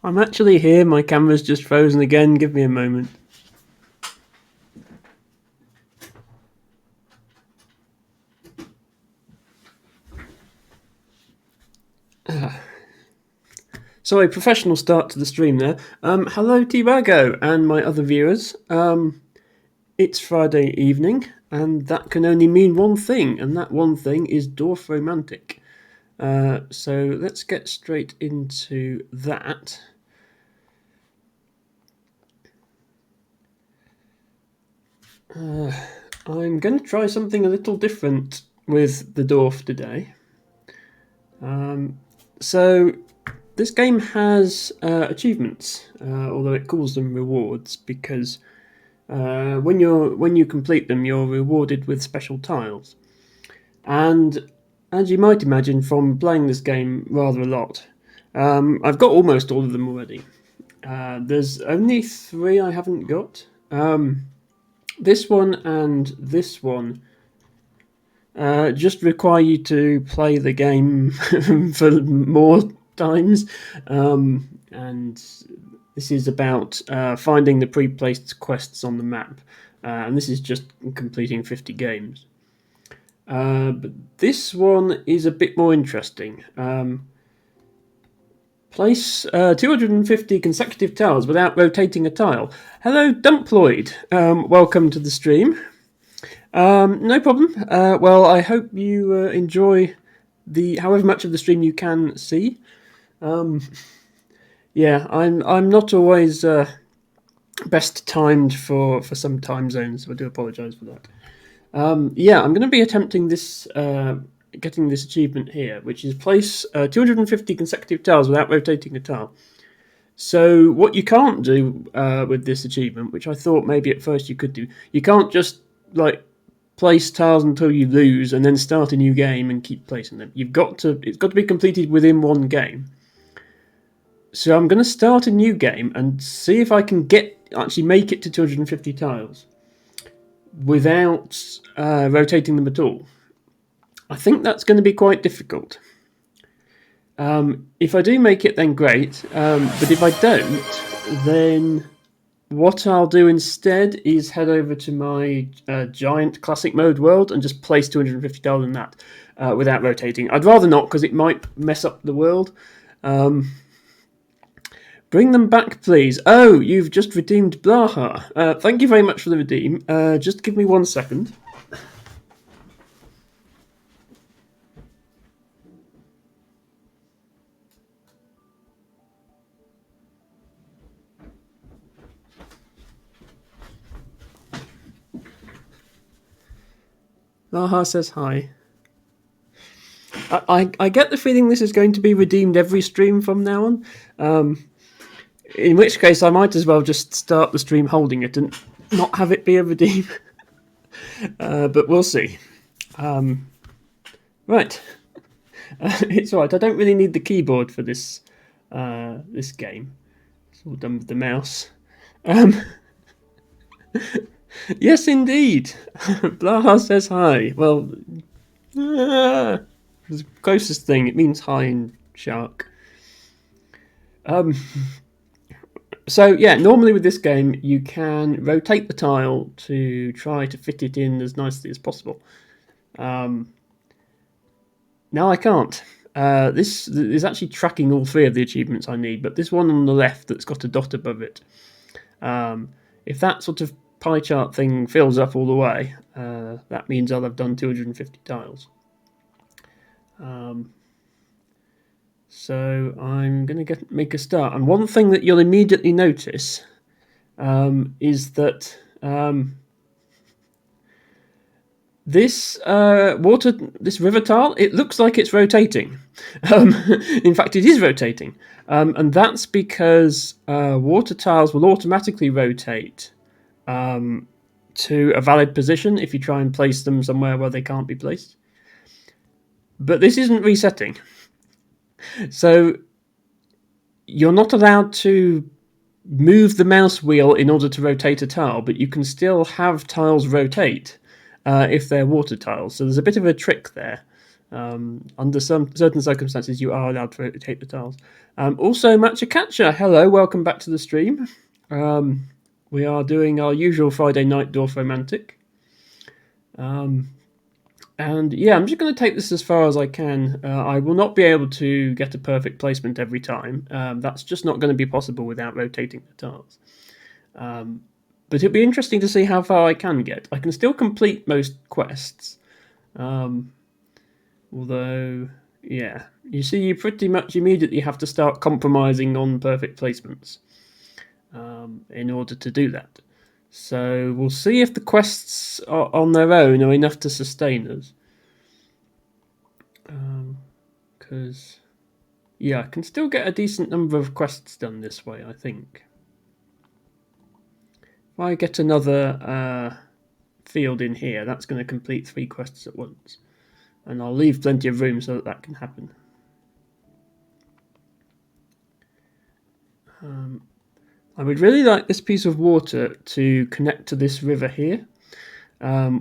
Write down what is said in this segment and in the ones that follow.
I'm actually here. My camera's just frozen again. Give me a moment. Sorry, professional start to the stream there. Hello, T-Bago, and my other viewers. It's Friday evening, and that can only mean one thing, and that one thing is Dorfromantik. So let's get straight into that. I'm going to try something a little different with the Dorf today. So this game has achievements, although it calls them rewards, because when you complete them, you're rewarded with special tiles. And as you might imagine from playing this game rather a lot, I've got almost all of them already. There's only 3 I haven't got. This one and this one just require you to play the game for more times, and this is about finding the pre-placed quests on the map, and this is just completing 50 games. But this one is a bit more interesting. Place 250 consecutive tiles without rotating a tile. Hello, Dumploid. Welcome to the stream. No problem. Well, I hope you enjoy however much of the stream you can see. Yeah, I'm not always best timed for some time zones, so I do apologise for that. Yeah, I'm going to be attempting this, getting this achievement here, which is place 250 consecutive tiles without rotating a tile. So what you can't do with this achievement, which I thought maybe at first you could do, you can't just place tiles until you lose and then start a new game and keep placing them. It's got to be completed within one game. So I'm going to start a new game and see if I can actually make it to 250 tiles without rotating them at all. I think that's going to be quite difficult. If I do make it, then great. But if I don't, then what I'll do instead is head over to my giant classic mode world and just place 250 tiles in that without rotating. I'd rather not, because it might mess up the world. Bring them back, please. Oh, you've just redeemed Blaha. Thank you very much for the redeem. Just give me 1 second. Blaha says hi. I get the feeling this is going to be redeemed every stream from now on. In which case, I might as well just start the stream holding it and not have it be a redeem. But we'll see. Right. It's alright. I don't really need the keyboard for this this game. It's all done with the mouse. Yes, indeed. Blaha says hi. Well, the closest thing. It means hi in shark. So yeah, normally with this game you can rotate the tile to try to fit it in as nicely as possible. Now I can't. This is actually tracking all 3 of the achievements I need, but this one on the left that's got a dot above it, if that sort of pie chart thing fills up all the way, that means I'll have done 250 tiles. So I'm going to make a start. And one thing that you'll immediately notice is that this river tile, it looks like it's rotating. In fact, it is rotating. And that's because water tiles will automatically rotate to a valid position if you try and place them somewhere where they can't be placed. But this isn't resetting. So you're not allowed to move the mouse wheel in order to rotate a tile, but you can still have tiles rotate if they're water tiles. So there's a bit of a trick there. Under some certain circumstances, you are allowed to rotate the tiles. Also, Matcha hello, welcome back to the stream. We are doing our usual Friday night Dwarf Romantic. And yeah, I'm just going to take this as far as I can. I will not be able to get a perfect placement every time. That's just not going to be possible without rotating the tiles. But it'll be interesting to see how far I can get. I can still complete most quests. Although, yeah, you see, you pretty much immediately have to start compromising on perfect placements in order to do that. So we'll see if the quests on their own are enough to sustain us. Because, yeah, I can still get a decent number of quests done this way, I think. If I get another field in here, that's going to complete 3 quests at once. And I'll leave plenty of room so that can happen. I would really like this piece of water to connect to this river here,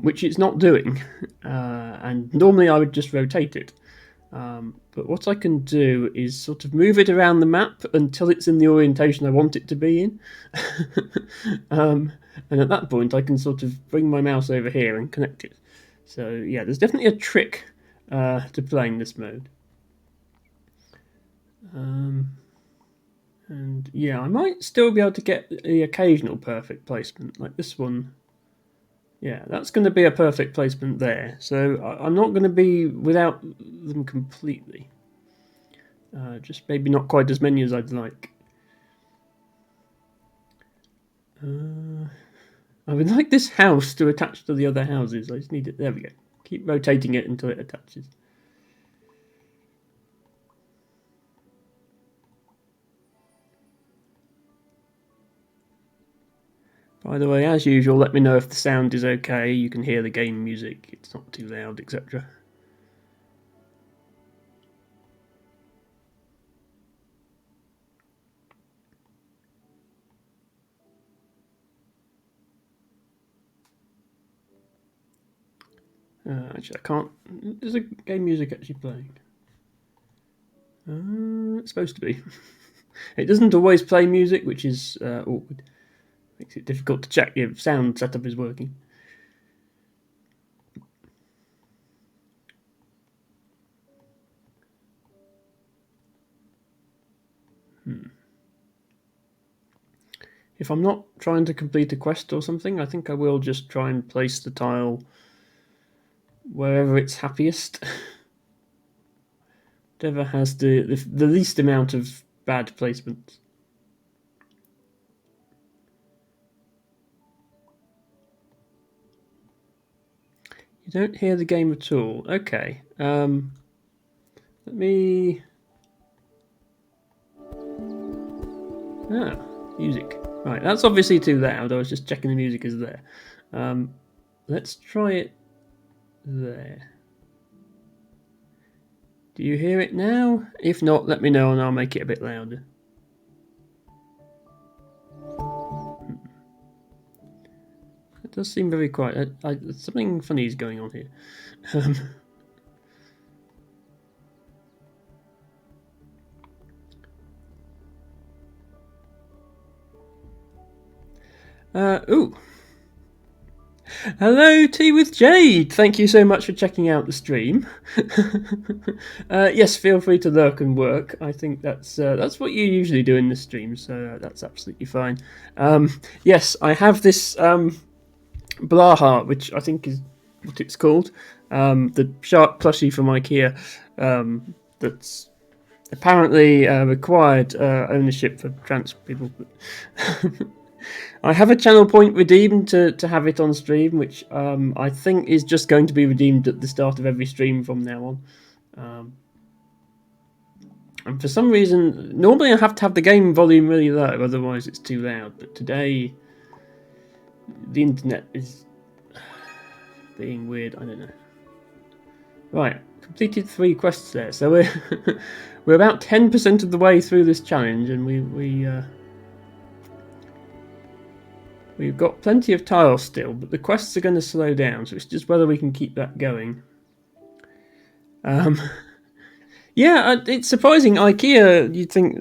which it's not doing. And normally I would just rotate it. But what I can do is sort of move it around the map until it's in the orientation I want it to be in. And at that point I can sort of bring my mouse over here and connect it. So yeah, there's definitely a trick to playing this mode. And yeah, I might still be able to get the occasional perfect placement, like this one. Yeah, that's going to be a perfect placement there. So I'm not going to be without them completely. Just maybe not quite as many as I'd like. I would like this house to attach to the other houses. I just need it. There we go. Keep rotating it until it attaches. By the way, as usual, let me know if the sound is okay. You can hear the game music. It's not too loud, etc. Actually, I can't. Is the game music actually playing? It's supposed to be. It doesn't always play music, which is awkward. Makes it difficult to check your sound setup is working. If I'm not trying to complete a quest or something, I think I will just try and place the tile wherever it's happiest. Whatever has the least amount of bad placements. You don't hear the game at all. Okay. Let me... music. Right, that's obviously too loud. I was just checking the music is there. Let's try it there. Do you hear it now? If not, let me know and I'll make it a bit louder. It does seem very quiet. Something funny is going on here. Ooh. Hello, Tea with Jade. Thank you so much for checking out the stream. Yes, feel free to lurk and work. I think that's what you usually do in the stream, so that's absolutely fine. Yes, I have this Blaha, which I think is what it's called, the shark plushie from IKEA. That's apparently required ownership for trans people. I have a channel point redeemed to have it on stream, which I think is just going to be redeemed at the start of every stream from now on. And for some reason, normally I have to have the game volume really low, otherwise it's too loud. But today, the internet is being weird. I don't know. Right, completed 3 quests there, so we're about 10% of the way through this challenge, and we've got plenty of tiles still, but the quests are going to slow down, so it's just whether we can keep that going. Yeah, it's surprising. IKEA, you'd think,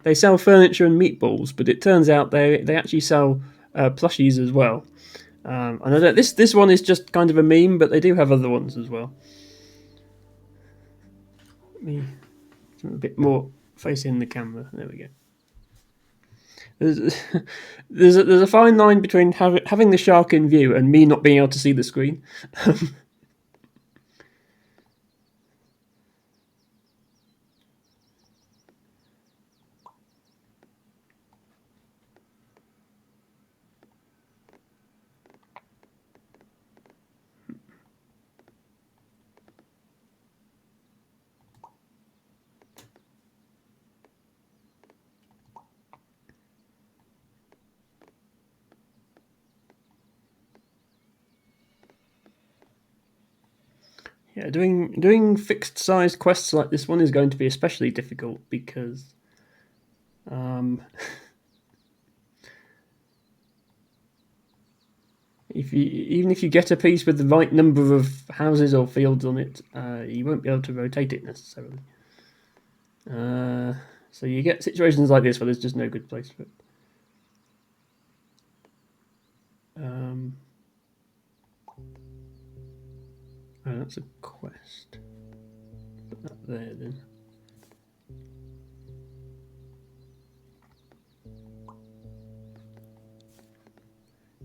they sell furniture and meatballs, but it turns out they actually sell plushies as well. I know that this one is just kind of a meme, but they do have other ones as well. Let me a bit more facing the camera. There we go. There's there's a fine line between having the shark in view and me not being able to see the screen. Yeah, doing fixed size quests like this one is going to be especially difficult because even if you get a piece with the right number of houses or fields on it, you won't be able to rotate it necessarily. So you get situations like this where there's just no good place for it. Oh, that's a quest. Put that there then.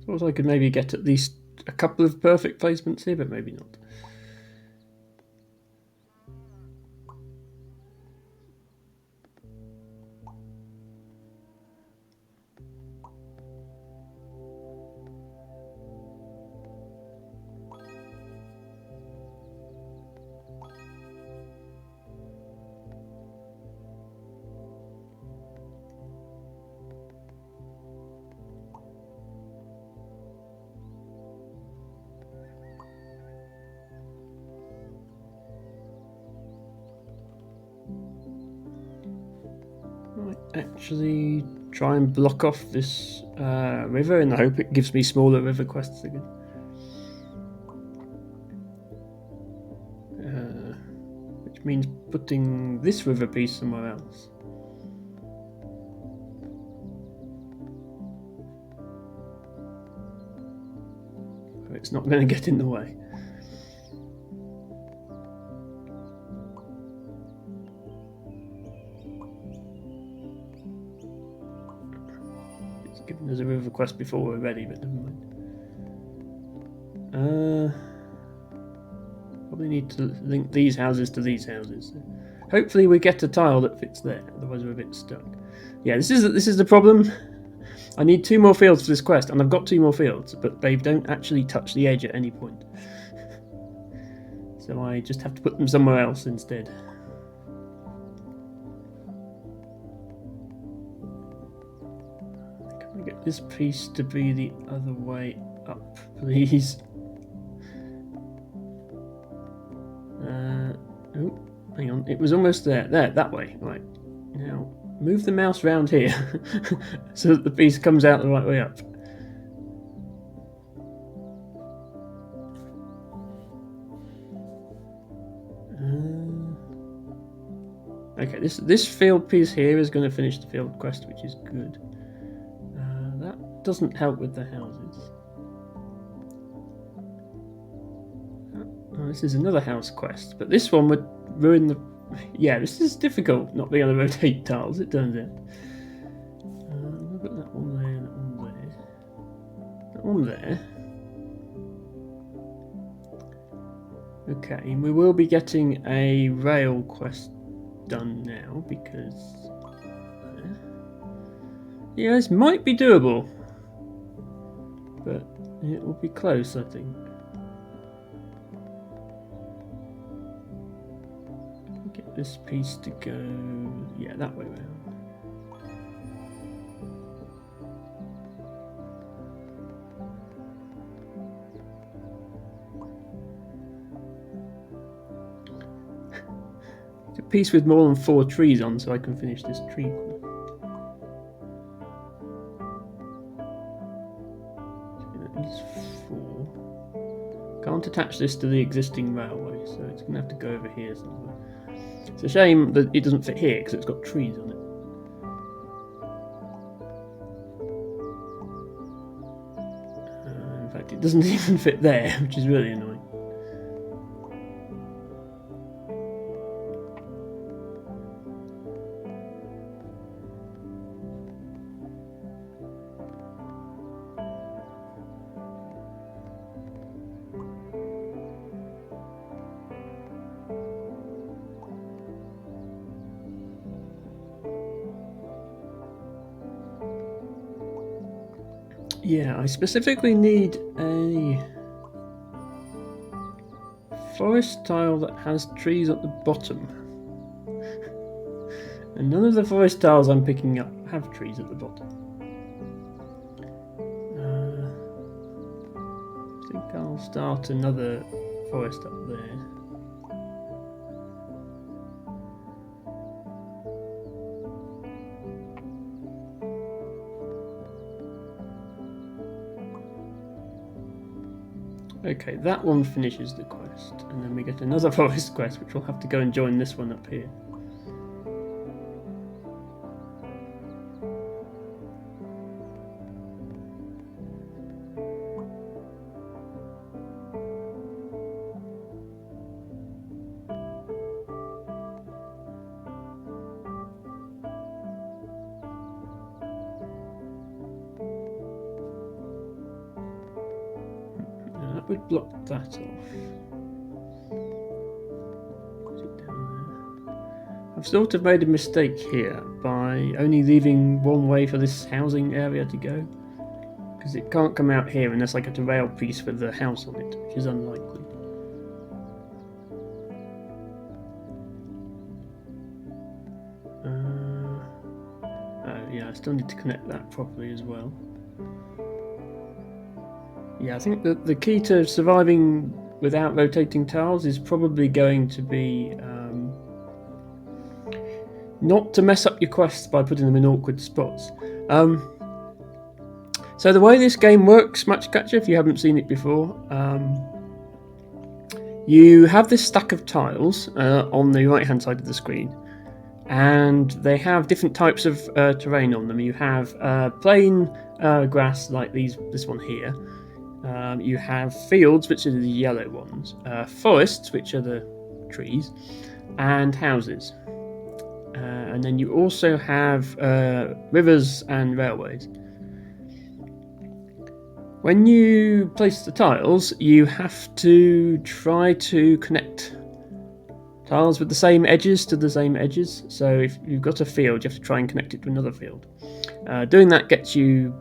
Suppose I could maybe get at least a couple of perfect placements here, but maybe not. Actually try and block off this river and I hope it gives me smaller river quests again. Which means putting this river piece somewhere else. It's not going to get in the way. There's a river quest before we're ready, but never mind. Probably need to link these houses to these houses. Hopefully we get a tile that fits there, otherwise we're a bit stuck. Yeah, this is the problem. I need 2 more fields for this quest, and I've got 2 more fields, but they don't actually touch the edge at any point. So I just have to put them somewhere else instead. Can I get this piece to be the other way up, please? Oh, hang on. It was almost there. There, that way. Right. Now, move the mouse round here so that the piece comes out the right way up. Okay, this field piece here is going to finish the field quest, which is good. That doesn't help with the houses. Oh, this is another house quest, but this one would ruin the... Yeah, this is difficult, not being able to rotate tiles, it turns out. Look at that one there, that one there. That one there. Okay, we will be getting a rail quest done now, because... Yeah, this might be doable. But it will be close, I think. Get this piece to go... Yeah, that way around. It's a piece with more than 4 trees on, so I can finish this tree. At least 4. Can't attach this to the existing railway. so it's going to have to go over here somewhere. It's a shame that it doesn't fit here because it's got trees on it. In fact, it doesn't even fit there, which is really annoying. Yeah, I specifically need a forest tile that has trees at the bottom. And none of the forest tiles I'm picking up have trees at the bottom. I think I'll start another forest up there. Okay, that one finishes the quest, and then we get another forest quest, which we'll have to go and join this one up here. That would block that off. Put it down there. I've sort of made a mistake here by only leaving one way for this housing area to go, because it can't come out here unless I get a rail piece with the house on it, which is unlikely. Oh yeah, I still need to connect that properly as well. Yeah, I think that the key to surviving without rotating tiles is probably going to be not to mess up your quests by putting them in awkward spots. So the way this game works, Matchcatcher, if you haven't seen it before, you have this stack of tiles on the right-hand side of the screen, and they have different types of terrain on them. You have plain grass like this one here. You have fields, which are the yellow ones, forests, which are the trees, and houses. And then you also have rivers and railways. When you place the tiles, you have to try to connect tiles with the same edges to the same edges. So if you've got a field, you have to try and connect it to another field. Doing that gets you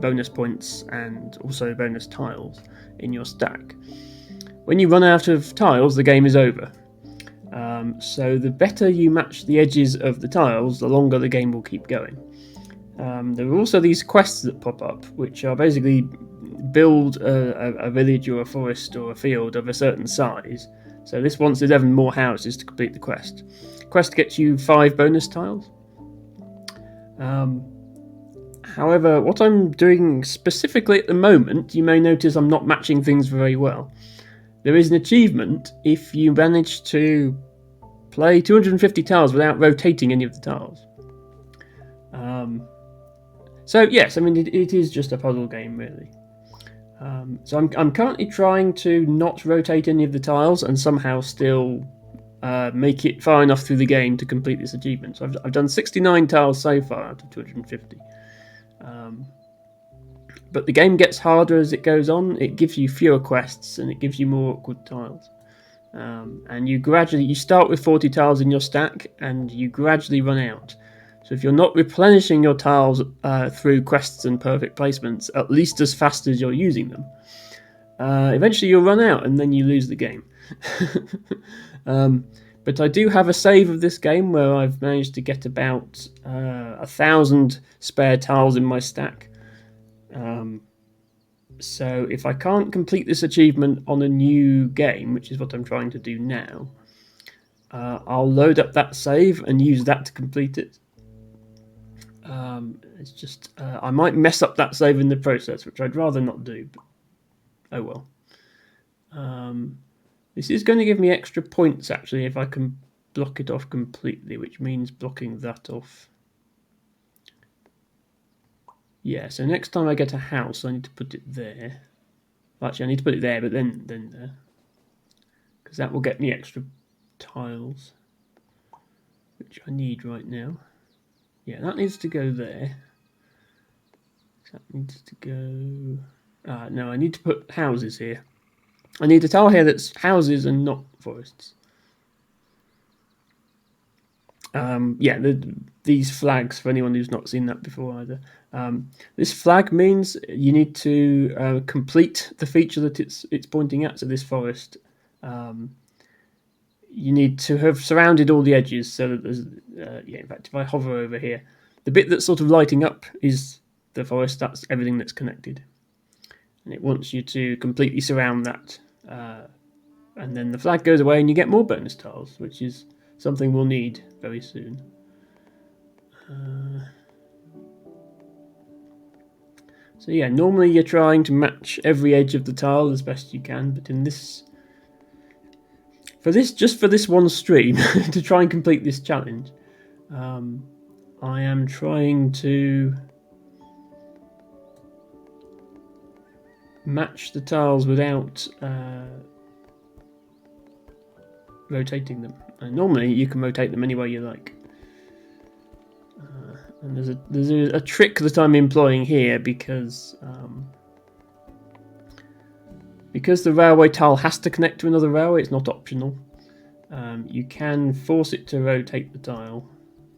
bonus points and also bonus tiles in your stack. When you run out of tiles, the game is over. So the better you match the edges of the tiles, the longer the game will keep going. There are also these quests that pop up, which are basically build a village or a forest or a field of a certain size. So this wants 11 more houses to complete the quest. Quest gets you 5 bonus tiles. However, what I'm doing specifically at the moment, you may notice I'm not matching things very well. There is an achievement if you manage to play 250 tiles without rotating any of the tiles. So yes, I mean it is just a puzzle game really. So I'm currently trying to not rotate any of the tiles and somehow still make it far enough through the game to complete this achievement. So I've done 69 tiles so far out of 250. But the game gets harder as it goes on. It gives you fewer quests and it gives you more awkward tiles. And you start with 40 tiles in your stack and you gradually run out. So if you're not replenishing your tiles through quests and perfect placements, at least as fast as you're using them, eventually you'll run out and then you lose the game. But I do have a save of this game where I've managed to get about 1,000 spare tiles in my stack. So if I can't complete this achievement on a new game, which is what I'm trying to do now, I'll load up that save and use that to complete it. It's just I might mess up that save in the process, which I'd rather not do, but oh well. This is going to give me extra points, actually, if I can block it off completely, which means blocking that off. Yeah, so next time I get a house, I need to put it there. Actually, I need to put it there, but then there. Because that will get me extra tiles, which I need right now. Yeah, that needs to go there. That needs to go... no, I need to put houses here. I need a tile here that's houses and not forests. Yeah, these flags, for anyone who's not seen that before either. This flag means you need to complete the feature that it's pointing at. So this forest, you need to have surrounded all the edges so that there's... yeah, in fact, if I hover over here, the bit that's sort of lighting up is the forest. That's everything that's connected. And it wants you to completely surround that. And then the flag goes away and you get more bonus tiles, which is something we'll need very soon. So yeah, normally you're trying to match every edge of the tile as best you can, but in this... just for this one stream, to try and complete this challenge, I am trying to match the tiles without rotating them. And normally you can rotate them any way you like. And there's a trick that I'm employing here because the railway tile has to connect to another railway. It's not optional. You can force it to rotate the tile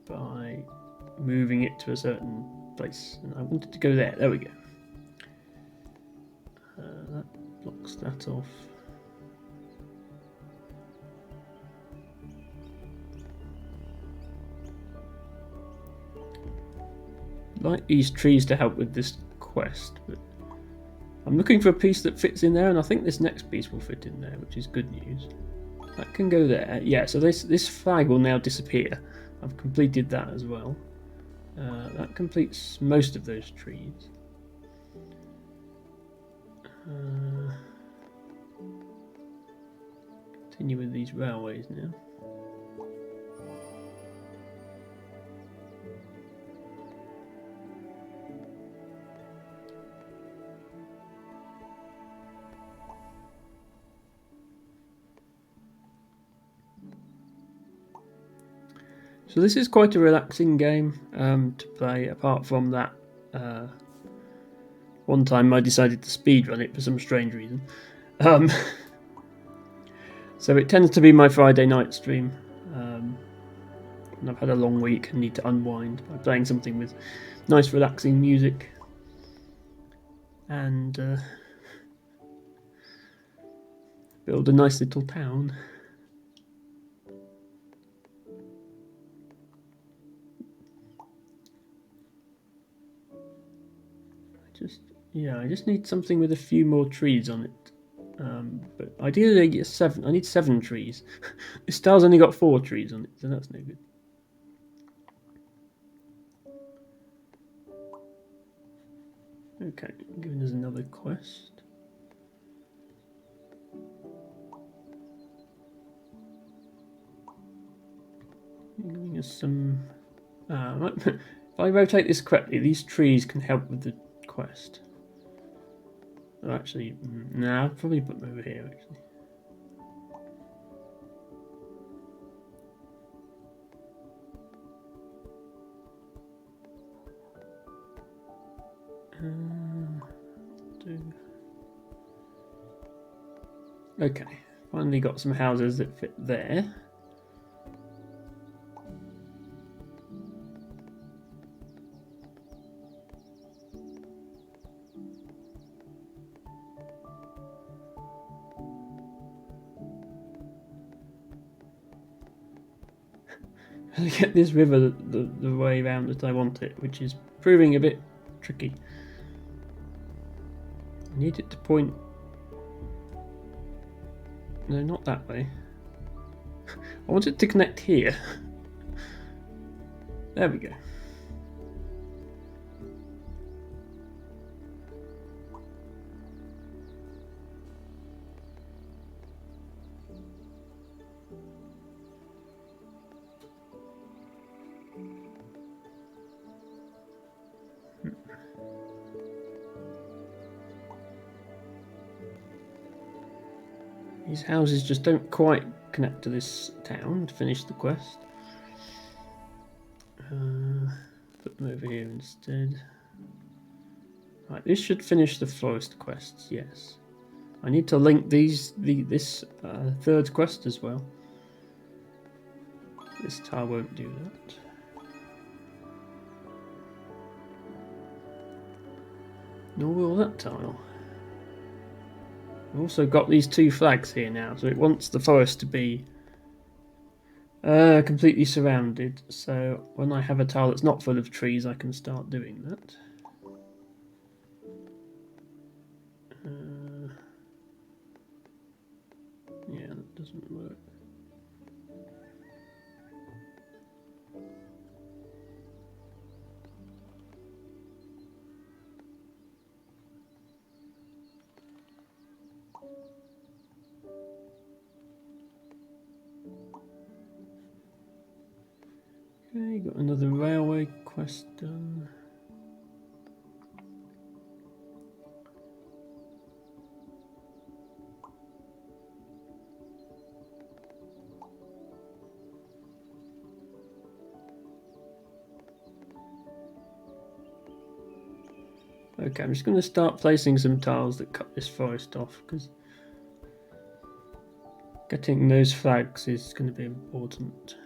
by moving it to a certain place. And I wanted to go there. There we go. That blocks that off. I'd like these trees to help with this quest, but I'm looking for a piece that fits in there, and I think this next piece will fit in there, which is good news. That can go there. Yeah, so this flag will now disappear. I've completed that as well. That completes most of those trees. Continue with these railways now. So this is quite a relaxing game to play, apart from that one time I decided to speedrun it for some strange reason. So it tends to be my Friday night stream. And I've had a long week and need to unwind by playing something with nice relaxing music. And build a nice little town. I just need something with a few more trees on it. But ideally I get 7. I need 7 trees. This tile's only got 4 trees on it, so that's no good. Okay, giving us another quest. Giving us some... if I rotate this correctly, these trees can help with the quest. Oh, actually, nah, I'll probably put them over here, actually. Okay, finally got some houses that fit there. Get this river the way around that I want it, which is proving a bit tricky. I need it to point... No, not that way. I want it to connect here. There we go. These houses just don't quite connect to this town to finish the quest. Put them over here instead. Right, this should finish the forest quests, yes. I need to link this third quest as well. This tile won't do that. Nor will that tile. I've also got these two flags here now, so it wants the forest to be completely surrounded. So when I have a tile that's not full of trees, I can start doing that. Yeah, that doesn't work. Okay, got another railway quest done. Okay, I'm just going to start placing some tiles that cut this forest off, because getting those flags is going to be important.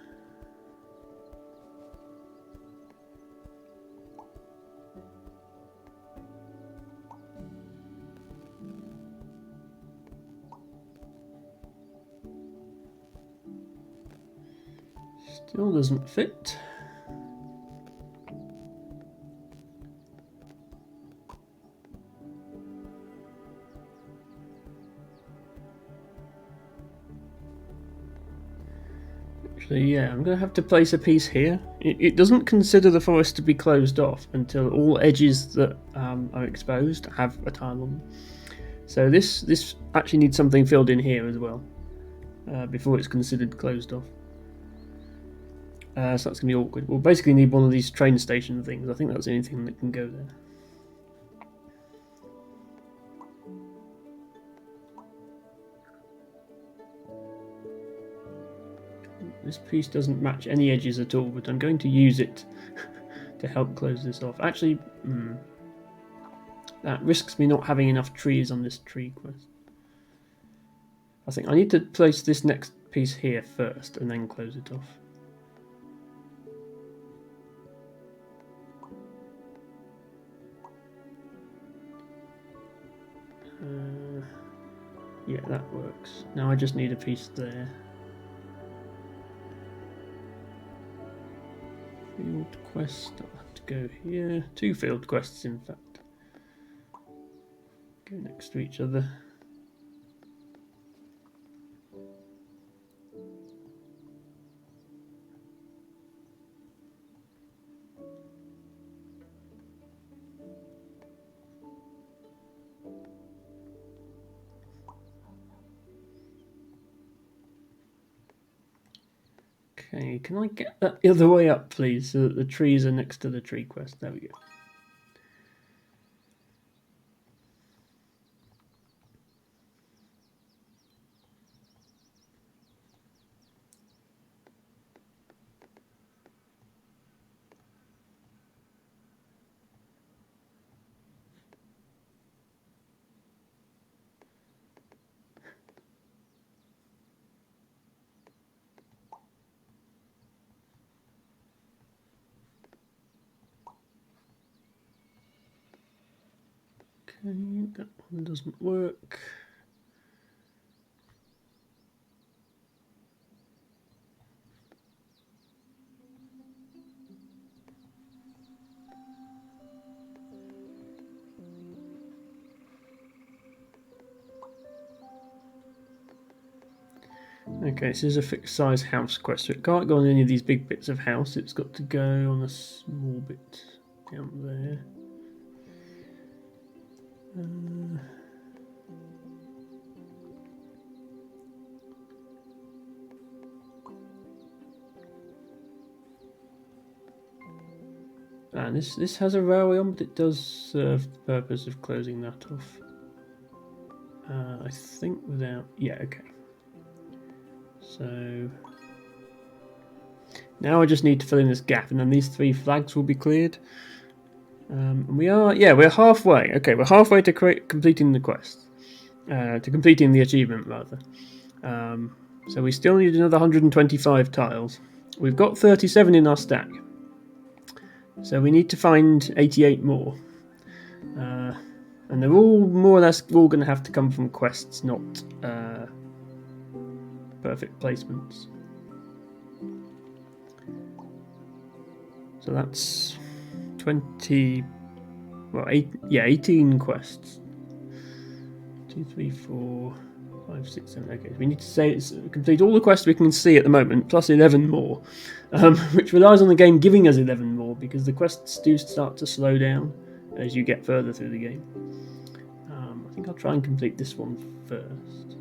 Still doesn't fit. Actually, yeah, I'm going to have to place a piece here. It doesn't consider the forest to be closed off until all edges that are exposed have a tile on them. So this actually needs something filled in here as well before it's considered closed off. So that's going to be awkward. We'll basically need one of these train station things. I think that's the only thing that can go there. This piece doesn't match any edges at all, but I'm going to use it to help close this off. Actually, that risks me not having enough trees on this tree quest. I think I need to place this next piece here first and then close it off. Yeah, that works. Now I just need a piece there. Field quest, I'll have to go here. 2 field quests, in fact. Go next to each other. Okay, can I get that the other way up, please, so that the trees are next to the tree quest? There we go. Okay, that one doesn't work. Okay, this is a fixed size house quest, so it can't go on any of these big bits of house, it's got to go on a small bit down there. And this has a railway on, but it does serve the purpose of closing that off. I think without... yeah, okay. So now I just need to fill in this gap, and then these 3 flags will be cleared. And we're halfway. Okay, we're halfway to completing the quest. To completing the achievement, rather. So we still need another 125 tiles. We've got 37 in our stack. So we need to find 88 more. And they're all more or less all going to have to come from quests, not perfect placements. So that's 20... Well, 18 quests. 2, 3, 4, 5, 6, 7. Okay, we need to complete all the quests we can see at the moment, plus 11 more, which relies on the game giving us 11 more, because the quests do start to slow down as you get further through the game. I think I'll try and complete this one first.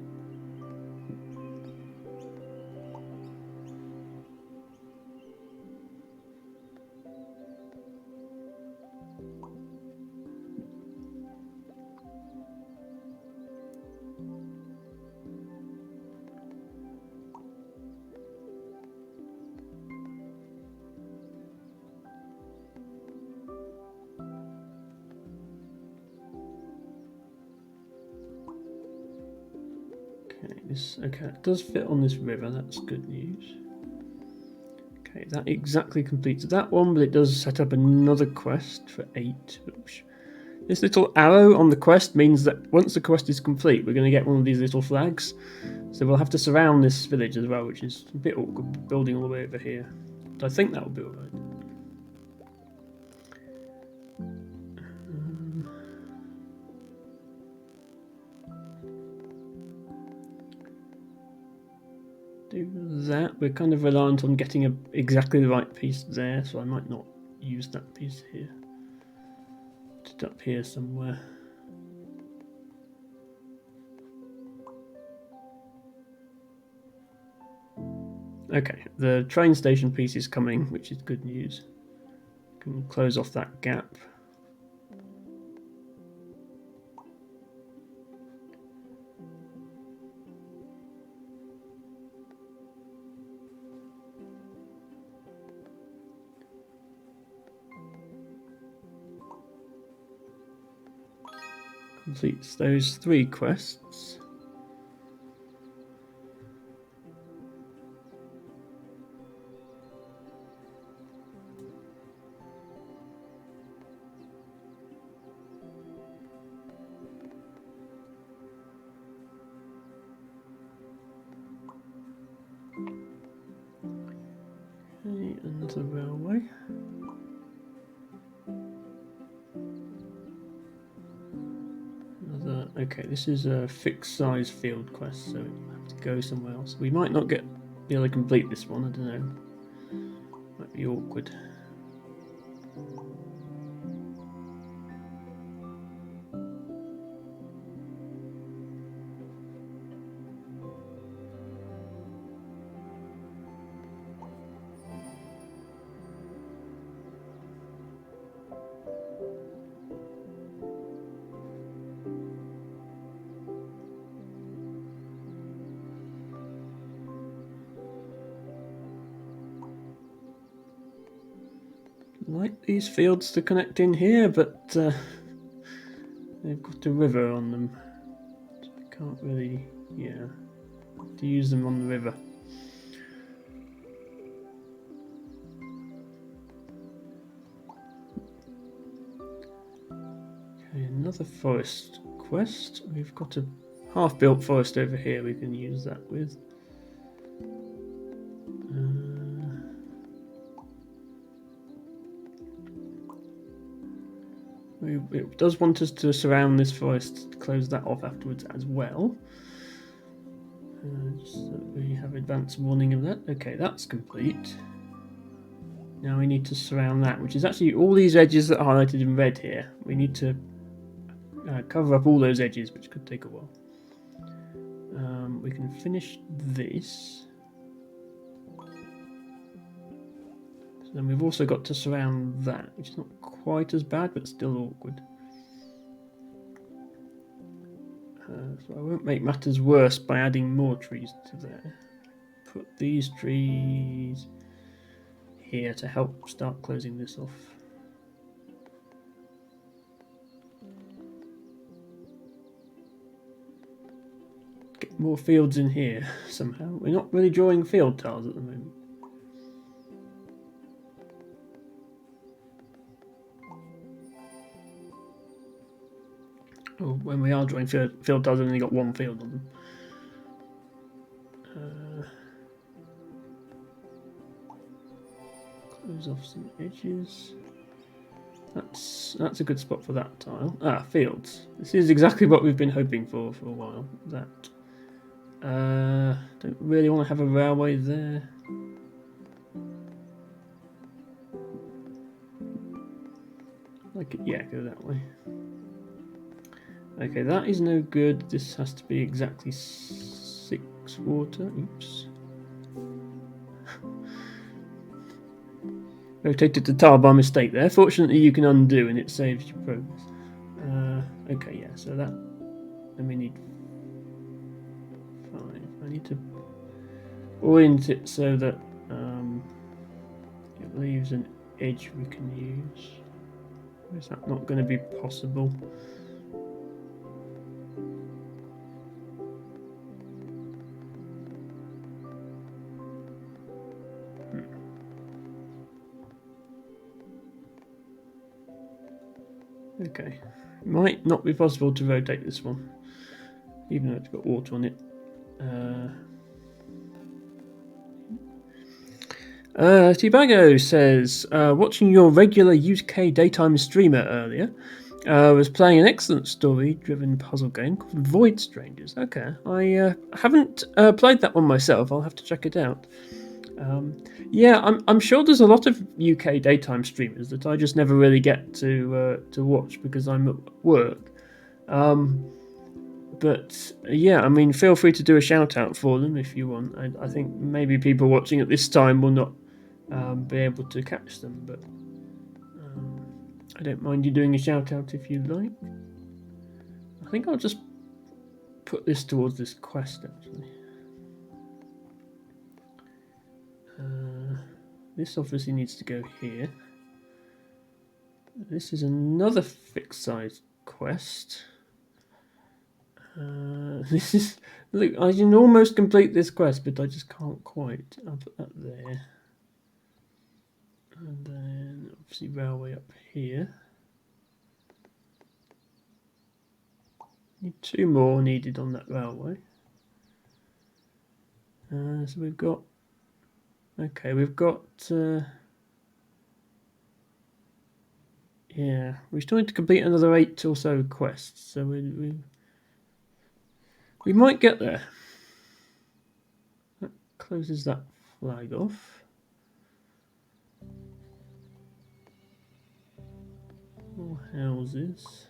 Okay, it does fit on this river, that's good news. Okay, that exactly completes that one, but it does set up another quest for 8. Oops. This little arrow on the quest means that once the quest is complete, we're going to get one of these little flags. So we'll have to surround this village as well, which is a bit awkward, building all the way over here. But I think that will be alright. Do that. We're kind of reliant on getting exactly the right piece there, so I might not use that piece here. Just up here somewhere. Okay, the train station piece is coming, which is good news. Can close off that gap. Completes those 3 quests. Okay, another railway. Okay, this is a fixed size field quest, so we have to go somewhere else. We might not be able to complete this one, I don't know. Might be awkward. Like these fields to connect in here, but they've got a river on them. So I can't really, to use them on the river. Okay, another forest quest. We've got a half-built forest over here we can use that with. It does want us to surround this forest, close that off afterwards as well. Just so we have advance warning of that. Okay, that's complete. Now we need to surround that, which is actually all these edges that are highlighted in red here. We need to cover up all those edges, which could take a while. We can finish this. So then we've also got to surround that, which is not quite as bad, but still awkward. So I won't make matters worse by adding more trees to there. put these trees here to help start closing this off. Get more fields in here somehow. We're not really drawing field tiles at the moment. Oh, when we are drawing field tiles, we've only got one field on them. Close off some edges. That's a good spot for that tile. Ah, fields. This is exactly what we've been hoping for a while. That. Don't really want to have a railway there. Yeah, go that way. Okay, that is no good. This has to be exactly 6 water. Oops. Rotated the tile by mistake there. Fortunately, you can undo and it saves your progress. Okay, yeah, so that. Then we need 5. I need to orient it so that it leaves an edge we can use. Is that not going to be possible? Okay, might not be possible to rotate this one, even though it's got water on it. Tibago says, watching your regular UK daytime streamer earlier, was playing an excellent story-driven puzzle game called Void Strangers. Okay, I haven't played that one myself. I'll have to check it out. Yeah, I'm sure there's a lot of UK daytime streamers that I just never really get to watch because I'm at work. But yeah, I mean, feel free to do a shout out for them if you want. I think maybe people watching at this time will not be able to catch them, but I don't mind you doing a shout out if you like. I think I'll just put this towards this quest actually. This obviously needs to go here. This is another fixed size quest. This is look. I can almost complete this quest, but I just can't quite. I'll put that there, and then obviously railway up here. Need 2 more needed on that railway. So we've got. Okay, we've got. Yeah, we still need to complete another 8 or so quests, so we might get there. That closes that flag off. More houses.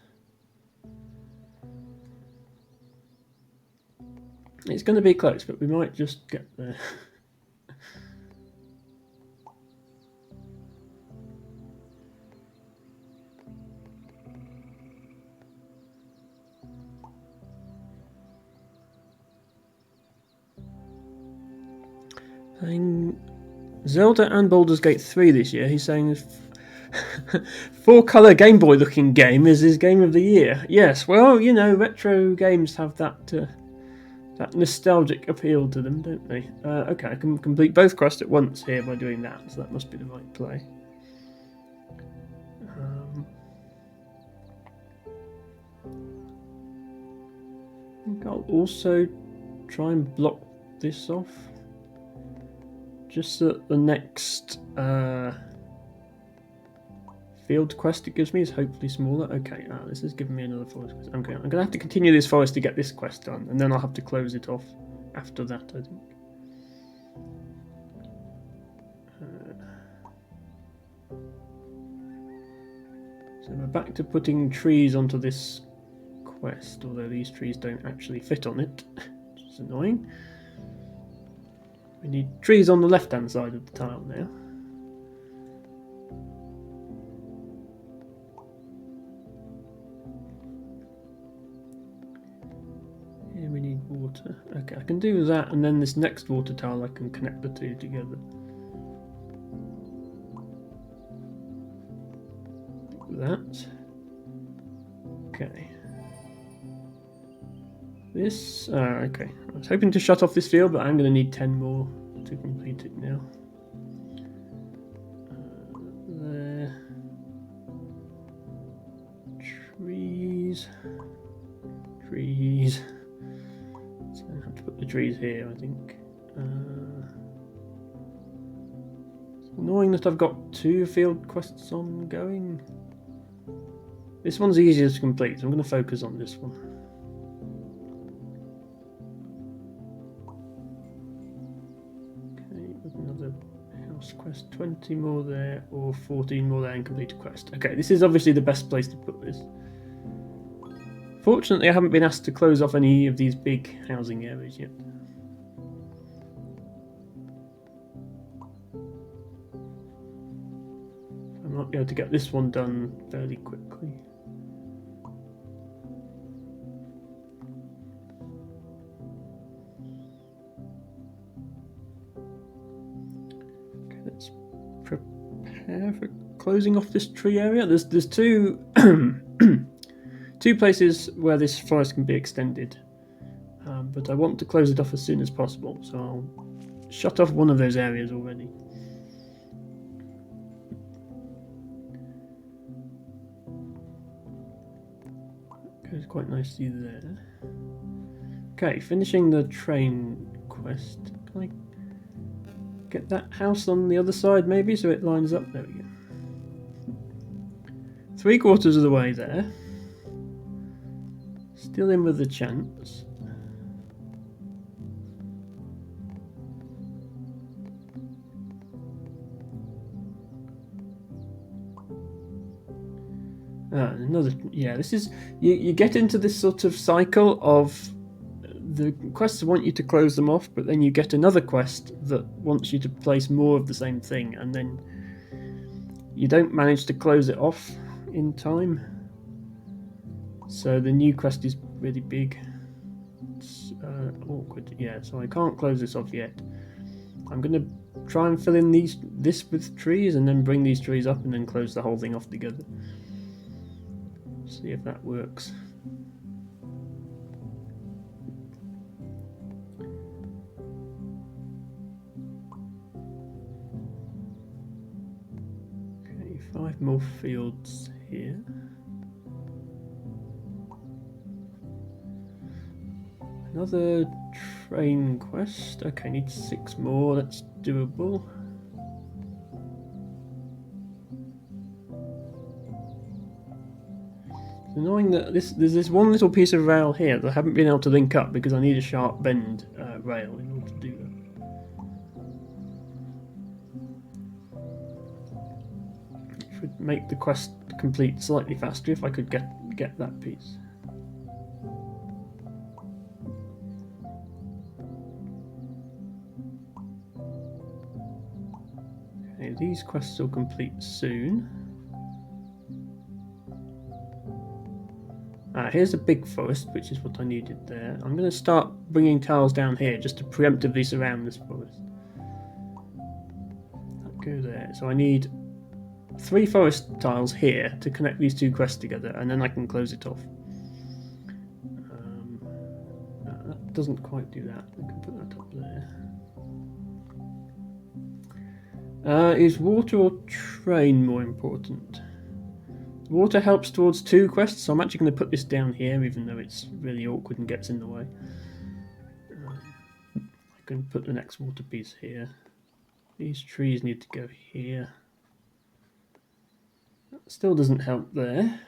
It's going to be close, but we might just get there. Playing Zelda and Baldur's Gate 3 this year. He's saying 4-color Game Boy looking game is his game of the year. Yes, well, you know, retro games have that that nostalgic appeal to them, don't they? Okay, I can complete both quests at once here by doing that, so that must be the right play. I think I'll also try and block this off. Just that the next field quest it gives me is hopefully smaller. Okay, this is giving me another forest quest. I'm going to have to continue this forest to get this quest done, and then I'll have to close it off after that, I think. So we're back to putting trees onto this quest, although these trees don't actually fit on it, which is annoying. We need trees on the left-hand side of the tile now. Here we need water. water. Okay, I can do that, and then this next water tile I can connect the two together. Like that. Okay. This, okay. I was hoping to shut off this field, but I'm going to need 10 more to complete it now. There. Trees. Trees. So I have to put the trees here, I think. It's annoying that I've got 2 field quests ongoing. This one's easier to complete, so I'm going to focus on this one. Okay, with another house quest, 20 more there, or 14 more there and complete a quest. Okay, this is obviously the best place to put this. Fortunately, I haven't been asked to close off any of these big housing areas yet. I might be able to get this one done fairly quickly. Okay, let's prepare for closing off this tree area. There's 2 2 places where this forest can be extended, but I want to close it off as soon as possible, so I'll shut off one of those areas already. Goes quite nicely there. Okay, finishing the train quest. Can I get that house on the other side maybe so it lines up? There we go. 3/4 of the way there. Still in with the chance. Another, yeah, this is, you get into this sort of cycle of the quests want you to close them off, but then you get another quest that wants you to place more of the same thing, and then you don't manage to close it off in time. So the new quest is really big. It's awkward, yeah, so I can't close this off yet. I'm going to try and fill in this with trees, and then bring these trees up, and then close the whole thing off together. See if that works. Okay, 5 more fields here. Another train quest. Okay, need 6 more. That's doable. It's annoying that there's this one little piece of rail here that I haven't been able to link up because I need a sharp bend rail in order to do that. It would make the quest complete slightly faster if I could get that piece. Okay, these quests will complete soon. Here's a big forest, which is what I needed there. I'm going to start bringing tiles down here just to preemptively surround this forest. That go there. So I need 3 forest tiles here to connect these 2 quests together, and then I can close it off. That doesn't quite do that. I can put that up there. Is water or train more important? Water helps towards 2 quests, so I'm actually going to put this down here, even though it's really awkward and gets in the way. I can put the next water piece here. These trees need to go here. That still doesn't help there.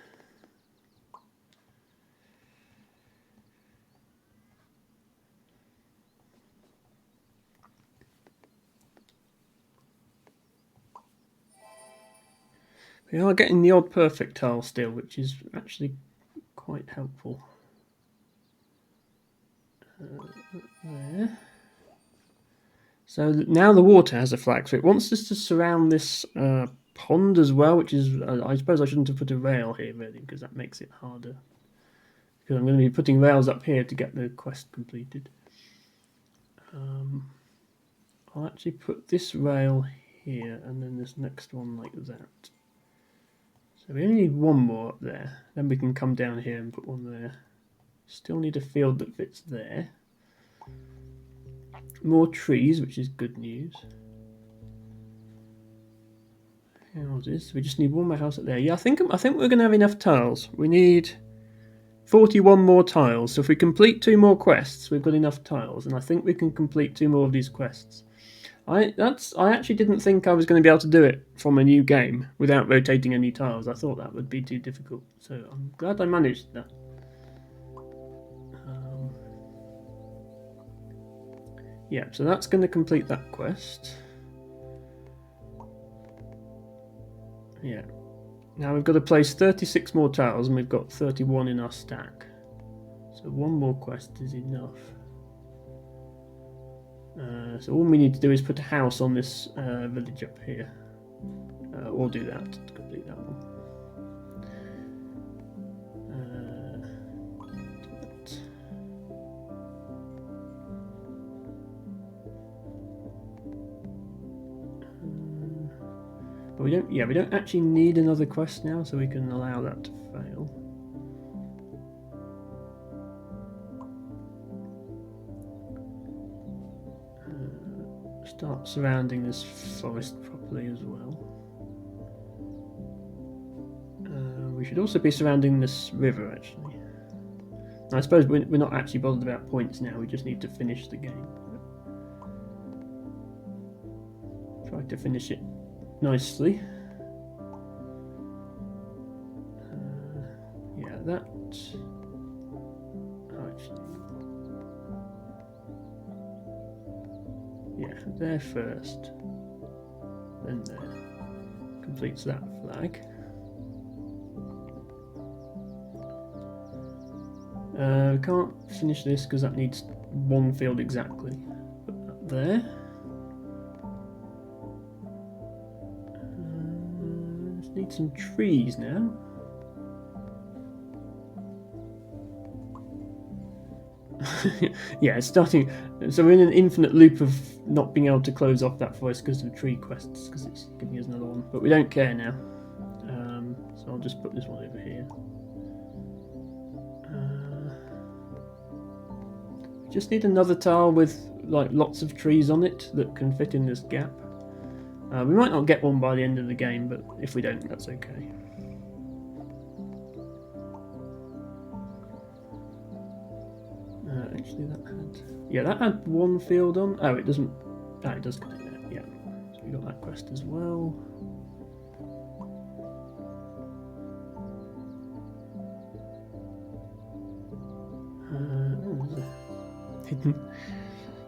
We are getting the odd perfect tile still, which is actually quite helpful. There. So now the water has a flag, so it wants us to surround this pond as well, which is, I suppose I shouldn't have put a rail here really, because that makes it harder. because I'm going to be putting rails up here to get the quest completed. I'll actually put this rail here and then this next one like that. So we only need one more up there. Then we can come down here and put one there. Still need a field that fits there. More trees, which is good news. Houses. We just need one more house up there. Yeah, I think we're going to have enough tiles. We need 41 more tiles. So if we complete 2 more quests, we've got enough tiles, and I think we can complete 2 more of these quests. I actually didn't think I was going to be able to do it from a new game without rotating any tiles. I thought that would be too difficult. So I'm glad I managed that. Yeah, so that's going to complete that quest. Yeah. Now we've got to place 36 more tiles and we've got 31 in our stack. So one more quest is enough. So all we need to do is put a house on this village up here. Or do that to complete that one. But we don't actually need another quest now, so we can allow that to fail. Start surrounding this forest properly as well. We should also be surrounding this river, actually. I suppose we're not actually bothered about points now, we just need to finish the game. Try to finish it nicely. Yeah, that... Yeah, there first, then there. Completes that flag. We can't finish this because that needs one field exactly. Put that there. Just need some trees now. Yeah, it's starting. So we're in an infinite loop of not being able to close off that forest because of the tree quests, because it's giving us another one. But we don't care now. So I'll just put this one over here. We just need another tile with like lots of trees on it that can fit in this gap. We might not get one by the end of the game, but if we don't, that's okay. Actually, that had one field on. Oh, it doesn't. Oh, it does connect there. Yeah, so we got that quest as well. Hidden.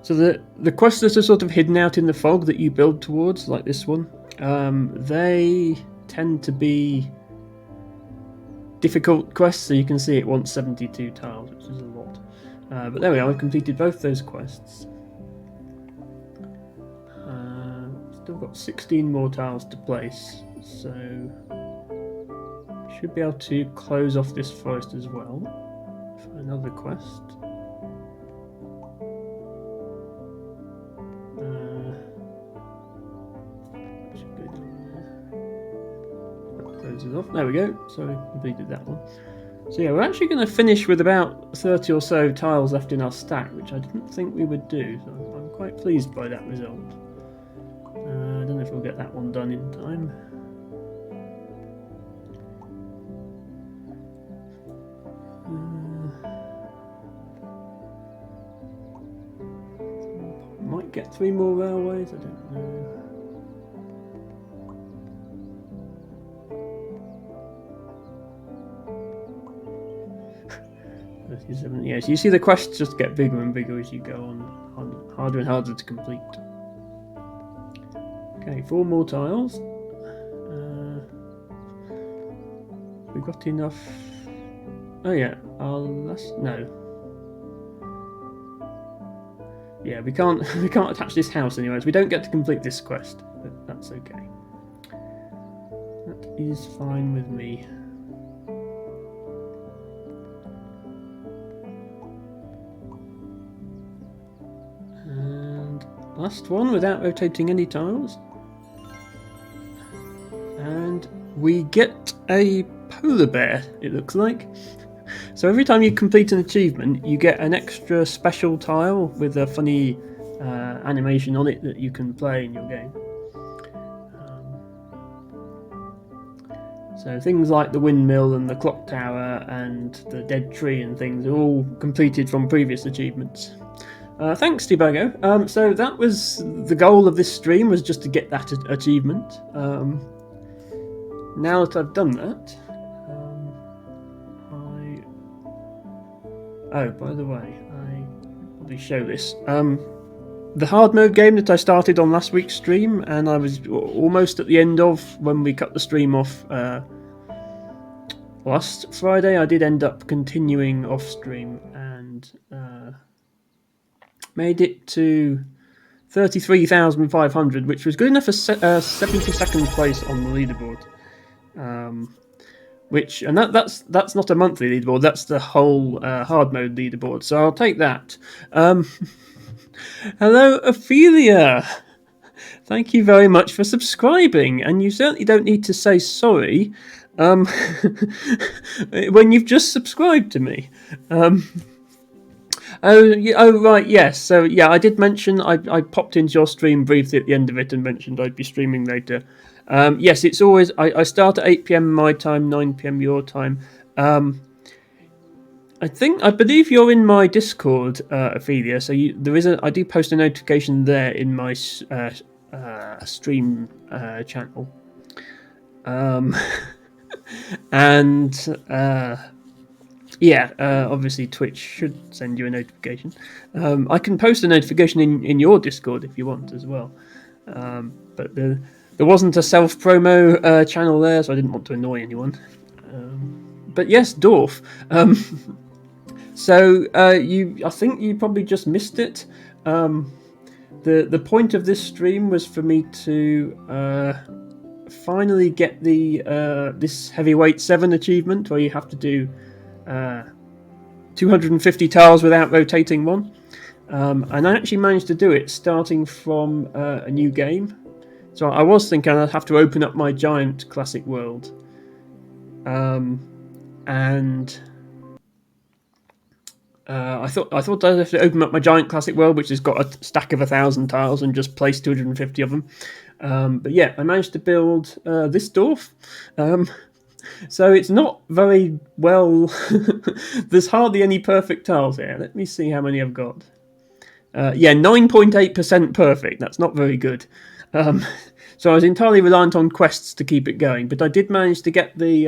So the quests that are sort of hidden out in the fog that you build towards, like this one, they tend to be difficult quests. So you can see it wants 72 tiles, which is a lot. But there we are, we've completed both those quests. Still got 16 more tiles to place, so should be able to close off this forest as well for another quest. Should go down there. That closes off. There we go. So we completed that one. So yeah, we're actually going to finish with about 30 or so tiles left in our stack, which I didn't think we would do, so I'm quite pleased by that result. I don't know if we'll get that one done in time. Might get 3 more railways, I don't know. Yeah, so you see the quests just get bigger and bigger as you go on, harder and harder to complete. Okay, 4 more tiles. We got enough. Oh yeah, no. Yeah, we can't attach this house anyway, so we don't get to complete this quest, but that's okay. That is fine with me. Last one without rotating any tiles. And we get a polar bear, it looks like. So every time you complete an achievement, you get an extra special tile with a funny animation on it that you can play in your game. So things like the windmill and the clock tower and the dead tree and things are all completed from previous achievements. Thanks, Debago. So that was the goal of this stream, was just to get that achievement. Now that I've done that, oh, by the way, I probably show this. The hard mode game that I started on last week's stream, and I was almost at the end of when we cut the stream off last Friday, I did end up continuing off stream and made it to 33,500, which was good enough for 72nd place on the leaderboard. That's not a monthly leaderboard, that's the whole hard mode leaderboard, so I'll take that. Hello, Ophelia! Thank you very much for subscribing, and you certainly don't need to say sorry when you've just subscribed to me. Oh, right, yes. So, yeah, I did mention, I popped into your stream briefly at the end of it and mentioned I'd be streaming later. Yes, it's always, I start at 8 p.m. my time, 9 p.m. your time. I believe you're in my Discord, Ophelia, so I do post a notification there in my stream channel. Obviously Twitch should send you a notification. I can post a notification in your Discord if you want as well. But there wasn't a self-promo channel there, so I didn't want to annoy anyone. But yes, Dwarf. I think you probably just missed it. The point of this stream was for me to finally get this heavyweight 7 achievement, where you have to do 250 tiles without rotating one, and I actually managed to do it starting from a new game. So I was thinking I'd have to open up my giant classic world, and I thought I'd have to open up my giant classic world, which has got a stack of 1,000 tiles, and just place 250 of them. But yeah, I managed to build this dwarf. So it's not very well. There's hardly any perfect tiles here. Let me see how many I've got. 9.8% perfect. That's not very good. So I was entirely reliant on quests to keep it going, but I did manage to get the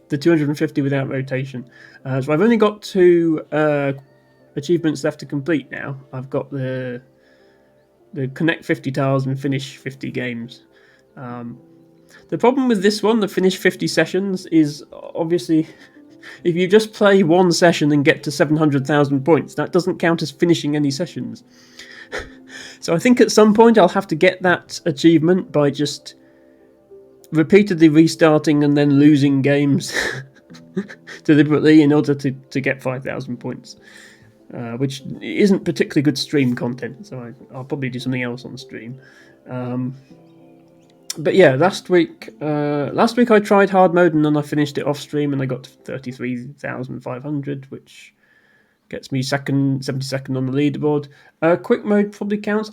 250 without rotation. So I've only got 2 achievements left to complete now. I've got the connect 50 tiles and finish 50 games. The problem with this one, the finish 50 sessions, is obviously if you just play one session and get to 700,000 points, that doesn't count as finishing any sessions. So I think at some point I'll have to get that achievement by just repeatedly restarting and then losing games deliberately in order to get 5,000 points, which isn't particularly good stream content, so I'll probably do something else on the stream. But yeah, last week I tried hard mode and then I finished it off stream and I got to 33,500, which gets me 72nd on the leaderboard. Quick mode probably counts.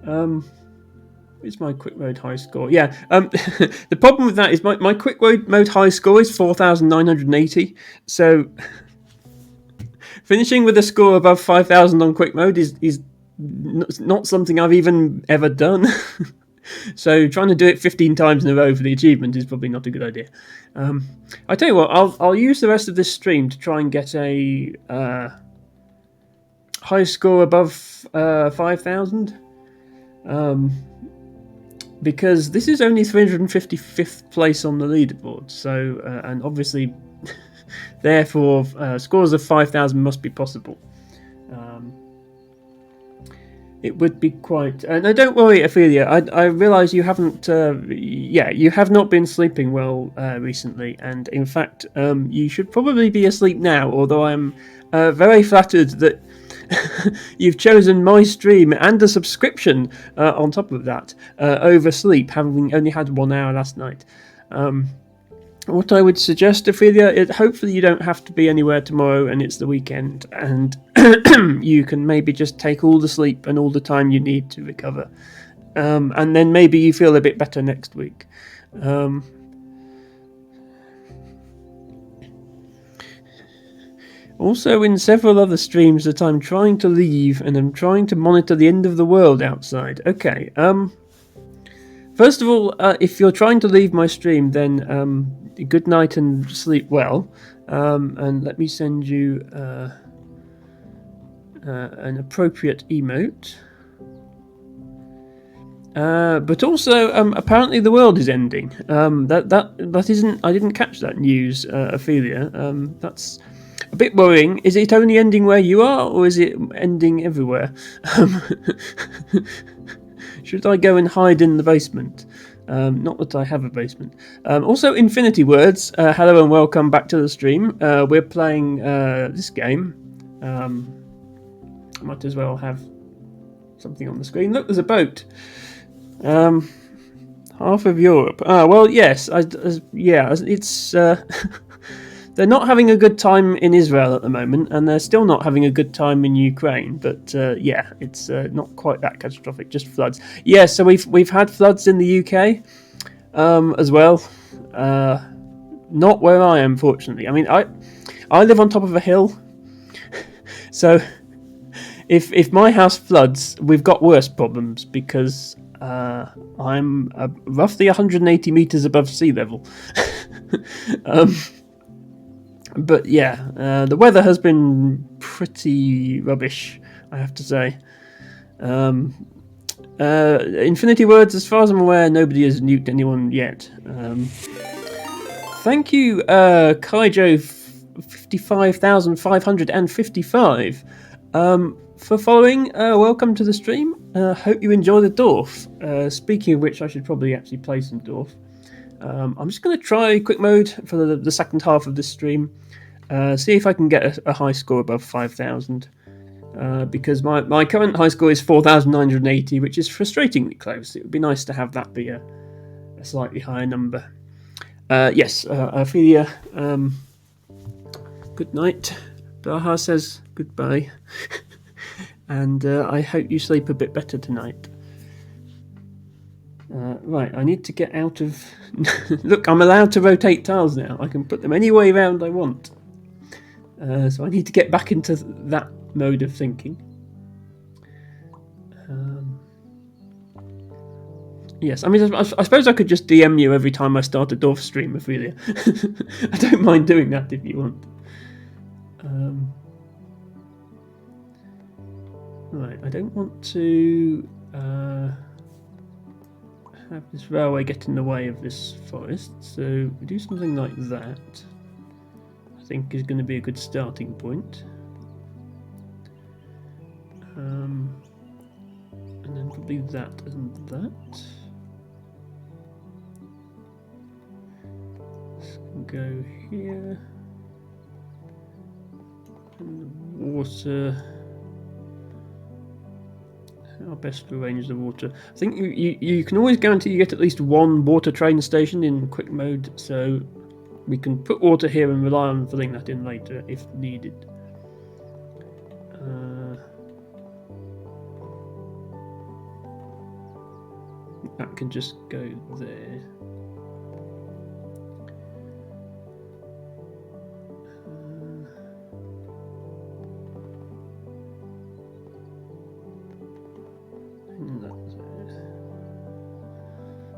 Where's my quick mode high score? Yeah, the problem with that is my quick mode high score is 4,980. So finishing with a score above 5,000 on quick mode is not something I've even ever done. So trying to do it 15 times in a row for the achievement is probably not a good idea. I tell you what, I'll use the rest of this stream to try and get a high score above 5,000. Because this is only 355th place on the leaderboard, so and obviously, therefore, scores of 5,000 must be possible. It would be quite. No, don't worry, Ophelia. I realise you haven't. You have not been sleeping well recently, and in fact, you should probably be asleep now. Although I'm very flattered that You've chosen my stream and a subscription on top of that over sleep, having only had 1 hour last night. What I would suggest, Ophelia, is hopefully you don't have to be anywhere tomorrow and it's the weekend, and you can maybe just take all the sleep and all the time you need to recover. And then maybe you feel a bit better next week. Also, in several other streams that I'm trying to leave, and I'm trying to monitor the end of the world outside. Okay, first of all, if you're trying to leave my stream, then good night and sleep well. And let me send you an appropriate emote. But also, apparently the world is ending. That isn't. I didn't catch that news, Ophelia. That's a bit worrying. Is it only ending where you are, or is it ending everywhere? Should I go and hide in the basement? Not that I have a basement. Also, Infinity Words. Hello and welcome back to the stream. We're playing this game. Might as well have something on the screen. Look, there's a boat. Half of Europe. Well, yes. It's they're not having a good time in Israel at the moment, and they're still not having a good time in Ukraine. But it's not quite that catastrophic. Just floods. Yeah, so we've had floods in the UK as well. Not where I am, fortunately. I mean, I live on top of a hill, so if my house floods, we've got worse problems because I'm roughly 180 meters above sea level. But yeah, the weather has been pretty rubbish, I have to say. Infinity Words, as far as I'm aware, nobody has nuked anyone yet. Thank you, Kaijo 55,555, for following. Welcome to the stream. Hope you enjoy the Dwarf. Speaking of which, I should probably actually play some Dwarf. I'm just going to try quick mode for the second half of this stream. See if I can get a high score above 5,000. Because my current high score is 4,980, which is frustratingly close. It would be nice to have that be a slightly higher number. Yes, Ophelia, good night. Baha says goodbye. And I hope you sleep a bit better tonight. Right, I need to get out of... Look, I'm allowed to rotate tiles now. I can put them any way around I want. So I need to get back into that mode of thinking. Yes, I mean, I suppose I could just DM you every time I start a Dwarf stream, Ophelia. I don't mind doing that if you want. Right, I don't want to have this railway get in the way of this forest, so we do something like that. I think is going to be a good starting point. And then probably that and that. Let's go here. And the water. How best to arrange the water? I think you can always guarantee you get at least one water train station in quick mode, so we can put water here and rely on filling that in later if needed. That can just go there.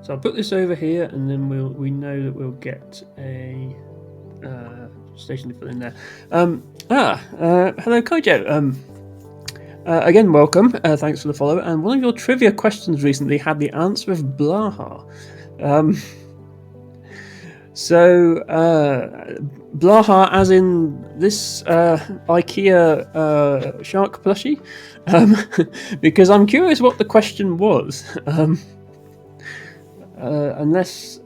So I'll put this over here, and then we know that we'll get a station to fill in there. Hello Kaijo. Again, welcome. Thanks for the follow. And one of your trivia questions recently had the answer of Blaha. So Blaha, as in this IKEA shark plushie, because I'm curious what the question was. Unless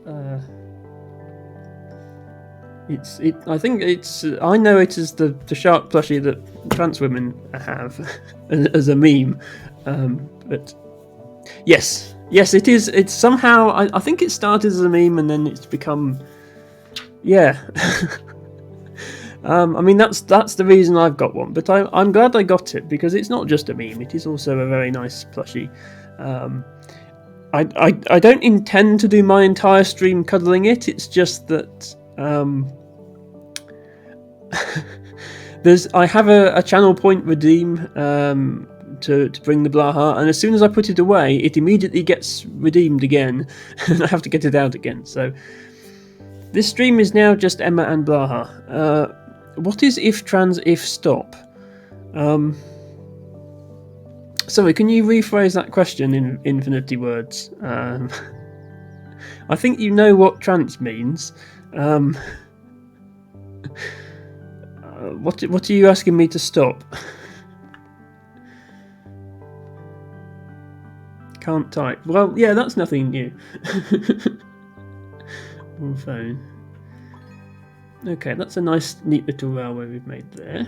I think it's. I know it as the shark plushie that trans women have as a meme, but yes, it is. It's somehow. I think it started as a meme and then it's become. Yeah. I mean that's the reason I've got one, but I'm glad I got it because it's not just a meme. It is also a very nice plushie. I don't intend to do my entire stream cuddling it. It's just that I have a channel point redeem to bring the Blaha, and as soon as I put it away, it immediately gets redeemed again, and I have to get it out again. So this stream is now just Emma and Blaha. What is if trans if stop? Sorry, can you rephrase that question in infinity words? I think you know what trans means. What are you asking me to stop? Can't type. Well, yeah, that's nothing new. On phone. Okay, that's a nice, neat little railway we've made there.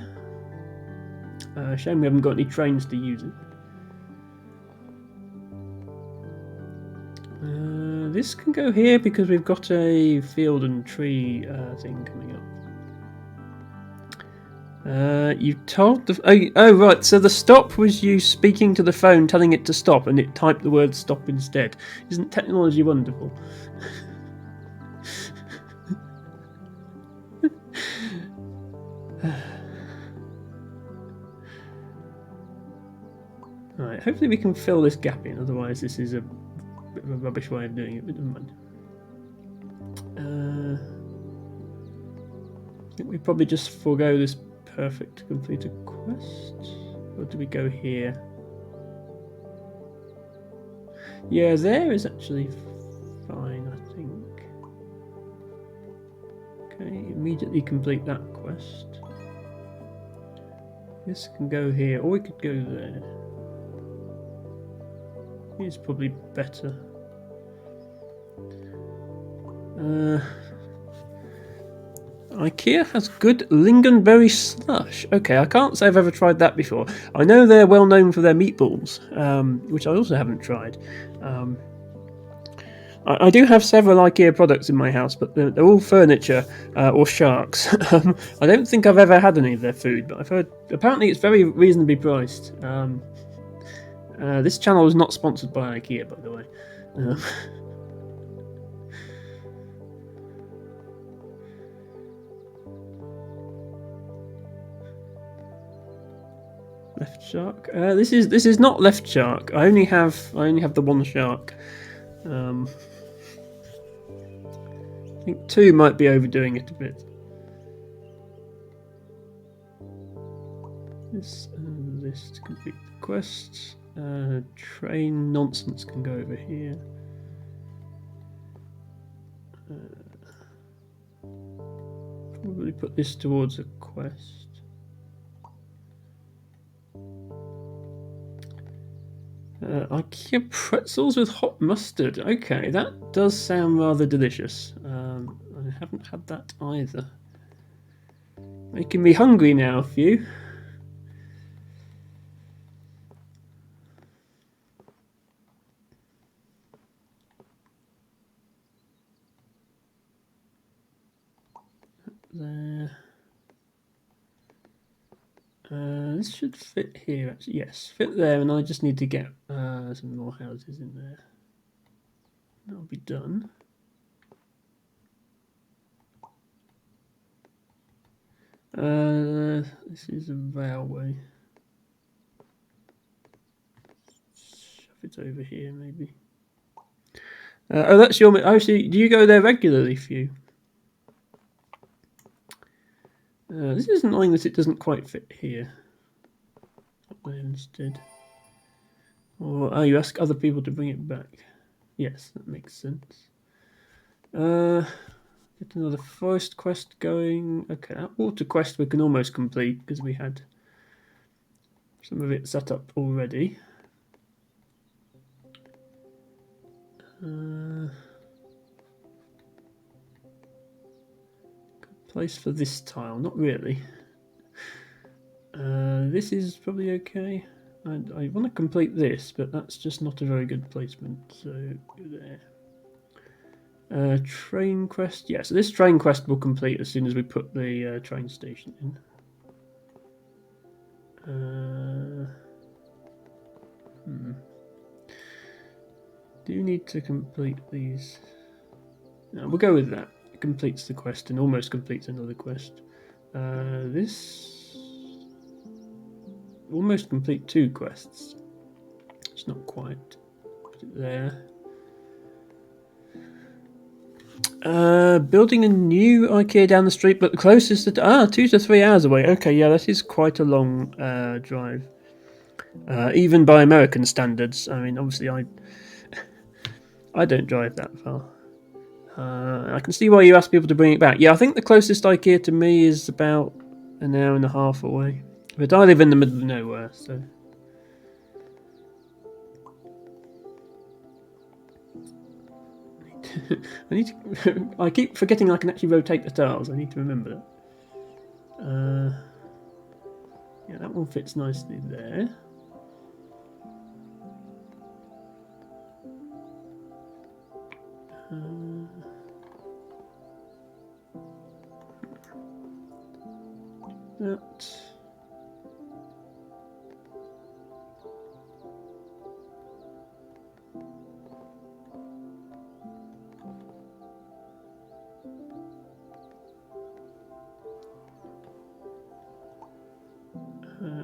Shame we haven't got any trains to use it. This can go here because we've got a field and tree thing coming up. You told the... Oh, right, so the stop was you speaking to the phone, telling it to stop, and it typed the word stop instead. Isn't technology wonderful? Right, hopefully we can fill this gap in, otherwise this is a bit of a rubbish way of doing it, but never mind. I think we probably just forego this perfect completed quest. Or do we go here? Yeah, there is actually fine, I think. Okay, immediately complete that quest. This can go here, or we could go there. Here's probably better. IKEA has good lingonberry slush. Okay, I can't say I've ever tried that before. I know they're well known for their meatballs, which I also haven't tried. I do have several IKEA products in my house, but they're all furniture or sharks. I don't think I've ever had any of their food, but I've heard apparently it's very reasonably priced. This channel is not sponsored by IKEA, by the way. Left shark. This is not left shark. I only have the one shark. I think two might be overdoing it a bit. This to complete the quest. Train nonsense can go over here. Probably put this towards a quest. IKEA pretzels with hot mustard. Okay, that does sound rather delicious. I haven't had that either. Making me hungry now, Phew. There. This should fit here, actually. Yes, fit there, and I just need to get some more houses in there. That'll be done. This is a railway. Shove it over here, maybe. Oh, that's your... Oh, so do you go there regularly, Phew? This is annoying that it doesn't quite fit here. Up there instead. Or, oh, you ask other people to bring it back. Yes, that makes sense. Get another forest quest going. Okay, that water quest we can almost complete because we had some of it set up already. Could place for this tile? Not really. This is probably okay. I want to complete this, but that's just not a very good placement. So there. Train quest. Yeah, so this train quest will complete as soon as we put the train station in. Do you need to complete these? No, we'll go with that. It completes the quest and almost completes another quest. This almost complete 2 quests. It's not quite. Put it there. Building a new IKEA down the street, but the closest to 2 to 3 hours away. Okay, yeah, that is quite a long drive. Even by American standards. I mean, obviously, I don't drive that far. I can see why you ask people to bring it back. Yeah, I think the closest IKEA to me is about an hour and a half away. But I live in the middle of nowhere, so. I keep forgetting I can actually rotate the tiles. I need to remember that. Yeah, that one fits nicely there. That.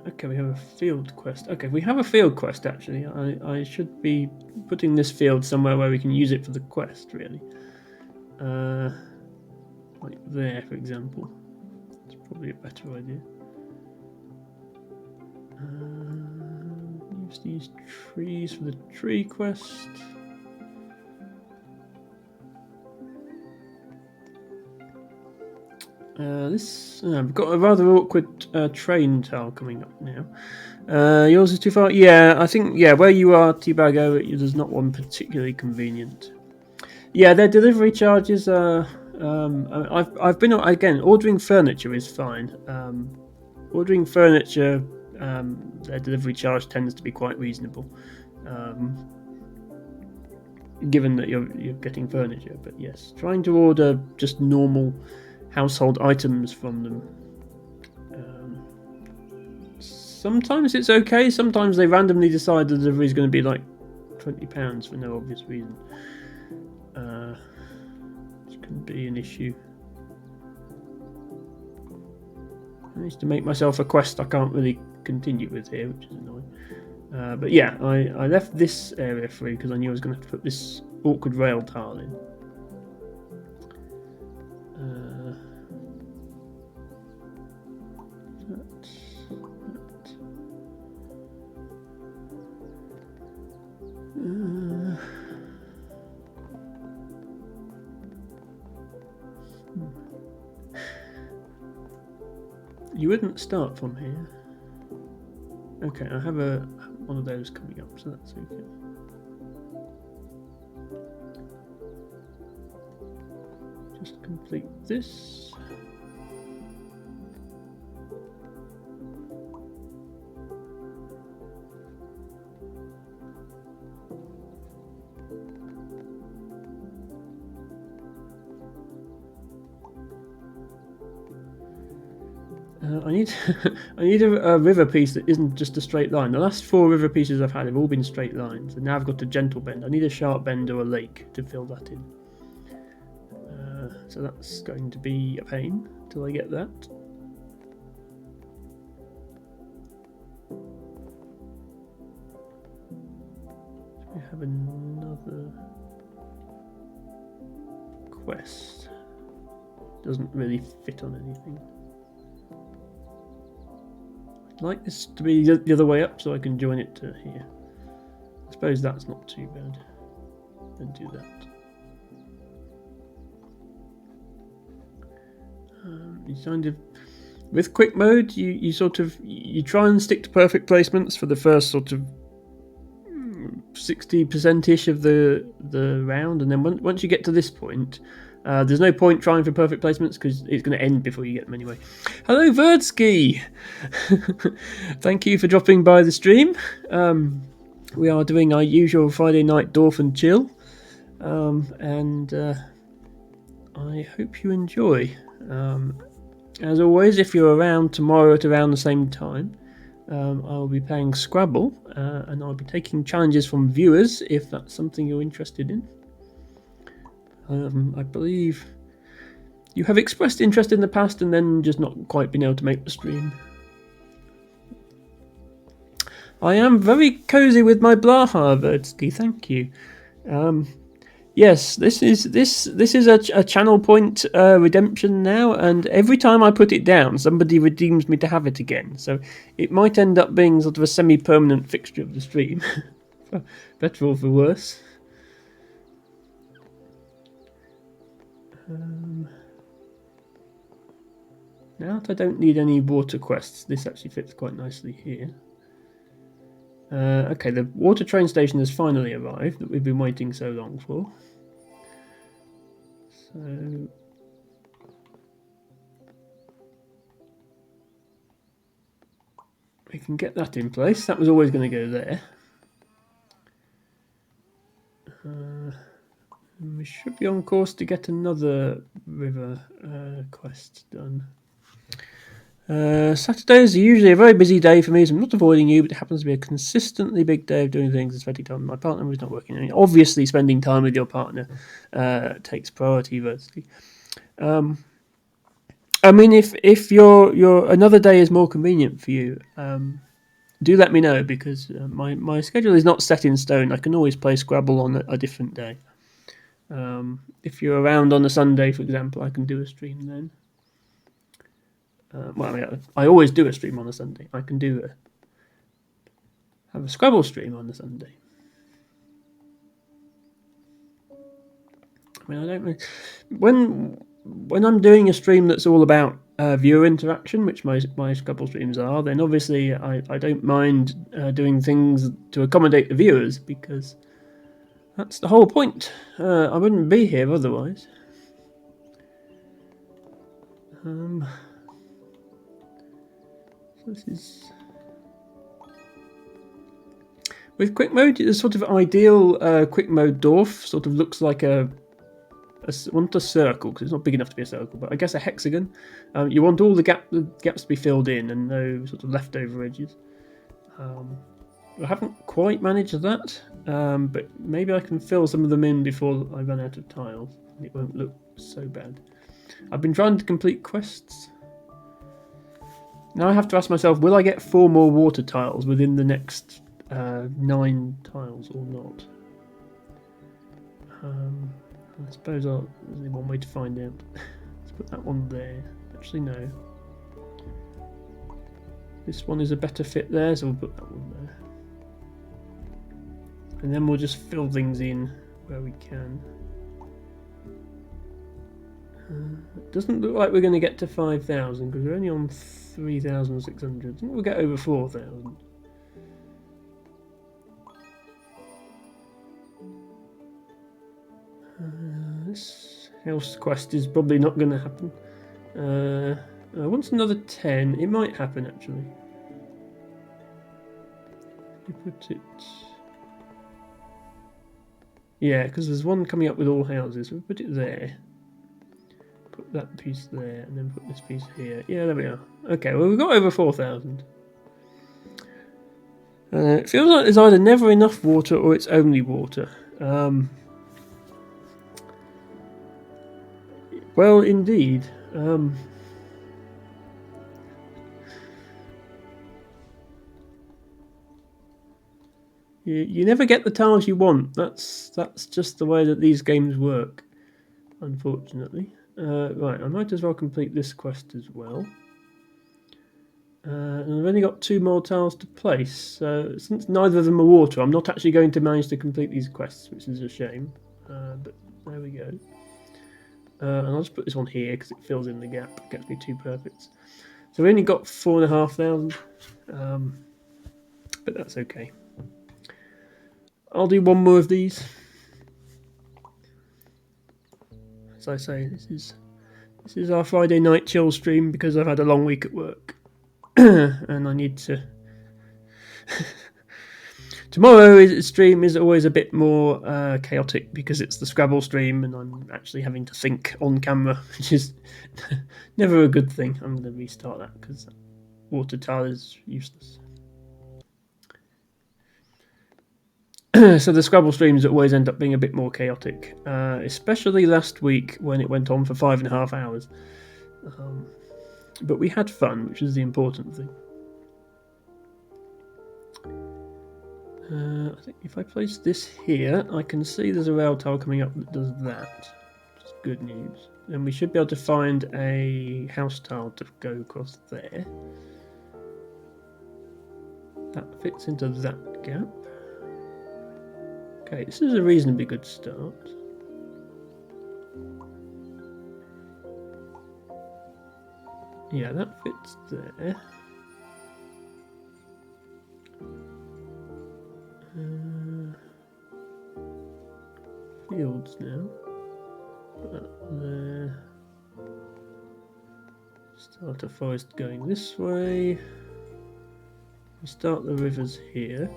Okay, we have a field quest. Okay, we have a field quest actually. I should be putting this field somewhere where we can use it for the quest, really. Like there, for example. It's probably a better idea. Use these trees for the tree quest. I've got a rather awkward train tile coming up now. Yours is too far? Yeah, I think, where you are, T-Bago, there's not one particularly convenient. Yeah, their delivery charges are... I've been, again, ordering furniture is fine. Ordering furniture, their delivery charge tends to be quite reasonable. Given that you're getting furniture, but yes, trying to order just normal household items from them. Sometimes it's okay, sometimes they randomly decide the delivery is going to be like £20 for no obvious reason. Which can be an issue. I need to make myself a quest I can't really continue with here, which is annoying. But yeah, I left this area free because I knew I was going to have to put this awkward rail tile in. You wouldn't start from here. Okay, I have one of those coming up, so that's okay. Just complete this. I need a river piece that isn't just a straight line. The last 4 river pieces I've had have all been straight lines, and now I've got a gentle bend. I need a sharp bend or a lake to fill that in. So that's going to be a pain till I get that. We have another quest. Doesn't really fit on anything. I'd like this to be the other way up so I can join it to here. I suppose that's not too bad. Then do that. You kind of, with quick mode, you try and stick to perfect placements for the first sort of 60%ish of the round, and then once you get to this point, There's no point trying for perfect placements because it's going to end before you get them anyway. Hello, Verdsky! Thank you for dropping by the stream. We are doing our usual Friday night Dwarf and Chill. And I hope you enjoy. As always, if you're around tomorrow at around the same time, I'll be playing Scrabble, and I'll be taking challenges from viewers if that's something you're interested in. I believe you have expressed interest in the past and then just not quite been able to make the stream. I am very cozy with my Blaha, Verdsky, thank you. Yes, this is a channel point redemption now, and every time I put it down, somebody redeems me to have it again. So it might end up being sort of a semi-permanent fixture of the stream, for better or for worse. Now that I don't need any water quests, this actually fits quite nicely here. Okay, the water train station has finally arrived that we've been waiting so long for. So we can get that in place. That was always going to go there. We should be on course to get another river quest done. Saturdays are usually a very busy day for me, so I'm not avoiding you, but it happens to be a consistently big day of doing things and spending time with my partner who's not working. I mean, obviously, spending time with your partner takes priority, virtually. I mean, if your another day is more convenient for you, do let me know, because my schedule is not set in stone. I can always play Scrabble on a different day. If you're around on a Sunday, for example, I can do a stream then. I always do a stream on a Sunday. I can have a Scrabble stream on a Sunday. I mean, I don't really, when I'm doing a stream that's all about viewer interaction, which my Scrabble streams are, then obviously I don't mind doing things to accommodate the viewers, because that's the whole point. I wouldn't be here otherwise. This is with quick mode. The sort of ideal quick mode dwarf sort of looks like not a circle, because it's not big enough to be a circle, but I guess a hexagon. You want all the gaps to be filled in and no sort of leftover edges. I haven't quite managed that, but maybe I can fill some of them in before I run out of tiles. It won't look so bad. I've been trying to complete quests. Now I have to ask myself, will I get 4 more water tiles within the next 9 tiles or not? I suppose there's only one way to find out. Let's put that one there. Actually, no. This one is a better fit there, so we'll put that one there. And then we'll just fill things in where we can. It doesn't look like we're going to get to 5,000 because we're only on 3,600. I think we'll get over 4,000. This house quest is probably not going to happen. Once another 10, it might happen actually. You put it. Yeah, because there's one coming up with all houses. We'll put it there. Put that piece there, and then put this piece here. Yeah, there we are. Okay, well, we've got over 4,000. It feels like there's either never enough water or it's only water. Well, indeed. You never get the tiles you want. That's just the way that these games work, unfortunately. Right, I might as well complete this quest as well. And I've only got 2 more tiles to place, so since neither of them are water, I'm not actually going to manage to complete these quests, which is a shame. But there we go. And I'll just put this one here because it fills in the gap, gets me 2 perfects. So we only got 4,500, but that's okay. I'll do 1 more of these. as I say, this is our Friday night chill stream because I've had a long week at work, and I need to. Tomorrow's stream is always a bit more chaotic because it's the Scrabble stream, and I'm actually having to think on camera, which is never a good thing. I'm going to restart that because water tile is useless. So the Scrabble streams always end up being a bit more chaotic, especially last week when it went on for 5.5 hours. But we had fun, which is the important thing. I think if I place this here, I can see there's a rail tile coming up that does that, which is good news. And we should be able to find a house tile to go across there. That fits into that gap. Okay, this is a reasonably good start. Yeah, that fits there. Fields now. There. Start a forest going this way. We'll start the rivers here.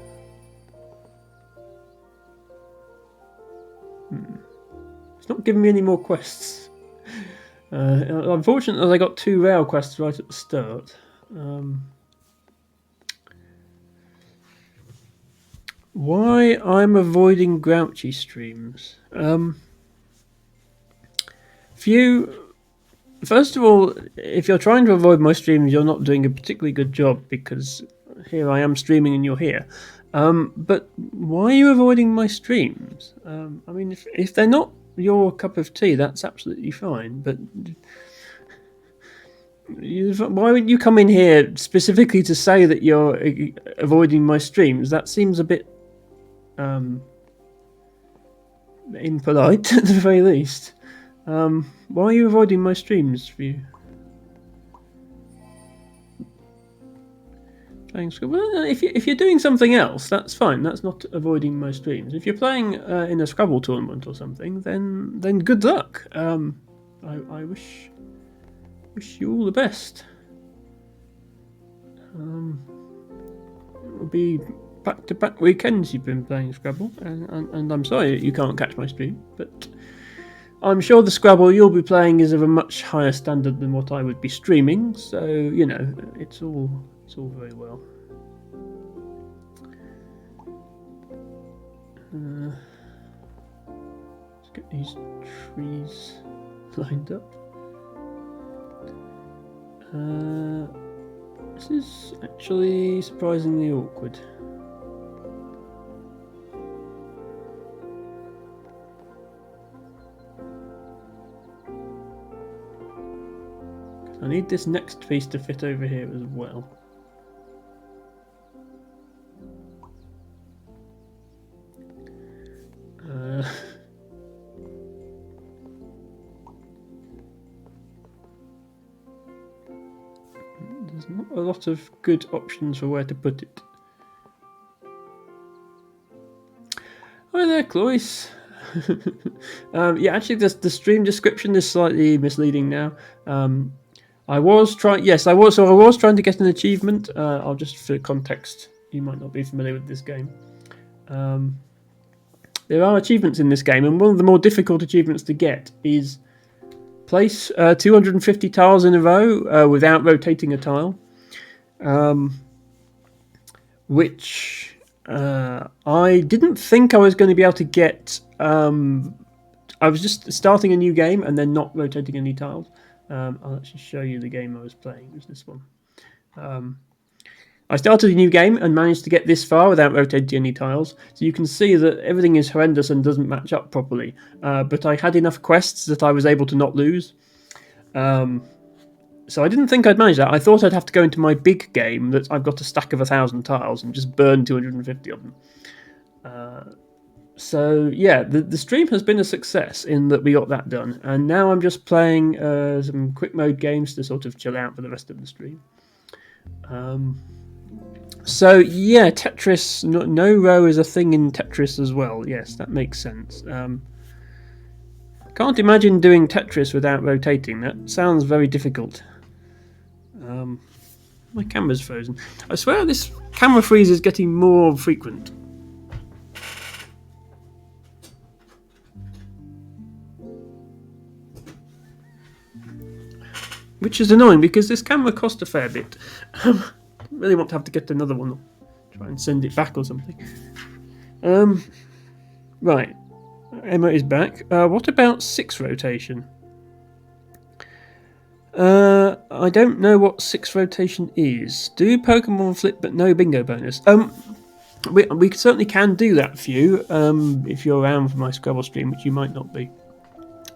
It's not giving me any more quests. Unfortunately, I got 2 rail quests right at the start. Why I'm avoiding Grouchy streams? First of all, if you're trying to avoid my streams, you're not doing a particularly good job because here I am streaming and you're here. But why are you avoiding my streams? I mean, if they're not your cup of tea, that's absolutely fine. But why would you come in here specifically to say that you're avoiding my streams? That seems a bit impolite at the very least. Why are you avoiding my streams, View? Playing Scrabble. Well, if you're doing something else, that's fine. That's not avoiding my streams. If you're playing in a Scrabble tournament or something, then good luck. I wish you all the best. It will be back-to-back weekends you've been playing Scrabble, and I'm sorry that you can't catch my stream, but I'm sure the Scrabble you'll be playing is of a much higher standard than what I would be streaming, so, you know, it's all very well. Let's get these trees lined up. This is actually surprisingly awkward. I need this next piece to fit over here as well. There's not a lot of good options for where to put it. Hi there, Cloyce. Yeah, actually, the stream description is slightly misleading now. I was trying to get an achievement. I'll just, for context, you might not be familiar with this game. There are achievements in this game, and one of the more difficult achievements to get is place 250 tiles in a row without rotating a tile, which I didn't think I was going to be able to get. I was just starting a new game and then not rotating any tiles. I'll actually show you the game I was playing. It was this one. I started a new game and managed to get this far without rotating any tiles. So you can see that everything is horrendous and doesn't match up properly. But I had enough quests that I was able to not lose. So I didn't think I'd manage that. I thought I'd have to go into my big game that I've got a stack of 1,000 tiles and just burn 250 of them. So yeah, the stream has been a success in that we got that done. And now I'm just playing some quick mode games to sort of chill out for the rest of the stream. So yeah, Tetris, no row is a thing in Tetris as well. Yes, that makes sense. Can't Can't imagine doing Tetris without rotating. That sounds very difficult. My camera's frozen. I swear this camera freeze is getting more frequent. Which is annoying because this camera cost a fair bit. I really want to have to get another one. Try and send it back or something. Right. Emma is back. What about 6 rotation? I don't know what 6 rotation is. Do Pokemon flip but no bingo bonus? We certainly can do that for you if you're around for my Scrabble stream, which you might not be.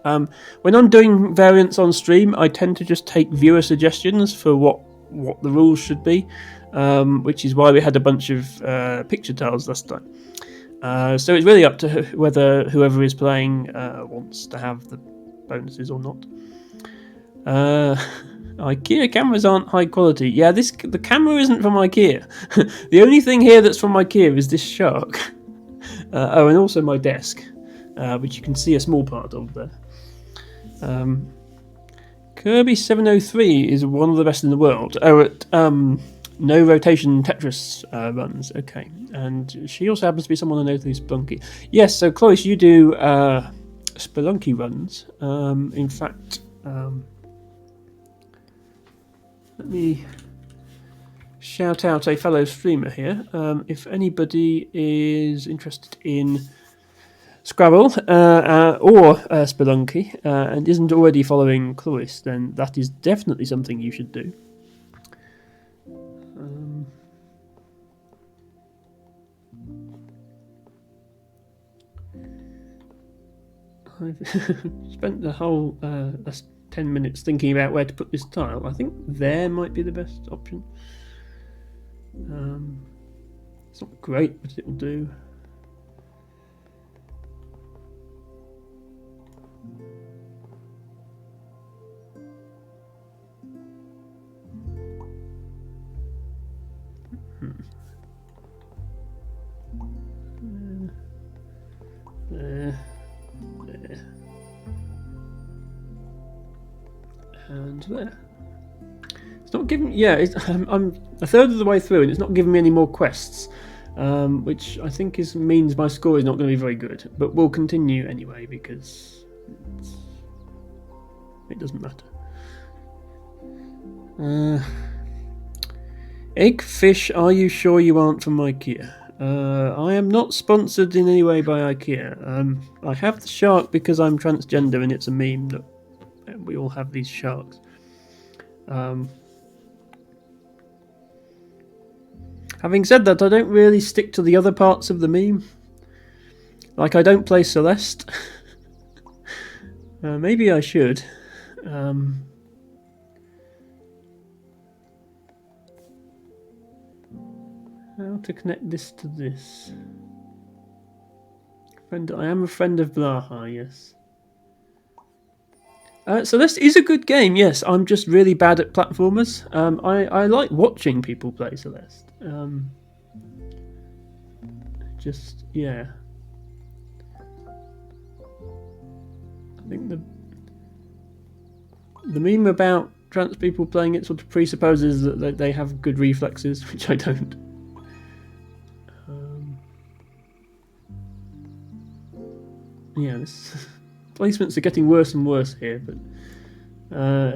When I'm doing variants on stream, I tend to just take viewer suggestions for what the rules should be, which is why we had a bunch of picture tiles last time. So it's really up to whether whoever is playing wants to have the bonuses or not. IKEA cameras aren't high quality. Yeah, the camera isn't from IKEA. The only thing here that's from IKEA is this shark. And also my desk, which you can see a small part of there. Kirby 703 is one of the best in the world. At no rotation Tetris runs. Okay, and she also happens to be someone I know through Spelunky. Yes, so Cloris, you do Spelunky runs. In fact, let me shout out a fellow streamer here. If anybody is interested in Scrabble or Spelunky and isn't already following Cloris, then that is definitely something you should do. I've spent the whole last 10 minutes thinking about where to put this tile. I think there might be the best option. It's not great, but it will do. There. And there. It's not giving. Yeah, I'm a third of the way through, and it's not giving me any more quests, which I think means my score is not going to be very good. But we'll continue anyway because it doesn't matter. Eggfish, are you sure you aren't from IKEA? I am not sponsored in any way by IKEA. I have the shark because I'm transgender and it's a meme that we all have these sharks. Having said that, I don't really stick to the other parts of the meme. Like, I don't play Celeste. Maybe I should. How to connect this to this? I am a friend of Blaha, yes. Celeste is a good game, yes. I'm just really bad at platformers. I like watching people play Celeste. Yeah. I think the meme about trans people playing it sort of presupposes that they have good reflexes, which I don't. Yeah, this placements are getting worse and worse here, but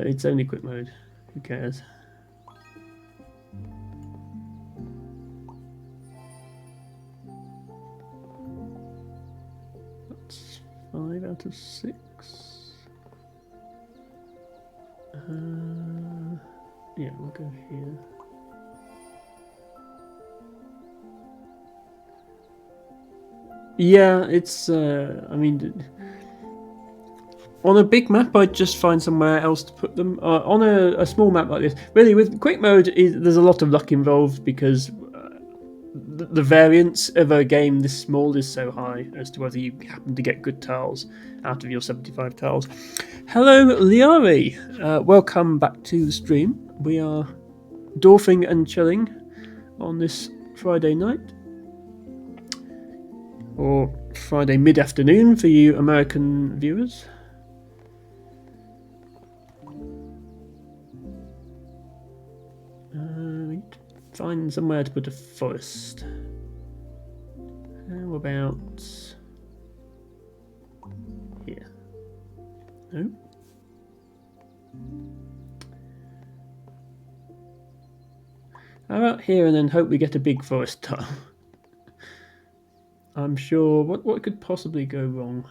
it's only quick mode. Who cares? That's 5 out of 6. Yeah, we'll go here. Yeah, it's. I mean, on a big map, I'd just find somewhere else to put them. On a small map like this, really, with quick mode, there's a lot of luck involved because the variance of a game this small is so high as to whether you happen to get good tiles out of your 75 tiles. Hello, Liari. Welcome back to the stream. We are dwarfing and chilling on this Friday night. Or Friday mid-afternoon for you American viewers. find somewhere to put a forest. How about here? No. How about here and then hope we get a big forest tile? I'm sure. What could possibly go wrong?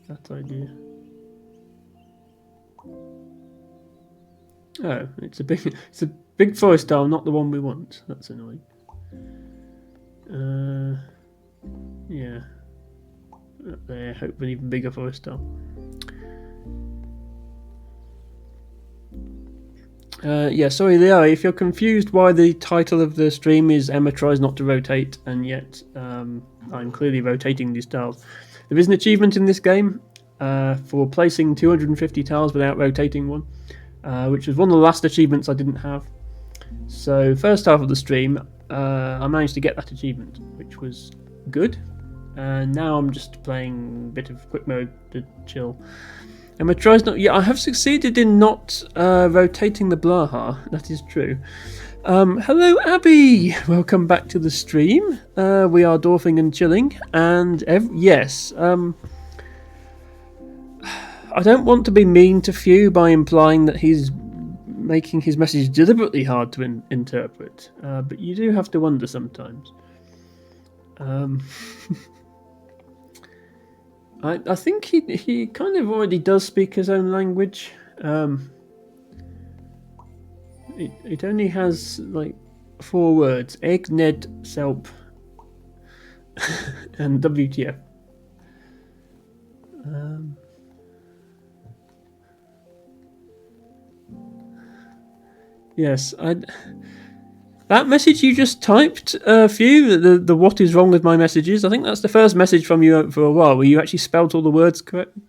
That idea. Oh, it's a big forest tile, not the one we want. That's annoying. Yeah. Up there, hope for an even bigger forest tile. Yeah, sorry, Leo, if you're confused why the title of the stream is Emma Tries Not to Rotate, and yet I'm clearly rotating these tiles. There is an achievement in this game for placing 250 tiles without rotating one, which was one of the last achievements I didn't have. So, first half of the stream, I managed to get that achievement, which was good. And now I'm just playing a bit of quick mode to chill. Emma tries not. Yeah, I have succeeded in not rotating the Blaha. That is true. Hello, Abby. Welcome back to the stream. We are dwarfing and chilling, and yes. I don't want to be mean to Few by implying that he's making his message deliberately hard to interpret, but you do have to wonder sometimes. I think he kind of already does speak his own language. It only has like 4 words: egg, Ned, Selp, and WTF. Yes, that message you just typed, Few, the what is wrong with my messages, I think that's the first message from you for a while where you actually spelt all the words correctly.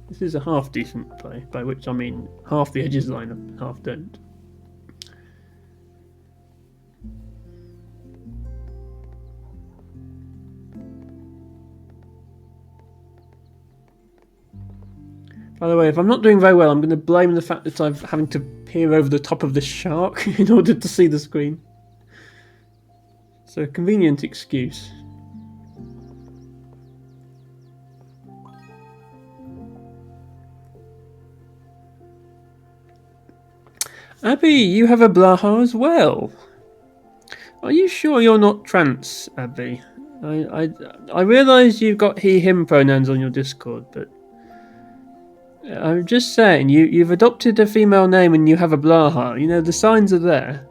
This is a half decent play, by which I mean half the edges line up and half don't. By the way, if I'm not doing very well, I'm going to blame the fact that I'm having to peer over the top of this shark in order to see the screen. So, convenient excuse. Abby, you have a Blaha as well. Are you sure you're not trans, Abby? I realise you've got he/him pronouns on your Discord, but I'm just saying you've adopted a female name and you have a Blaha. You know the signs are there.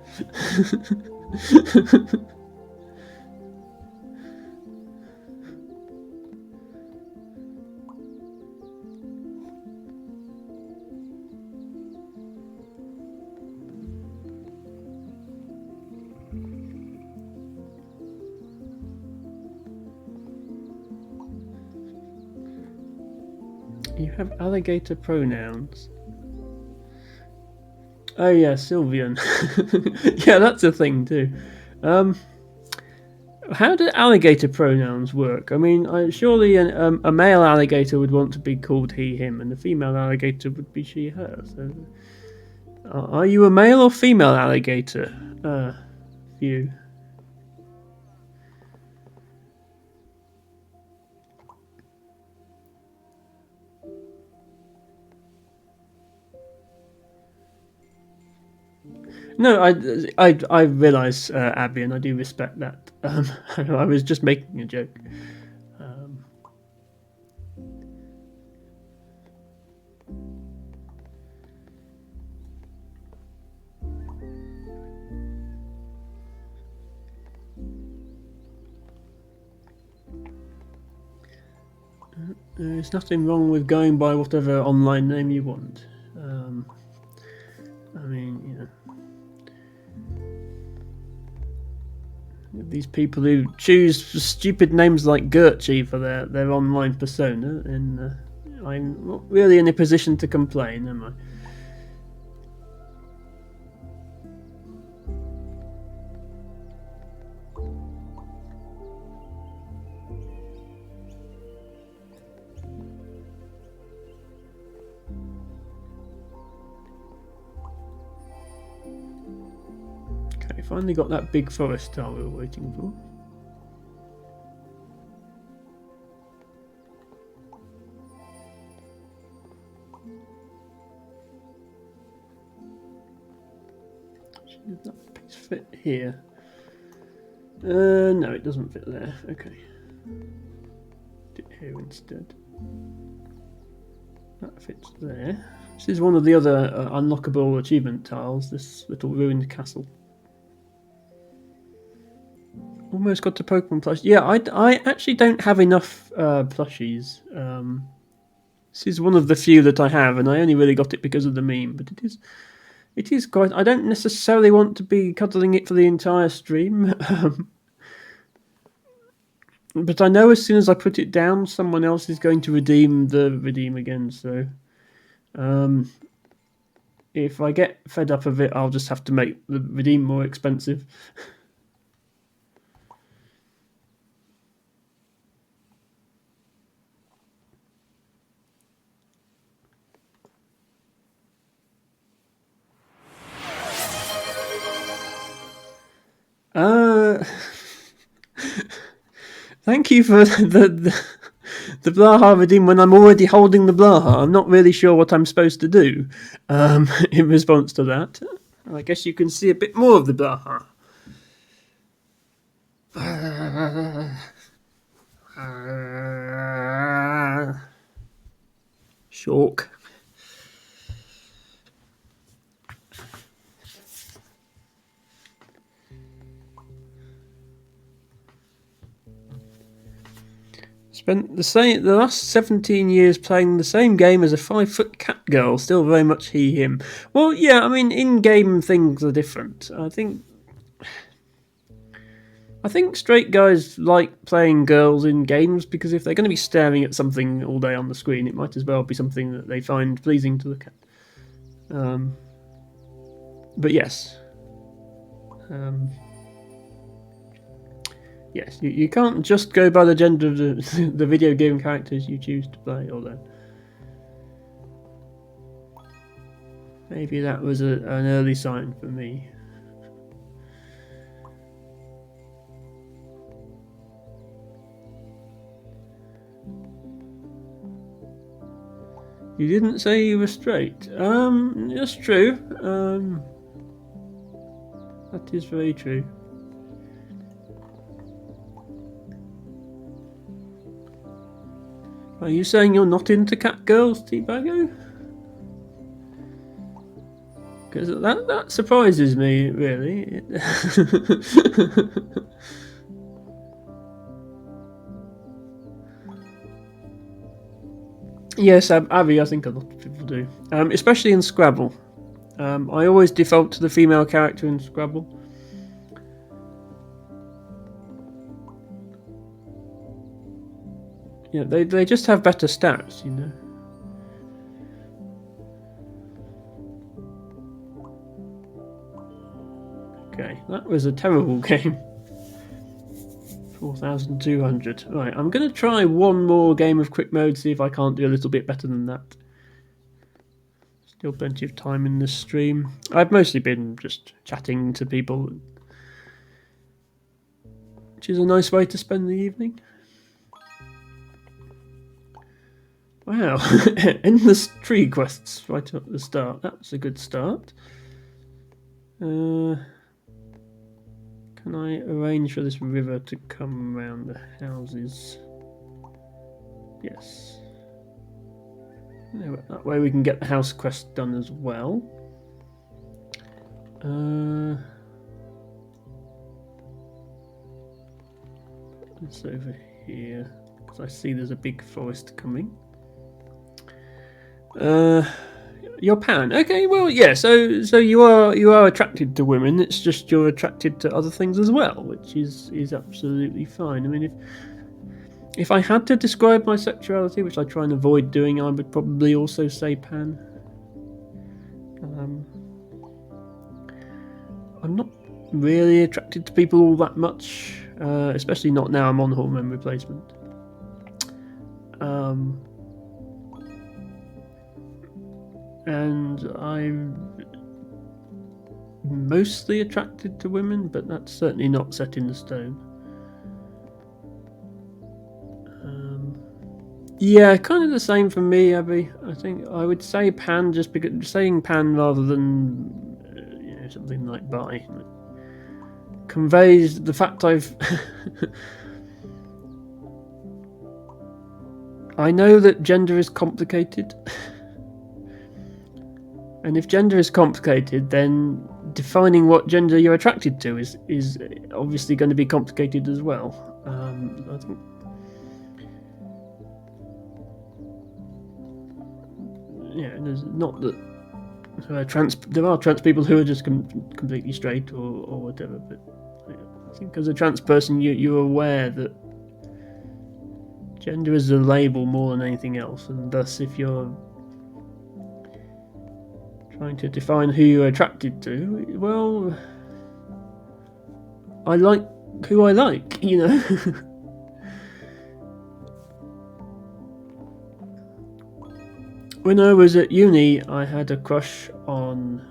You have alligator pronouns. Oh yeah, Sylvian. Yeah, that's a thing too. How do alligator pronouns work? I mean, surely a male alligator would want to be called he/him, and a female alligator would be she/her. So, are you a male or female alligator? Few. No, I realise, Abby, and I do respect that. I was just making a joke. There's nothing wrong with going by whatever online name you want. I mean, you know. These people who choose stupid names like Gertchie for their online persona, and I'm not really in a position to complain, am I? Finally got that big forest tile we were waiting for. Does that piece fit here? No, it doesn't fit there. Okay. Put it here instead. That fits there. This is one of the other unlockable achievement tiles, this little ruined castle. Almost got to Pokemon plush. Yeah, I actually don't have enough plushies. This is one of the few that I have, and I only really got it because of the meme, but it is quite... I don't necessarily want to be cuddling it for the entire stream. But I know as soon as I put it down, someone else is going to redeem again, so... if I get fed up of it, I'll just have to make the redeem more expensive. Thank you for the Blaha redeem when I'm already holding the Blaha. I'm not really sure what I'm supposed to do in response to that. I guess you can see a bit more of the Blaha. Shawk. Spent the last 17 years playing the same game as a 5-foot cat girl. Still very much he, him. Well, yeah, I mean, in-game things are different. I think straight guys like playing girls in games because if they're going to be staring at something all day on the screen, it might as well be something that they find pleasing to look at. But yes. Yes, you can't just go by the gender of the video game characters you choose to play, although maybe that was an early sign for me. You didn't say you were straight. That's true. That is very true. Are you saying you're not into cat girls, T-Bago? Because that surprises me, really. Yes, Abby, I think a lot of people do. Especially in Scrabble. I always default to the female character in Scrabble. Yeah, they just have better stats, you know. Okay, that was a terrible game. 4,200. Right, I'm going to try one more game of quick mode, see if I can't do a little bit better than that. Still plenty of time in this stream. I've mostly been just chatting to people, which is a nice way to spend the evening. Wow, endless tree quests right at the start. That's a good start. Can I arrange for this river to come around the houses? Yes. That way we can get the house quest done as well. It's over here because I see there's a big forest coming. Your pan. Okay, well, yeah. So you are attracted to women. It's just you're attracted to other things as well, which is absolutely fine. I mean, if I had to describe my sexuality, which I try and avoid doing, I would probably also say pan. I'm not really attracted to people all that much, especially not now I'm on hormone replacement. And I mostly attracted to women, but that's certainly not set in stone. Yeah, kind of the same for me, Abby. I think I would say pan, just because saying pan rather than something like bi conveys the fact I've. I know that gender is complicated, and if gender is complicated, then defining what gender you're attracted to is obviously going to be complicated as well. I think. Yeah, there's not that there are trans people who are just completely straight or whatever, but I think as a trans person you're aware that gender is a label more than anything else, and thus if you're trying to define who you're attracted to, well, I like who I like, When I was at uni, I had a crush on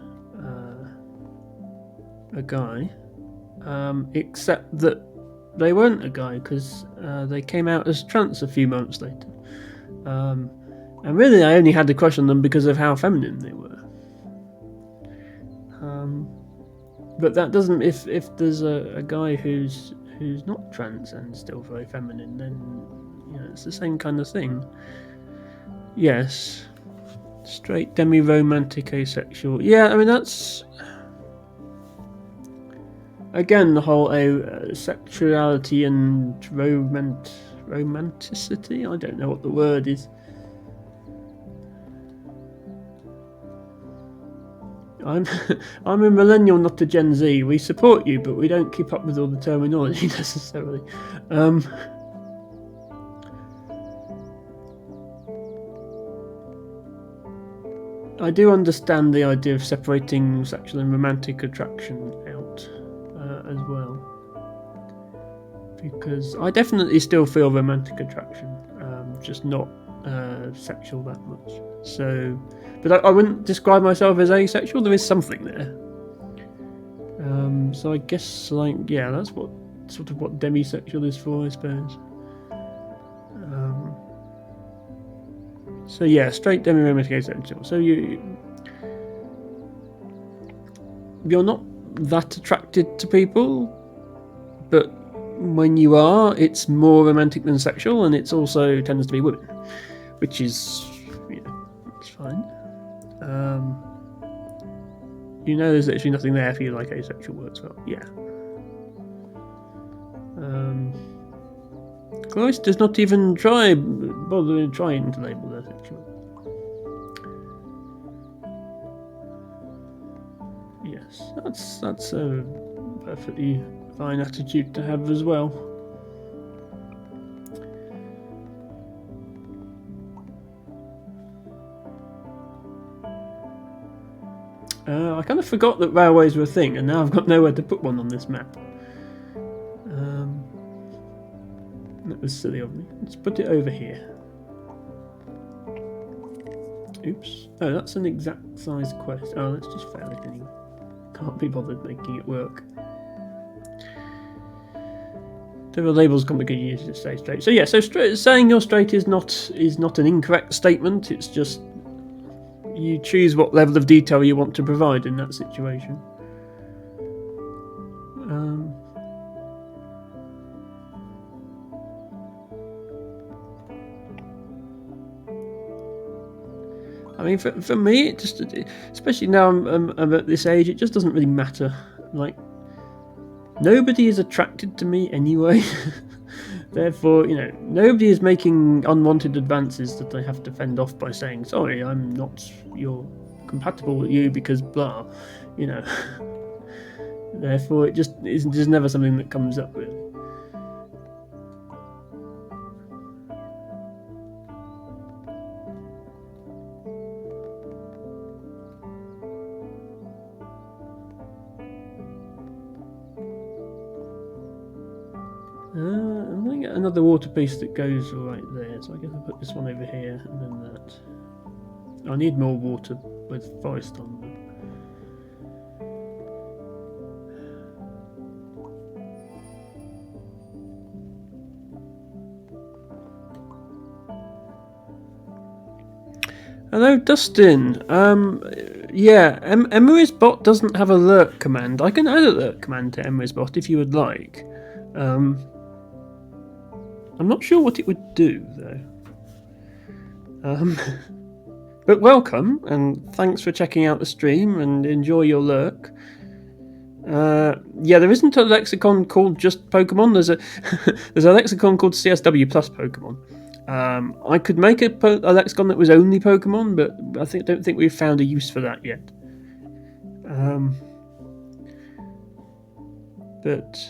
a guy, except that they weren't a guy because they came out as trans a few months later. And really, I only had a crush on them because of how feminine they were. But that doesn't. If there's a guy who's not trans and still very feminine, then it's the same kind of thing. Yes. Straight, demi-romantic, asexual. Yeah, I mean, that's... Again, the whole sexuality and romanticity? I don't know what the word is. I'm a millennial, not a Gen Z. We support you, but we don't keep up with all the terminology necessarily. I do understand the idea of separating sexual and romantic attraction out as well, because I definitely still feel romantic attraction, just not sexual that much. So, but I wouldn't describe myself as asexual. There is something there. So I guess that's what demisexual is for, I suppose. So yeah, straight demi-romantic asexual. So you're not that attracted to people, but when you are, it's more romantic than sexual, and it's also tends to be women, which is it's fine. There's literally nothing there for you like asexual works well. Yeah. Clovis does not even bother trying to label their sexual. Yes, that's a perfectly fine attitude to have as well. I kind of forgot that railways were a thing, and now I've got nowhere to put one on this map. That was silly of me. Let's put it over here. Oops. Oh, that's an exact size quest. Oh, let's just fail it anyway. Can't be bothered making it work. The label's complicated. You just say straight. So yeah, saying you're straight is not an incorrect statement. It's just you choose what level of detail you want to provide in that situation. I mean, for me, it just, especially now I'm at this age, it just doesn't really matter. Like, nobody is attracted to me anyway. Therefore, nobody is making unwanted advances that I have to fend off by saying, sorry, I'm not compatible with you because blah, Therefore, it just is just never something that comes up with. I'm going to get another water piece that goes right there, so I guess I'll put this one over here and then that. I need more water with forest on them. Hello, Dustin. Yeah, Emery's bot doesn't have a lurk command. I can add a lurk command to Emery's bot if you would like. I'm not sure what it would do though. But welcome and thanks for checking out the stream and enjoy your lurk. Yeah, there isn't a lexicon called just Pokemon. There's a lexicon called CSW plus Pokemon. I could make a lexicon that was only Pokemon, but I don't think we've found a use for that yet. But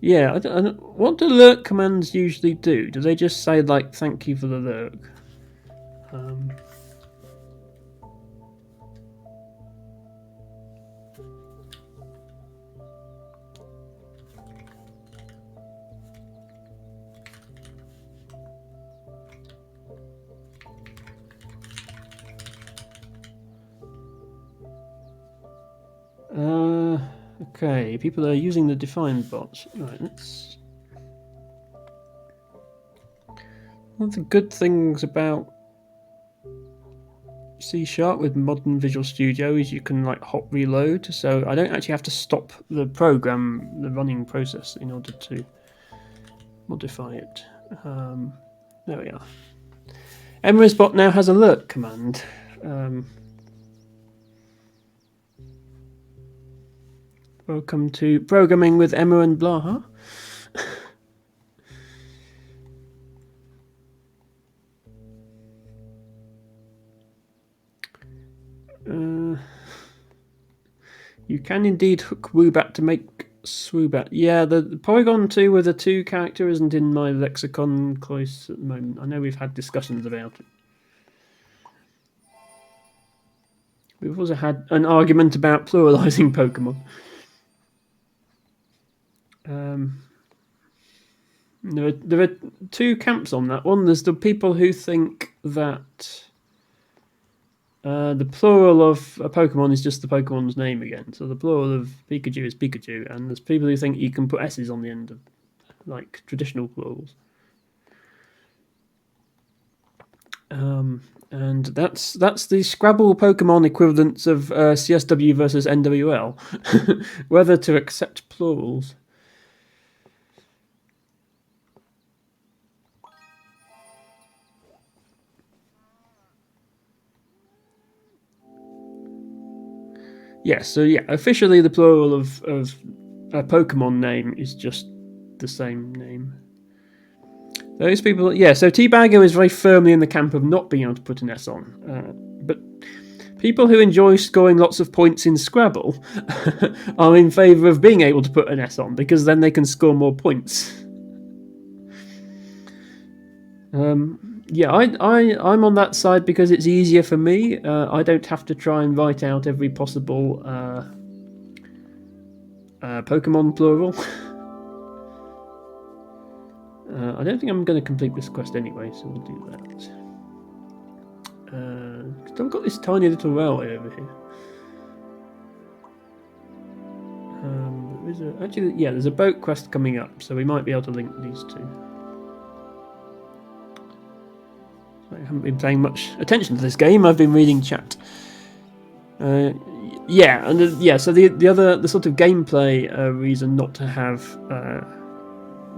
yeah, I don't, what do lurk commands usually do? Do they just say like "thank you for the lurk"? Okay, people are using the defined bots. Right, let's. One of the good things about C# with modern Visual Studio is you can like hot reload, so I don't actually have to stop the program, the running process, in order to modify it. There we are. Emery's bot now has alert command. Welcome to Programming with Emma and Blaha. You can indeed hook Woobat to make Swoobat. Yeah, the Porygon 2 with a 2 character isn't in my lexicon close at the moment. I know we've had discussions about it. We've also had an argument about pluralizing Pokemon. There are two camps on that one. There's the people who think that the plural of a Pokemon is just the Pokemon's name again. So the plural of Pikachu is Pikachu, and there's people who think you can put S's on the end of like traditional plurals. And that's the Scrabble Pokemon equivalents of CSW versus NWL. Whether to accept plurals. Yeah, so yeah, officially the plural of a Pokemon name is just the same name. Those people, yeah, so Teabagger is very firmly in the camp of not being able to put an S on. But people who enjoy scoring lots of points in Scrabble are in favour of being able to put an S on, because then they can score more points. Yeah, I'm on that side because it's easier for me. I don't have to try and write out every possible Pokemon plural. I don't think I'm going to complete this quest anyway, so we'll do that. I've got this tiny little railway over here. There's a boat quest coming up, so we might be able to link these two. I haven't been paying much attention to this game. I've been reading chat. So the sort of gameplay reason not to have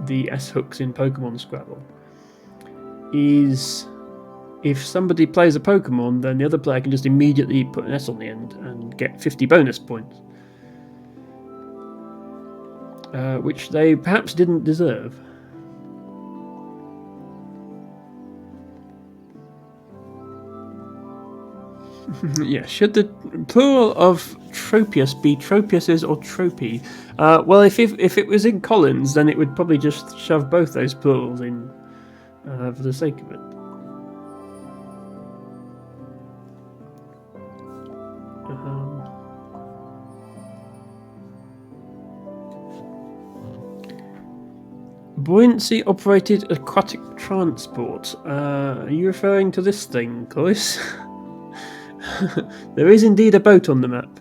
the S hooks in Pokemon Scrabble is if somebody plays a Pokemon, then the other player can just immediately put an S on the end and get 50 bonus points, which they perhaps didn't deserve. Yeah, should the plural of Tropius be Tropiuses or Tropy? Well, if it was in Collins, then it would probably just shove both those plurals in for the sake of it. Buoyancy operated aquatic transport. Are you referring to this thing, Clois? There is indeed a boat on the map.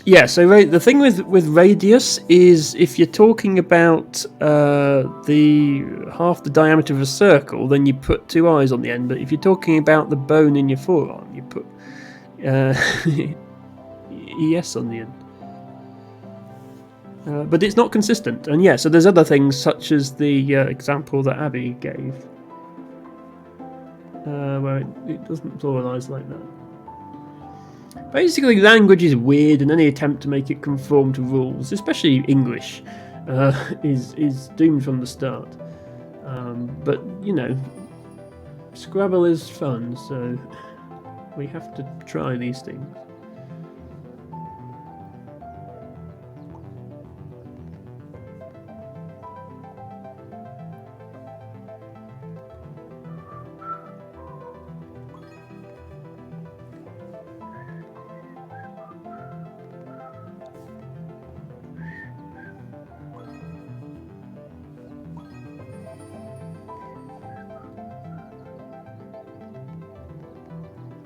Yeah, so the thing with radius is if you're talking about the half the diameter of a circle, then you put 2 eyes on the end. But if you're talking about the bone in your forearm, you put ES on the end. But it's not consistent, and yeah, so there's other things such as the example that Abby gave, where it doesn't pluralise like that. Basically, language is weird, and any attempt to make it conform to rules, especially English, is doomed from the start. But you know, Scrabble is fun, so we have to try these things.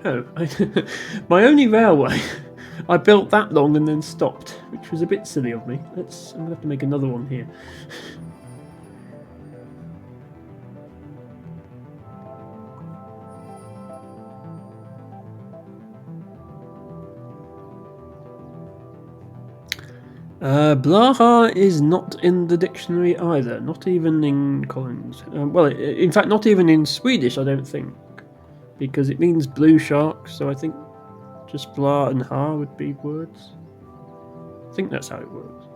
Oh, my only railway. I built that long and then stopped, which was a bit silly of me. I'm gonna have to make another one here. Blaha is not in the dictionary either, not even in Collins. Well, in fact, not even in Swedish, I don't think, because it means blue shark, so I think just blah and ha would be words. I think that's how it works.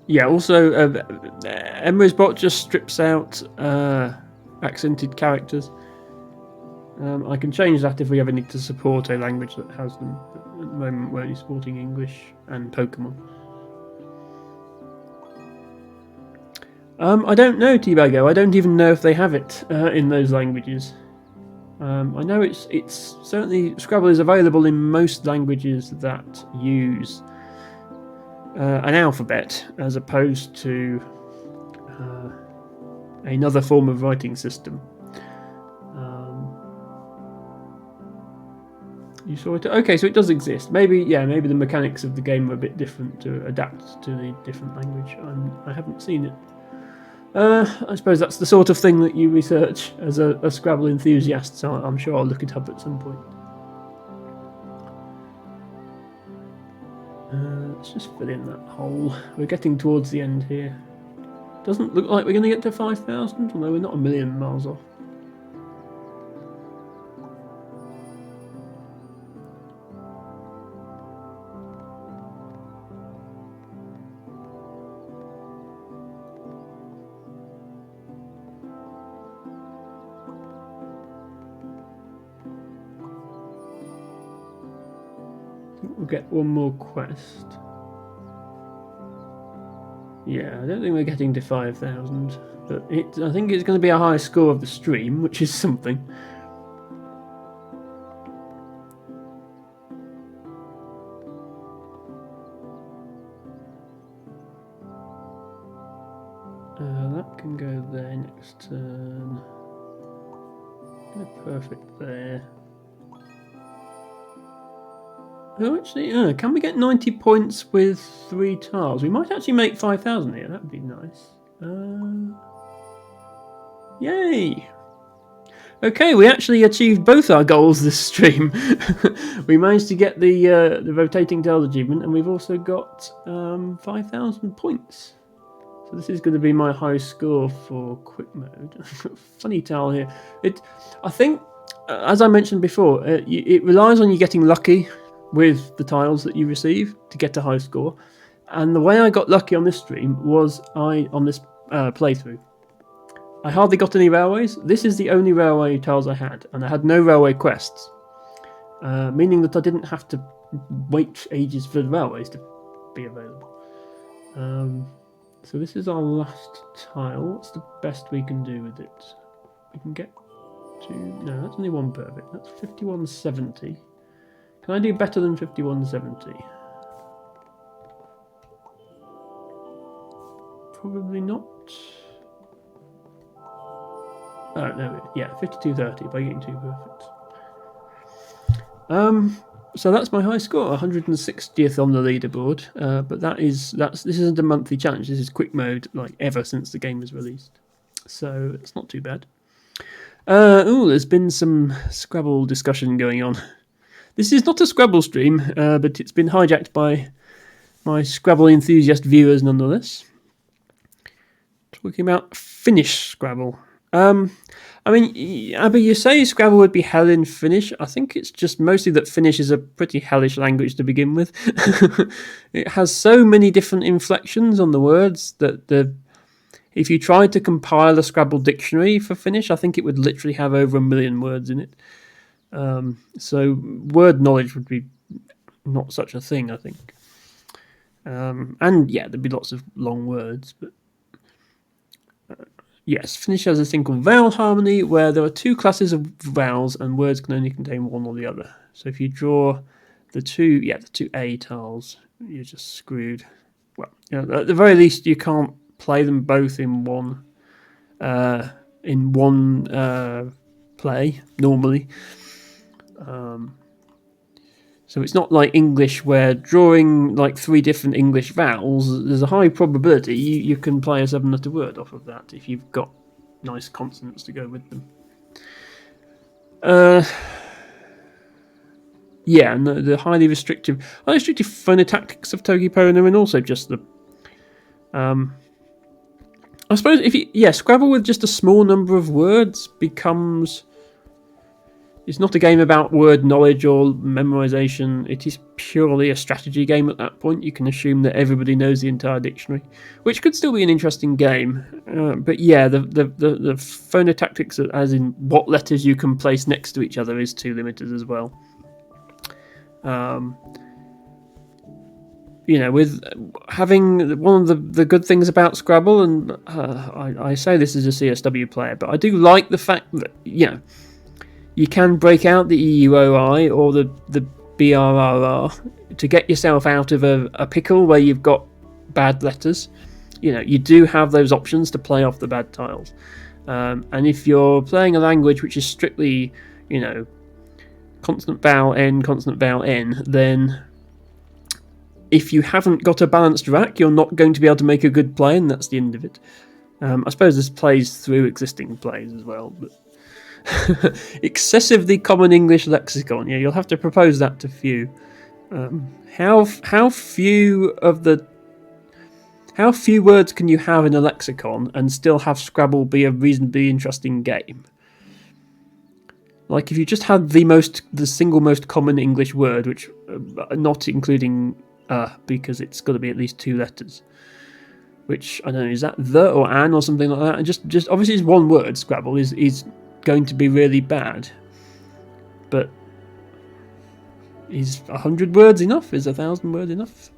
Yeah, also, Emre's bot just strips out accented characters. I can change that if we ever need to support a language that has them. But at the moment, we're only supporting English and Pokemon. I don't know, T-Bago. I don't even know if they have it in those languages. I know it's certainly Scrabble is available in most languages that use an alphabet as opposed to another form of writing system. You saw it? Okay, so it does exist. Maybe the mechanics of the game are a bit different to adapt to the different language. I haven't seen it. I suppose that's the sort of thing that you research as a Scrabble enthusiast, so I'm sure I'll look it up at some point. Let's just fill in that hole. We're getting towards the end here. Doesn't look like we're going to get to 5,000, although we're not a million miles off. We'll get one more quest. Yeah, I don't think we're getting to 5,000, but I think it's going to be a high score of the stream, which is something. That can go there next turn. Perfect there. Oh, actually, can we get 90 points with 3 tiles? We might actually make 5,000 here. That would be nice. Yay! Okay, we actually achieved both our goals this stream. We managed to get the rotating tiles achievement, and we've also got 5,000 points. So this is going to be my high score for quick mode. Funny tile here. I think, as I mentioned before, it relies on you getting lucky with the tiles that you receive to get a high score. And the way I got lucky on this stream was on this playthrough. I hardly got any railways. This is the only railway tiles I had, and I had no railway quests, meaning that I didn't have to wait ages for the railways to be available. So this is our last tile. What's the best we can do with it? We can get to... No, that's only one perfect. That's 5170. Can I do better than 5170? Probably not. No, yeah, 52.30 by getting 2 perfect. So that's my high score, 160th on the leaderboard. But this isn't a monthly challenge. This is quick mode, like ever since the game was released. So it's not too bad. There's been some Scrabble discussion going on. This is not a Scrabble stream, but it's been hijacked by my Scrabble enthusiast viewers nonetheless. Talking about Finnish Scrabble. I mean, Abby, you say Scrabble would be hell in Finnish. I think it's just mostly that Finnish is a pretty hellish language to begin with. It has so many different inflections on the words that if you tried to compile a Scrabble dictionary for Finnish, I think it would literally have over 1 million words in it. So word knowledge would be not such a thing, I think. And yeah, there'd be lots of long words, but yes, Finnish has a thing called vowel harmony, where there are two classes of vowels and words can only contain one or the other. So if you draw the two A tiles, you're just screwed. Well, at the very least, you can't play them both in one play normally. So it's not like English where drawing like 3 different English vowels, there's a high probability you can play a 7-letter word off of that if you've got nice consonants to go with them. Yeah, and the highly restrictive phonotactics of Togipona, and also just the I suppose Scrabble with just a small number of words becomes. It's not a game about word knowledge or memorization. It is purely a strategy game at that point. You can assume that everybody knows the entire dictionary, which could still be an interesting game. But yeah, the phonotactics, as in what letters you can place next to each other, is too limited as well. With having one of the good things about Scrabble, and I say this as a CSW player, but I do like the fact that, you can break out the EUOI or the BRRR to get yourself out of a pickle where you've got bad letters. You do have those options to play off the bad tiles. And if you're playing a language which is strictly, consonant vowel N, then if you haven't got a balanced rack, you're not going to be able to make a good play, and that's the end of it. I suppose this plays through existing plays as well, but excessively common English lexicon. Yeah, you'll have to propose that to few. How few words can you have in a lexicon and still have Scrabble be a reasonably interesting game? Like if you just had the single most common English word, which not including because it's got to be at least 2 letters. Which I don't know, is that the or an or something like that? And just obviously it's one word. Scrabble is going to be really bad, but is 100 words enough? Is 1,000 words enough?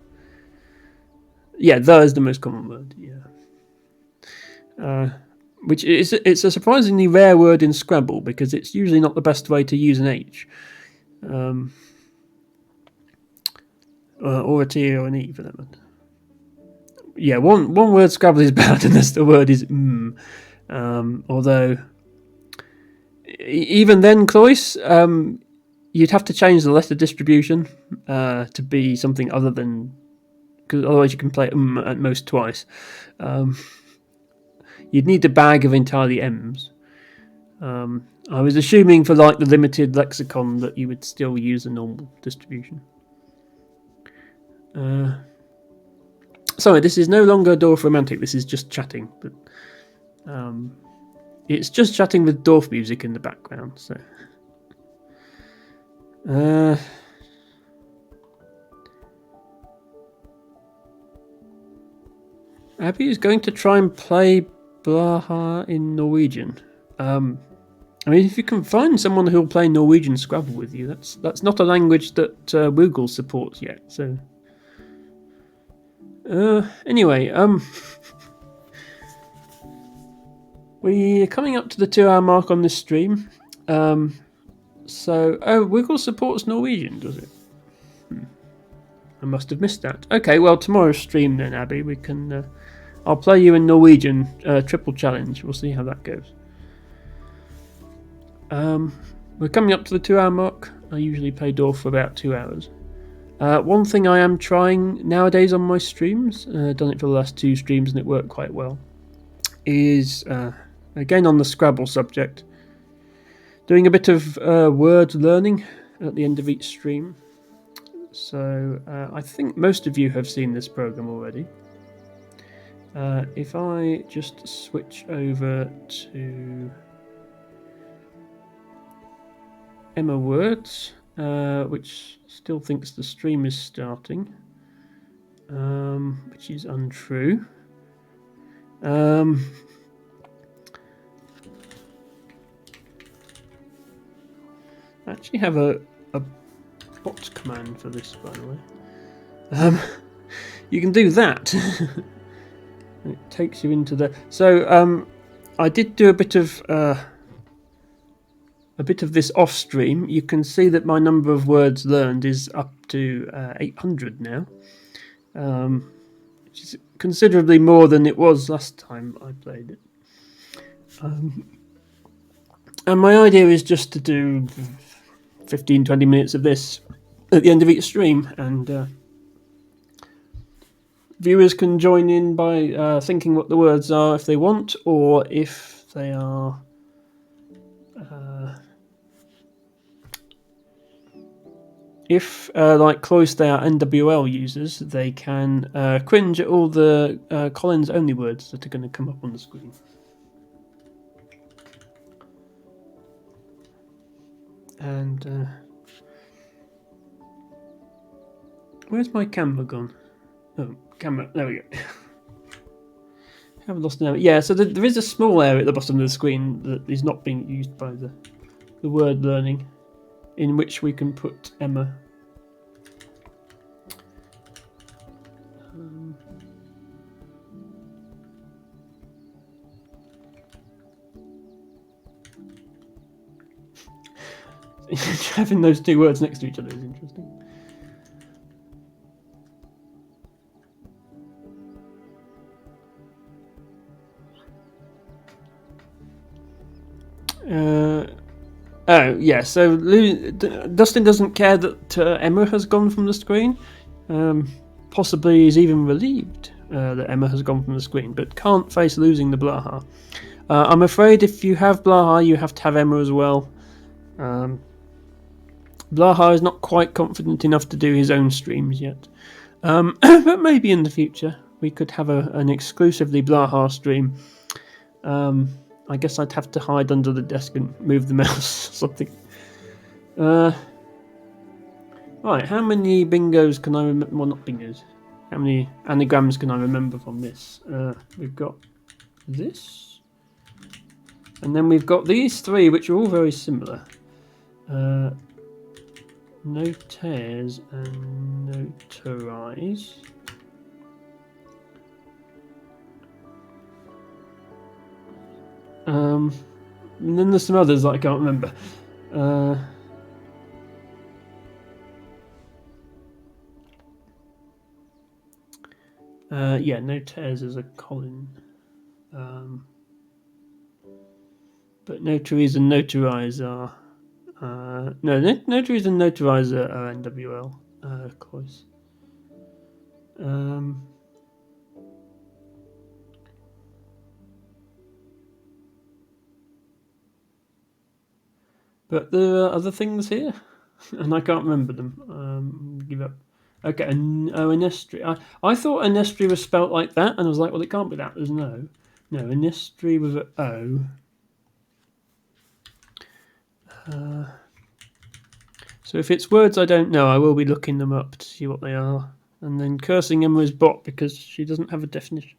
Yeah, the is the most common word. Yeah, it's a surprisingly rare word in Scrabble because it's usually not the best way to use an H, or a T or an E for that matter. Yeah, one word Scrabble is bad unless the word is although. Even then, Cloyce, you'd have to change the letter distribution to be something other than, because otherwise you can play at most twice. You'd need a bag of entirely M's. I was assuming for like the limited lexicon that you would still use a normal distribution. Sorry, this is no longer Dorf Romantic. This is just chatting, but it's just chatting with Dorf music in the background. So, Abby is going to try and play Blaha in Norwegian. I mean, if you can find someone who'll play Norwegian Scrabble with you, that's not a language that Woogle supports yet. So, anyway, we're coming up to the 2-hour mark on this stream. Wiggle supports Norwegian, does it? I must have missed that. Okay, well, tomorrow's stream then, Abby, we can. I'll play you in Norwegian triple challenge. We'll see how that goes. We're coming up to the 2 hour mark. I usually play Dwarf for about 2 hours. One thing I am trying nowadays on my streams, done it for the last 2 streams and it worked quite well, is, again on the Scrabble subject, doing a bit of word learning at the end of each stream. So I think most of you have seen this program already. If I just switch over to Emma Words, which still thinks the stream is starting, which is untrue. I actually have a bot command for this, by the way. You can do that. It takes you into the. So I did do a bit of this off stream. You can see that my number of words learned is up to 800 now, which is considerably more than it was last time I played it. And my idea is just to do 15-20 minutes of this at the end of each stream, and viewers can join in by thinking what the words are if they want, or if they are like Cloyce, they are NWL users, they can cringe at all the Collins only words that are going to come up on the screen. And where's my camera gone? Oh, camera, there we go. Haven't lost an area. Yeah, so there is a small area at the bottom of the screen that is not being used by the word learning, in which we can put Emma. Having those 2 words next to each other is interesting. Oh, yeah, so Dustin doesn't care that Emma has gone from the screen. Possibly is even relieved that Emma has gone from the screen, but can't face losing the Blaha. I'm afraid if you have Blaha, you have to have Emma as well. Blaha is not quite confident enough to do his own streams yet. But maybe in the future we could have an exclusively Blaha stream. I guess I'd have to hide under the desk and move the mouse or something. Right, how many bingos can I remember? Well, not bingos. How many anagrams can I remember from this? We've got this. And then we've got these 3, which are all very similar. Notaires and notarize. And then there's some others that I can't remember. Yeah, notaires is a Colin. But notaries and notarize are. No, notaries and notarize are NWL, Cloyce. But there are other things here, and I can't remember them. Give up. Okay, Anestri. I thought Anestri was spelt like that, and I was like, well, it can't be that. There's no. Anestri with an O. So if it's words I don't know, I will be looking them up to see what they are, and then cursing Emma's bot because she doesn't have a definition.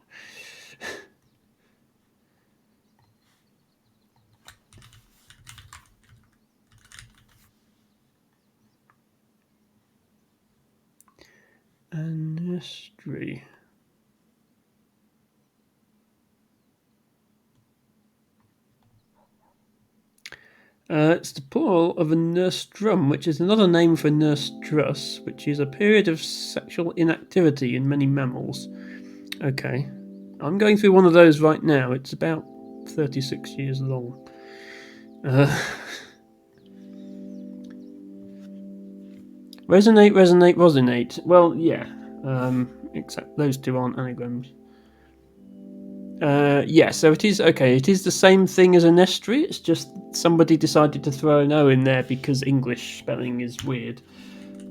Anestri. It's the plural of a nostrum, which is another name for nostrus, which is a period of sexual inactivity in many mammals. Okay. I'm going through one of those right now. It's about 36 years long. Uh, resonate, resonate, resonate. Well, yeah. Except those two aren't anagrams. Yeah, so it is okay. It is the same thing as an estuary. It's just somebody decided to throw an O in there because English spelling is weird.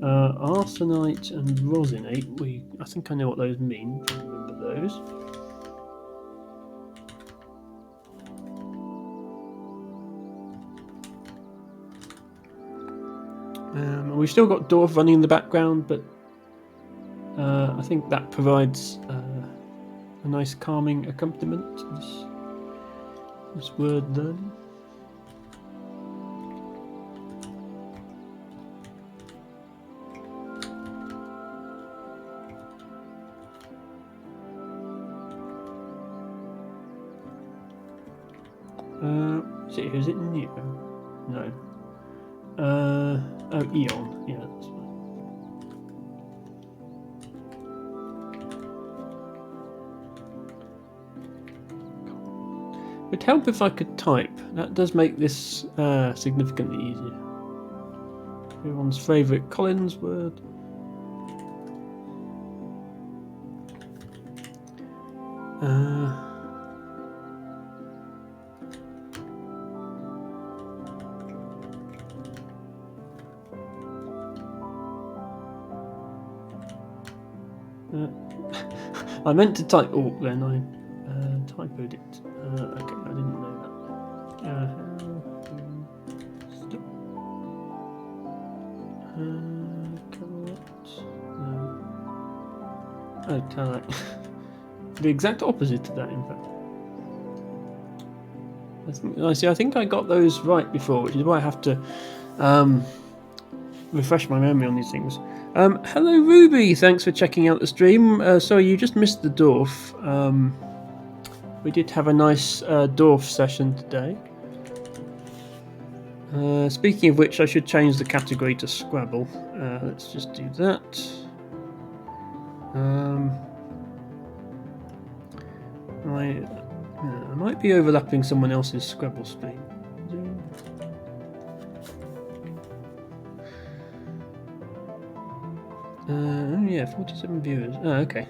Arsenite and rosinate. I think I know what those mean. Remember those. We've still got Dwarf running in the background, but I think that provides a nice calming accompaniment to this word learning. Is it new? No. Oh, Eon. Yeah, that's fine. It would help if I could type. That does make this significantly easier. Everyone's favourite Collins word. I meant to type alt then, I typoed it. Okay, I didn't know that. Correct. No. Oh, the exact opposite of that, in fact. I think I got those right before, which is why I have to refresh my memory on these things. Hello, Ruby. Thanks for checking out the stream. Sorry, you just missed the Dwarf. We did have a nice Dwarf session today. Speaking of which, I should change the category to Scrabble. Let's just do that. I might be overlapping someone else's Scrabble stream. Yeah, 47 viewers. Oh, okay.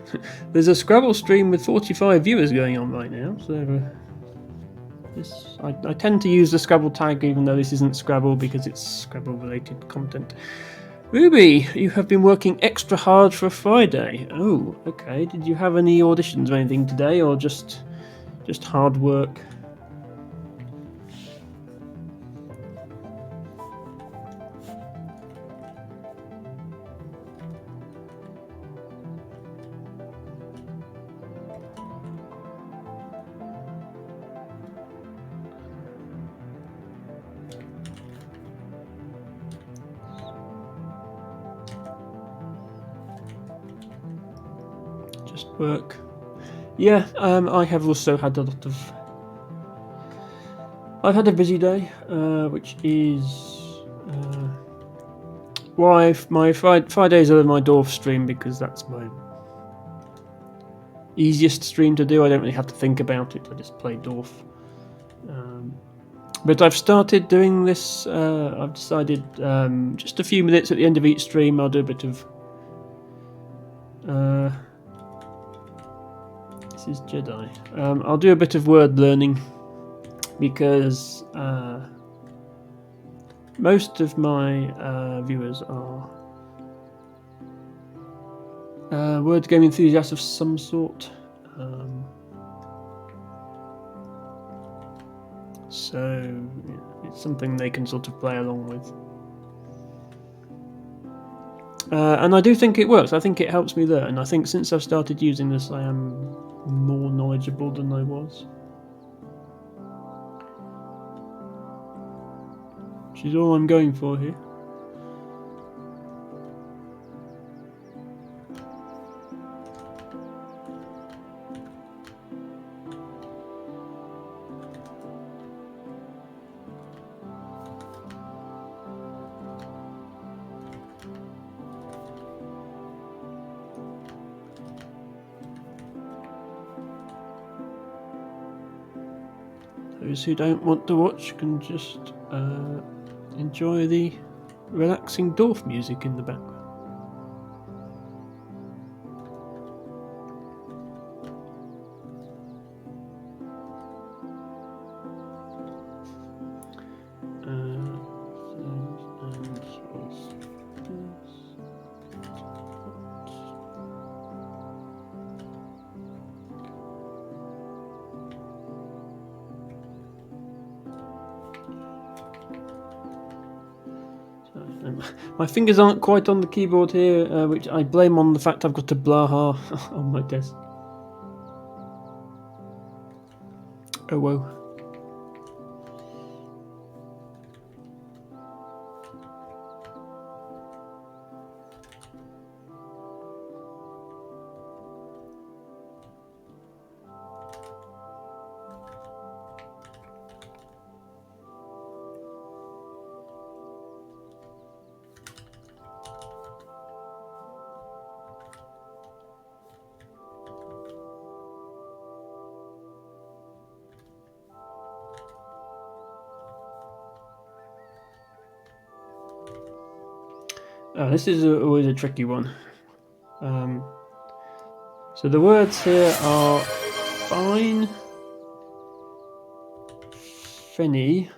There's a Scrabble stream with 45 viewers going on right now, so I tend to use the Scrabble tag even though this isn't Scrabble because it's Scrabble related content. Ruby, you have been working extra hard for a Friday. Oh, okay. Did you have any auditions or anything today, or just hard work? Just work. Yeah, I have also had a lot of... I've had a busy day, which is why my Fridays are my Dwarf stream, because that's my easiest stream to do. I don't really have to think about it. I just play Dwarf. But I've started doing this. I've decided just a few minutes at the end of each stream, I'll do a bit of... this is Jedi. I'll do a bit of word learning, because most of my viewers are word game enthusiasts of some sort. So it's something they can sort of play along with. And I do think it works. I think it helps me learn. I think since I've started using this, I am more knowledgeable than I was. Which is all I'm going for here. Those who don't want to watch can just enjoy the relaxing Dorf music in the background. My fingers aren't quite on the keyboard here, which I blame on the fact I've got a Blaha on my desk. Oh whoa. This is always a tricky one. So the words here are fine, fenny,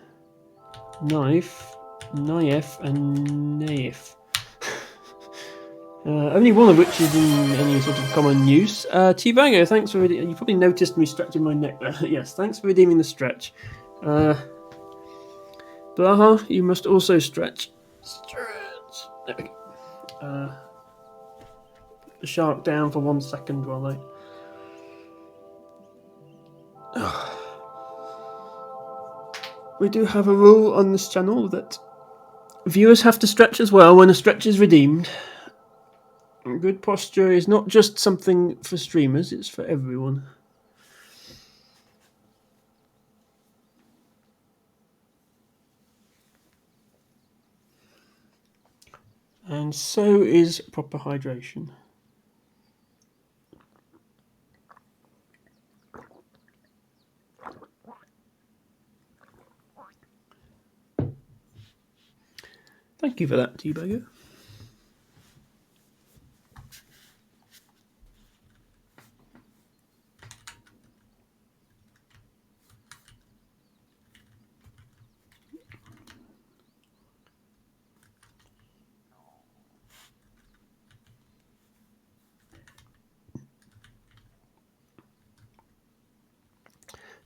knife, knife, and naif. Only one of which is in any sort of common use. T-Bago, thanks for you probably noticed me stretching my neck there. Yes, thanks for redeeming the stretch. Blaha, you must also stretch. Stretch. There we go. Put the shark down for 1 second while I... We do have a rule on this channel that viewers have to stretch as well when a stretch is redeemed. Good posture is not just something for streamers, it's for everyone. And so is proper hydration. Thank you for that, T-Bagger.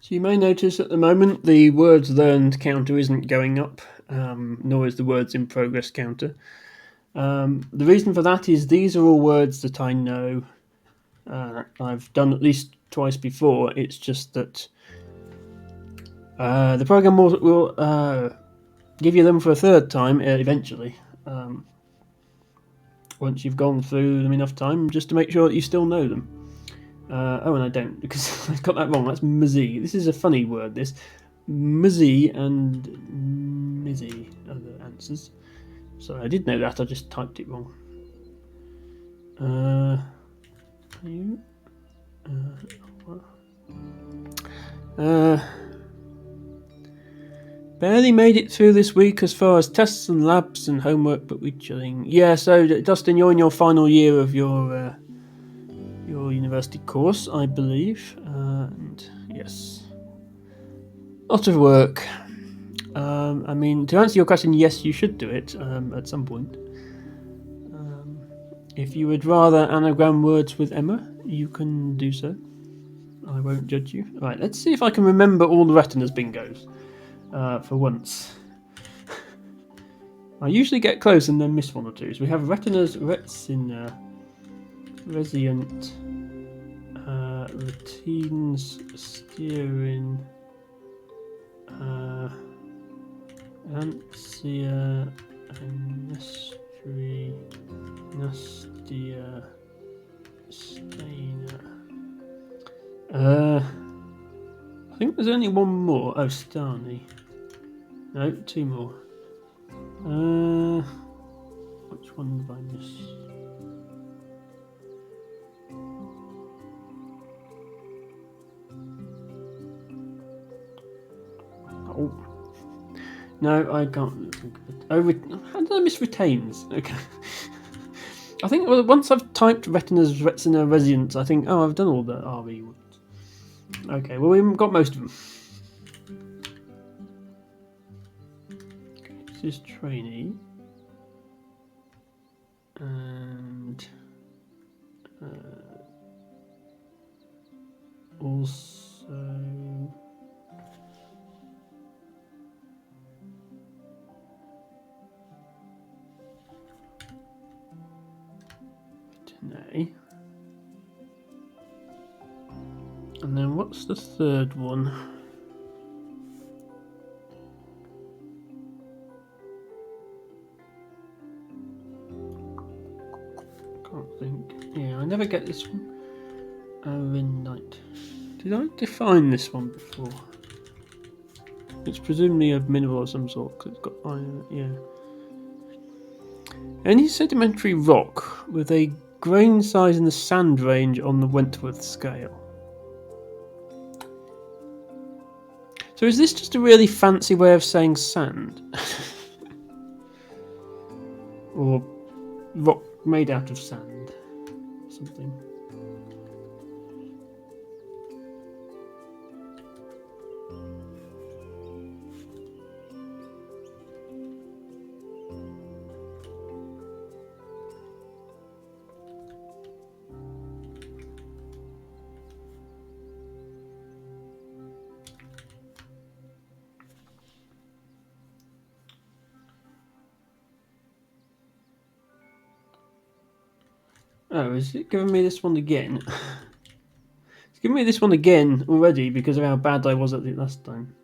So you may notice at the moment the words learned counter isn't going up, nor is the words in progress counter. The reason for that is these are all words that I know. I've done at least twice before. It's just that the program will give you them for a third time eventually. Once you've gone through them enough time, just to make sure that you still know them. And I don't, because I've got that wrong. That's mizzy. This is a funny word, this. Mizzy and mizzy are the answers. Sorry, I did know that, I just typed it wrong. Barely made it through this week as far as tests and labs and homework, but we're chilling. Yeah, so Dustin, you're in your final year of your university course, I believe, and yes, lot of work. I mean, to answer your question, yes, you should do it at some point. If you would rather anagram words with Emma, you can do so. I won't judge you. Right, let's see if I can remember all the retinas bingos for once. I usually get close and then miss one or two. So we have retinas, retina, resilient, routines, steering, Ansia, Nestri, Nastia, Stainer. I think there's only one more. Oh, Stani. No, two more. Which one did I miss? Oh. No, I can't think of it. Oh, how did I miss retains? Okay. I think once I've typed retinas, retina, residence, I think, oh, I've done all the RE ones. Okay, well, we've got most of them. Okay, this is trainee. And also today. And then what's the third one? Can't think. Yeah, I never get this one. Knight. Did I define this one before? It's presumably a mineral of some sort because it's got iron. Yeah. Any sedimentary rock with a grain size in the sand range on the Wentworth scale. So is this just a really fancy way of saying sand? Or rock made out of sand? Something. Oh, is it giving me this one again? It's giving me this one again already because of how bad I was at it last time.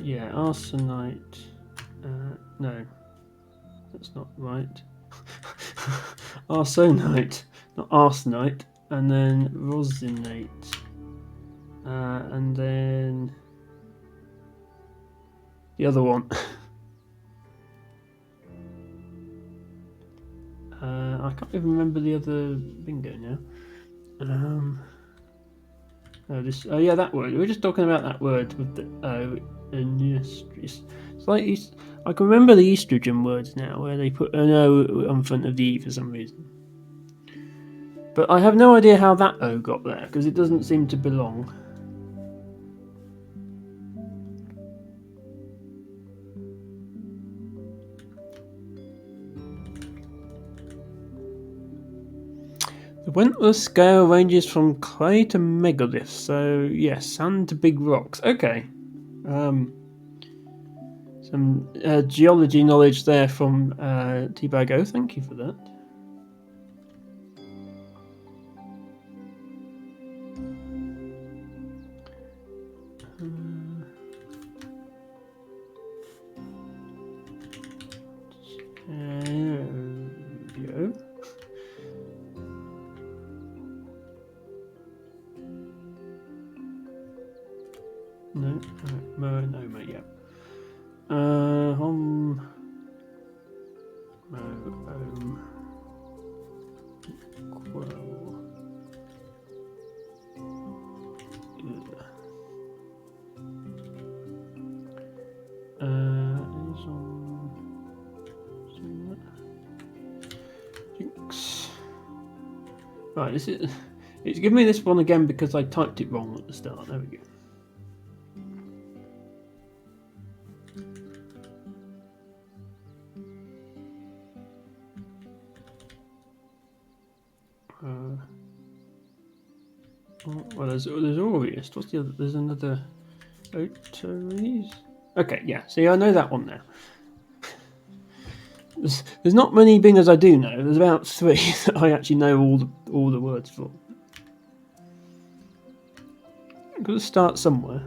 Yeah, arsenite. No, that's not right. Arsenite, not arsenite, and then rosinate, and then the other one. I can't even remember the other bingo now. Oh, yeah, that word. We were just talking about that word with the it's like I can remember the estrogen words now, where they put an O on front of the E for some reason. But I have no idea how that O got there because it doesn't seem to belong. The Wentworth scale ranges from clay to megaliths, so yes, sand to big rocks. Okay. Some geology knowledge there from T-Bago. Thank you for that. No, mate, yeah. Right, it's giving me this one again because I typed it wrong at the start. There we go. Well, there's Aureus. What's the other? There's another Oteres. Okay, yeah. See, I know that one now. There's not many bingers I do know. There's about 3 that I actually know all the words for. I've got to start somewhere.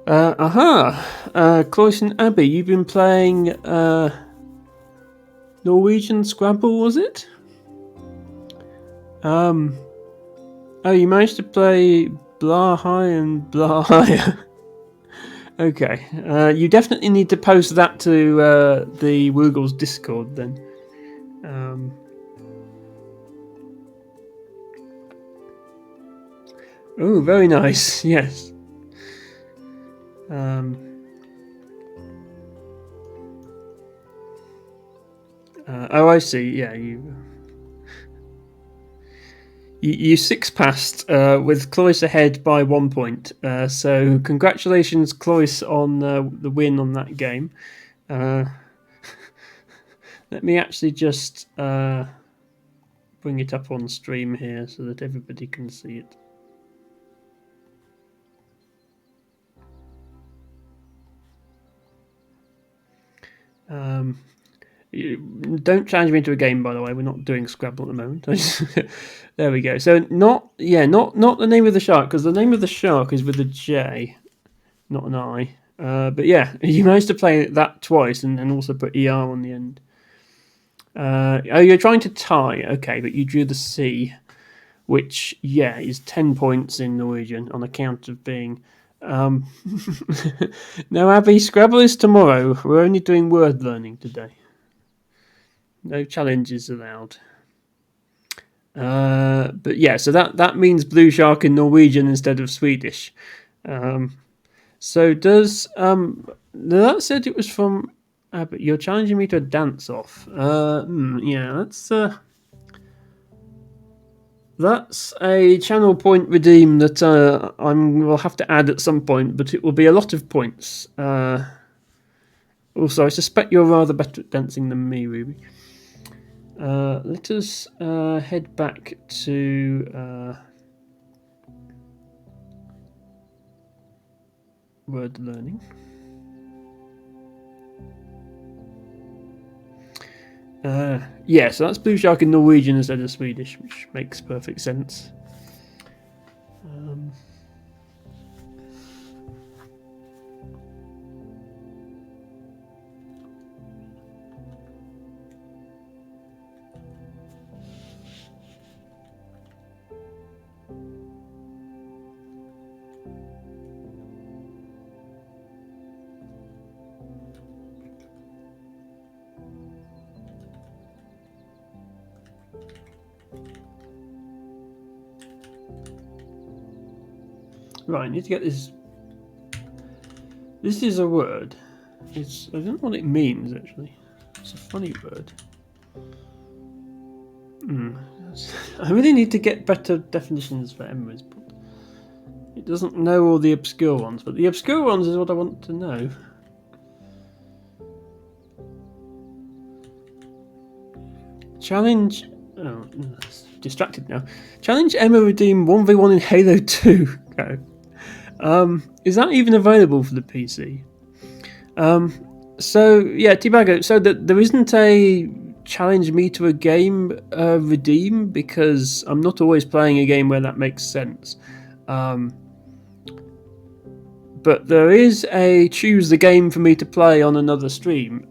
Cloyce and Abby, you've been playing Norwegian Scrabble, was it? Oh, you managed to play Blah High and Blah Higher. Okay. You definitely need to post that to the Woogles Discord then. Oh, very nice. Yes. Oh, I see. Yeah, you six passed with Cloyce ahead by 1 point. So congratulations, Cloyce, on the win on that game. Let me actually just bring it up on stream here so that everybody can see it. Don't challenge me into a game, by the way. We're not doing Scrabble at the moment. There we go. So not the name of the shark, because the name of the shark is with a J, not an I. But yeah, you managed to play that twice and also put ER on the end. Oh, you're trying to tie. Okay, but you drew the C, which is 10 points in Norwegian on account of being. No, Abby, Scrabble is tomorrow. We're only doing word learning today. No challenges allowed. But yeah, so that means blue shark in Norwegian instead of Swedish. So does that said it was from but you're challenging me to a dance off. Yeah, that's a channel point redeem that I will have to add at some point, but it will be a lot of points. Also, I suspect you're rather better at dancing than me, Ruby. Let us head back to word learning. So that's blue shark in Norwegian instead of Swedish, which makes perfect sense. Right, I need to get this. This is a word. I don't know what it means actually. It's a funny word. I really need to get better definitions for Emma's, but it doesn't know all the obscure ones. But the obscure ones is what I want to know. Challenge. Oh, distracted now. Challenge Emma Redeem 1v1 in Halo 2. Go. Is that even available for the PC? So yeah, T-Bago. So that there isn't a challenge me to a game redeem, because I'm not always playing a game where that makes sense. But there is a choose the game for me to play on another stream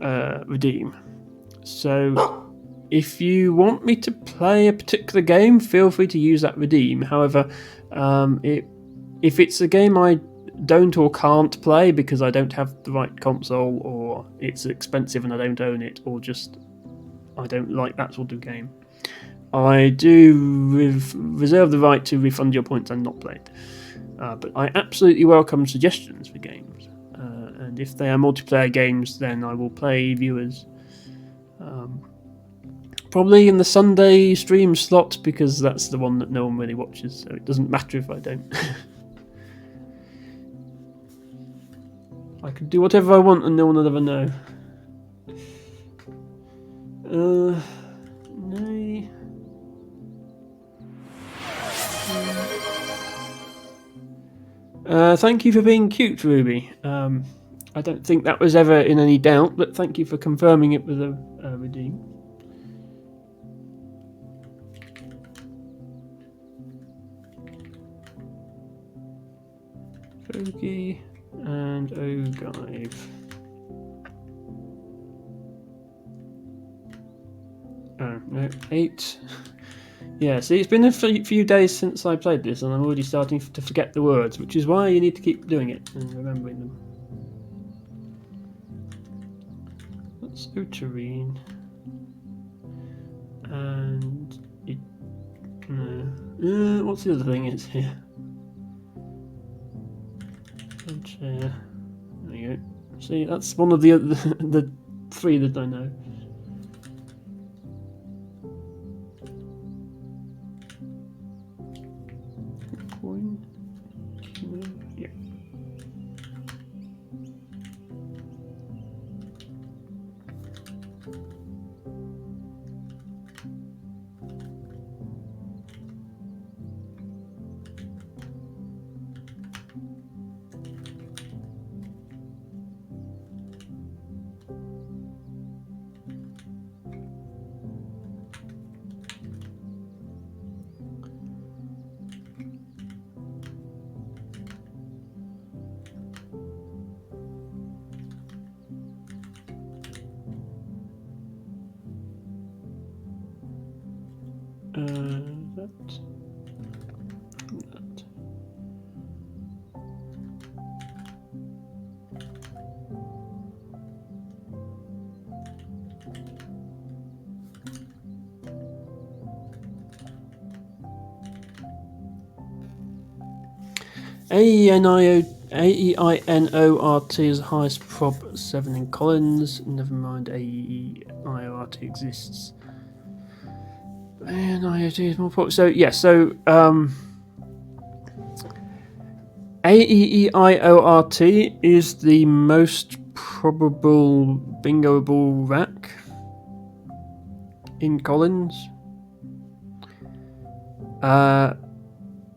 redeem. So if you want me to play a particular game, feel free to use that redeem. However, if it's a game I don't or can't play because I don't have the right console, or it's expensive and I don't own it, or just I don't like that sort of game, I do reserve the right to refund your points and not play it. But I absolutely welcome suggestions for games, and if they are multiplayer games, then I will play viewers. Probably in the Sunday stream slot, because that's the one that no one really watches, so it doesn't matter if I don't. I can do whatever I want and no one will ever know. No. Thank you for being cute, Ruby. I don't think that was ever in any doubt, but thank you for confirming it with a redeem. Bogey. and Ogive. Oh, no, 8. Yeah, see, it's been a few days since I played this, and I'm already starting to forget the words, which is why you need to keep doing it and remembering them. That's Uterine. And it, what's the other thing is here? There you go. See, that's one of the the 3 that I know. Coin. Yeah. That. AEINORT is the highest prob 7 in Collins. Never mind, AEIORT exists. AEIOT is more prob. So, yeah, so AEIORT is the most probable bingoable rack in Collins.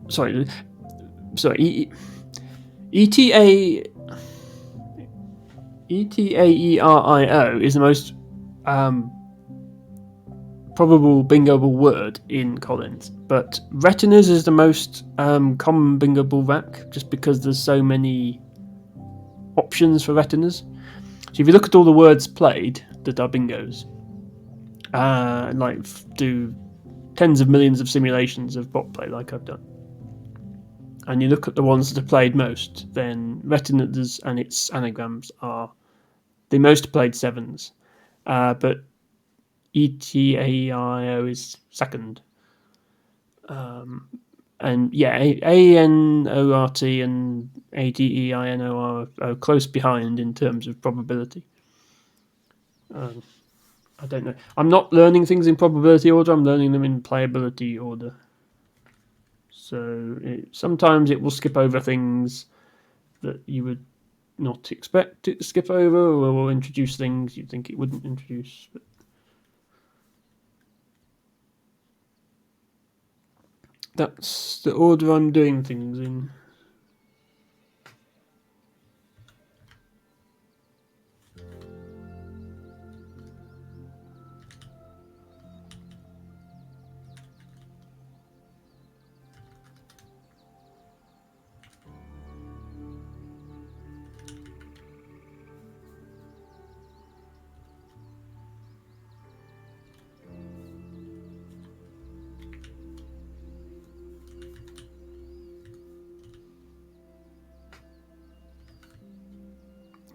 Sorry, ETAERIO is the most probable bingoable word in Collins, but retinas is the most common bingoable rack, just because there's so many options for retinas. So if you look at all the words played that are bingos, like do tens of millions of simulations of bot play like I've done, and you look at the ones that are played most, then retinas and its anagrams are the most played 7s, but ETAEIO is second. And yeah, ANORT and ADEINO are close behind in terms of probability. I don't know. I'm not learning things in probability order, I'm learning them in playability order. So sometimes it will skip over things that you would not expect it to skip over, or will introduce things you'd think it wouldn't introduce. But that's the order I'm doing things in.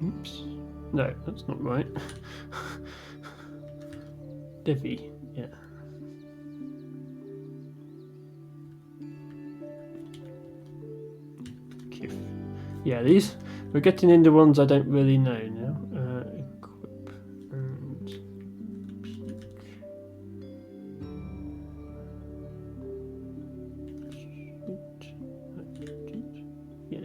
Oops. No, that's not right. Devi, yeah. Kif. Yeah, these, we're getting into ones I don't really know now. Equip and peak. Yeah,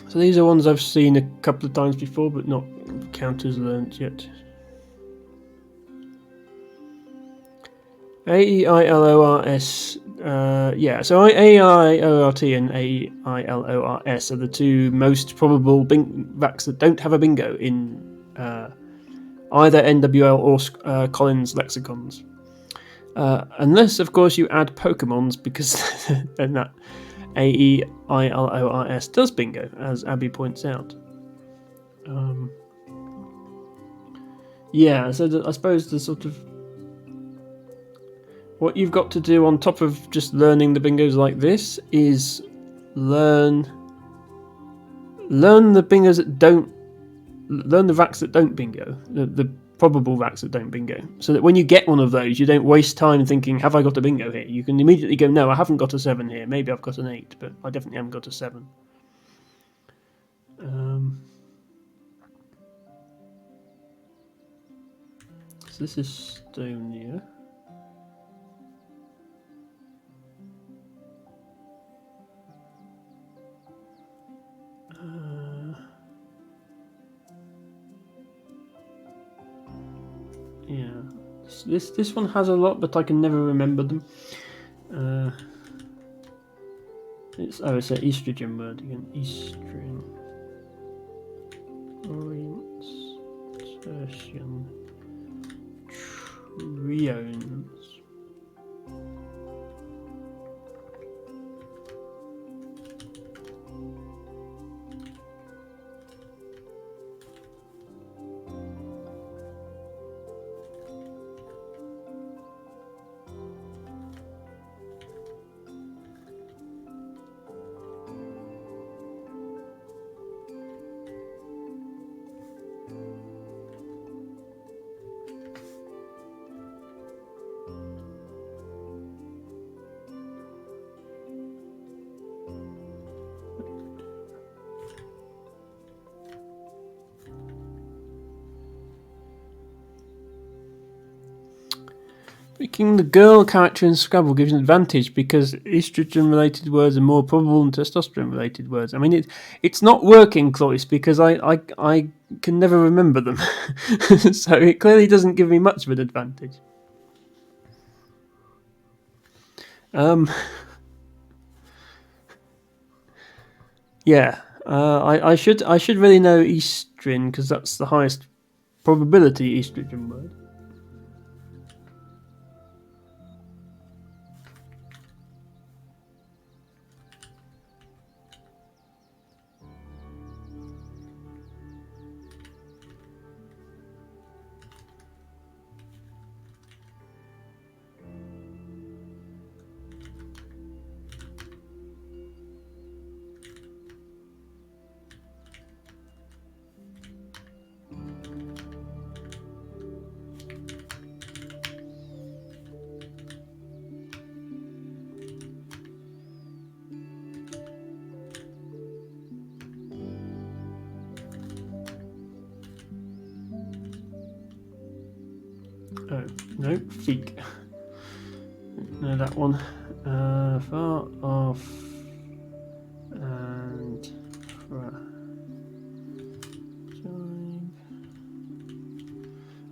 so these are ones I've seen a couple of times before, but not counters learnt yet. AEILORS, yeah, so AEIORT and AEILORS are the 2 most probable racks that don't have a bingo in either NWL or Collins lexicons. Unless, of course, you add Pokemons, because then that AEILORS does bingo, as Abby points out. Yeah, so I suppose the sort of what you've got to do on top of just learning the bingos like this is learn the bingos that don't learn the racks that don't bingo, the probable racks that don't bingo, so that when you get one of those, you don't waste time thinking, have I got a bingo here? You can immediately go, no, I haven't got a 7 here. Maybe I've got an 8, but I definitely haven't got a 7. So this is Estonia. Yeah, this one has a lot, but I can never remember them. It's an estrogen word again. Estrogen. Orientation. Triones. Picking the girl character in Scrabble gives an advantage because estrogen-related words are more probable than testosterone-related words. I mean, it's not working, Cloyce, because I can never remember them, so it clearly doesn't give me much of an advantage. Yeah, I should really know estrin because that's the highest probability estrogen word. Oh, no, feek. No, that one. Far off and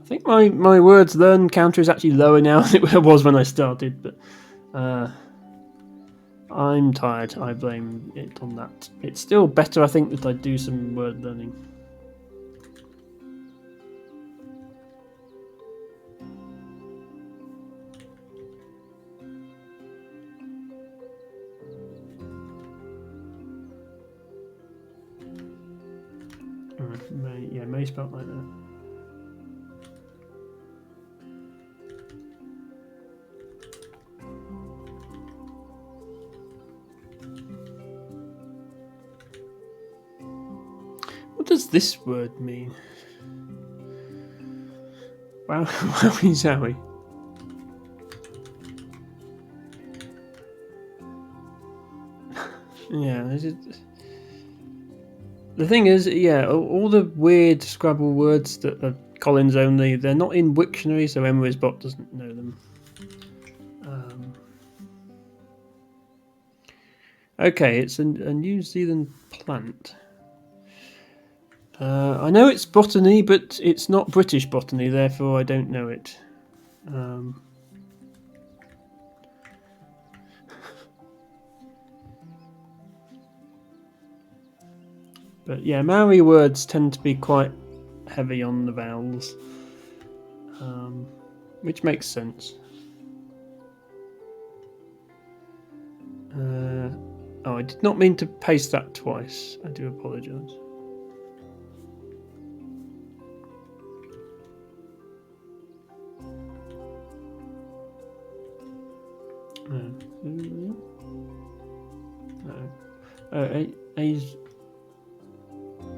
I think my words learn counter is actually lower now than it was when I started, but I'm tired. I blame it on that. It's still better, I think, that I do some word learning. May spelled like that. What does this word mean? Wow, wowie zowie. Yeah, the thing is, yeah, all the weird Scrabble words that are Collins only, they're not in Wiktionary, so Emrysbot doesn't know them. Okay, it's a New Zealand plant. I know it's botany, but it's not British botany, therefore I don't know it. But yeah, Maori words tend to be quite heavy on the vowels. which makes sense. Oh, I did not mean to paste that twice. I do apologise.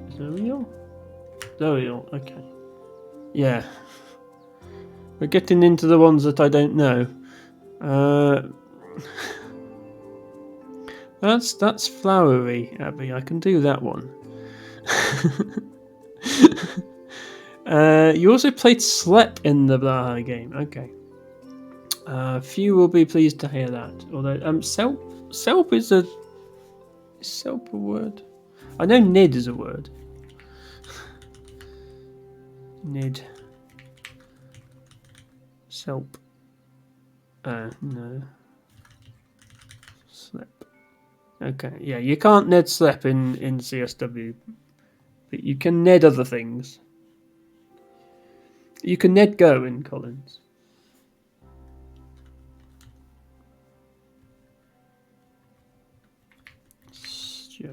Zoriel? Zoriel, okay. Yeah. We're getting into the ones that I don't know. That's flowery, Abby. I can do that one. You also played Slep in the Blaha game. Okay. Few will be pleased to hear that. Although Selp is Selp a word? I know Nid is a word. Nid. Selp. No. Slep. Okay, yeah, you can't Ned Slep in CSW. But you can Ned other things. You can Ned Go in Collins. Joe.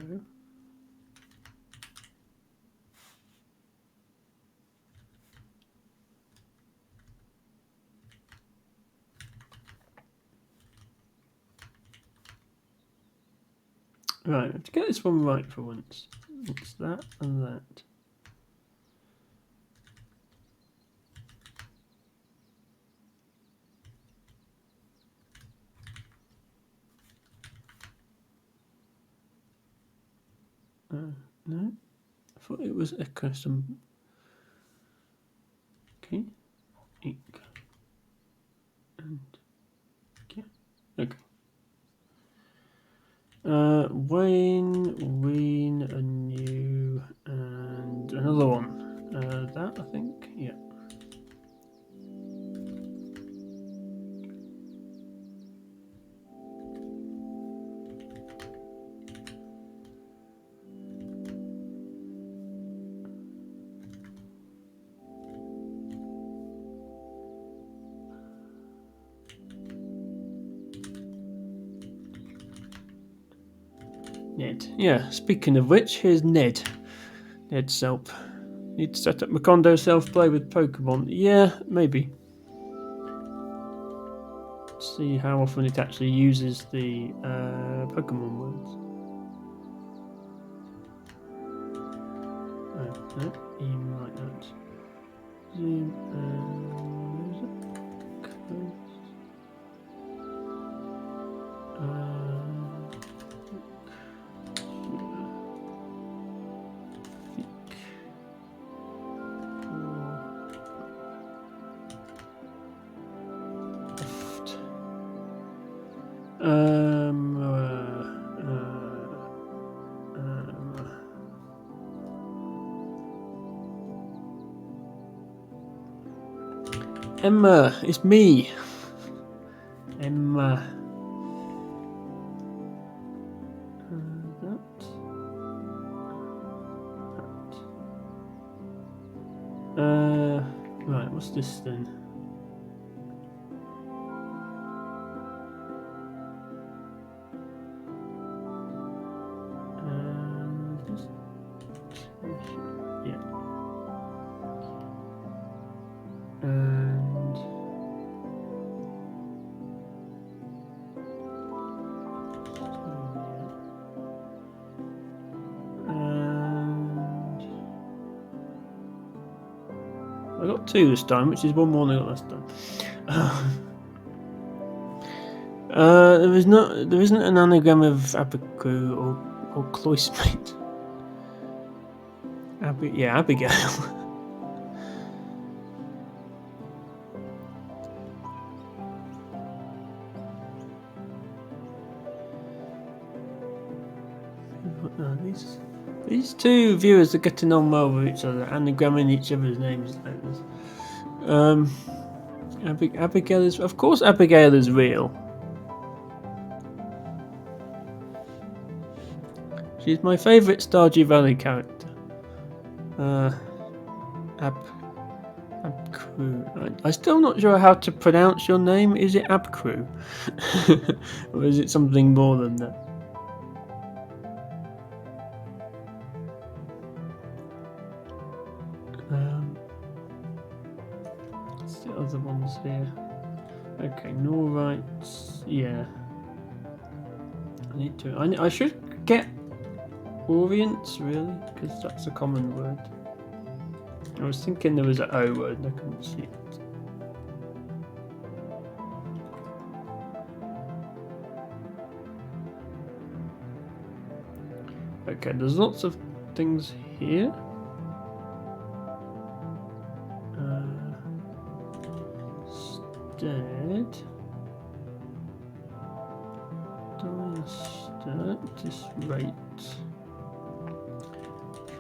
Right, let's get this one right for once. It's that and that. No, I thought it was a custom. Okay, ink and yeah, okay. Wayne, a new, and another one. That I think, yeah. Ned. Yeah, speaking of which, here's Ned. Ned Selp. Need to set up Macondo self-play with Pokemon. Yeah, maybe. See how often it actually uses the Pokemon words. Oh, no, you might not. Zoom Emma, it's me. Emma. Right, what's this then? Yeah. And I got two this time, which is one more than I got last time. There isn't an anagram of Abigail or Cloismate. Abigail. These two viewers are getting on well with each other, anagramming each other's names like this. Abigail is, of course, Abigail is real. She's my favourite Stardew Valley character. Abcrew. I'm still not sure how to pronounce your name. Is it Abcrew? Or is it something more than that? What's the other ones here? Okay, Norrites. Yeah. I should get Orients, really, because that's a common word. I was thinking there was an O word and I couldn't see it. Okay, there's lots of things here. Instead, this rate.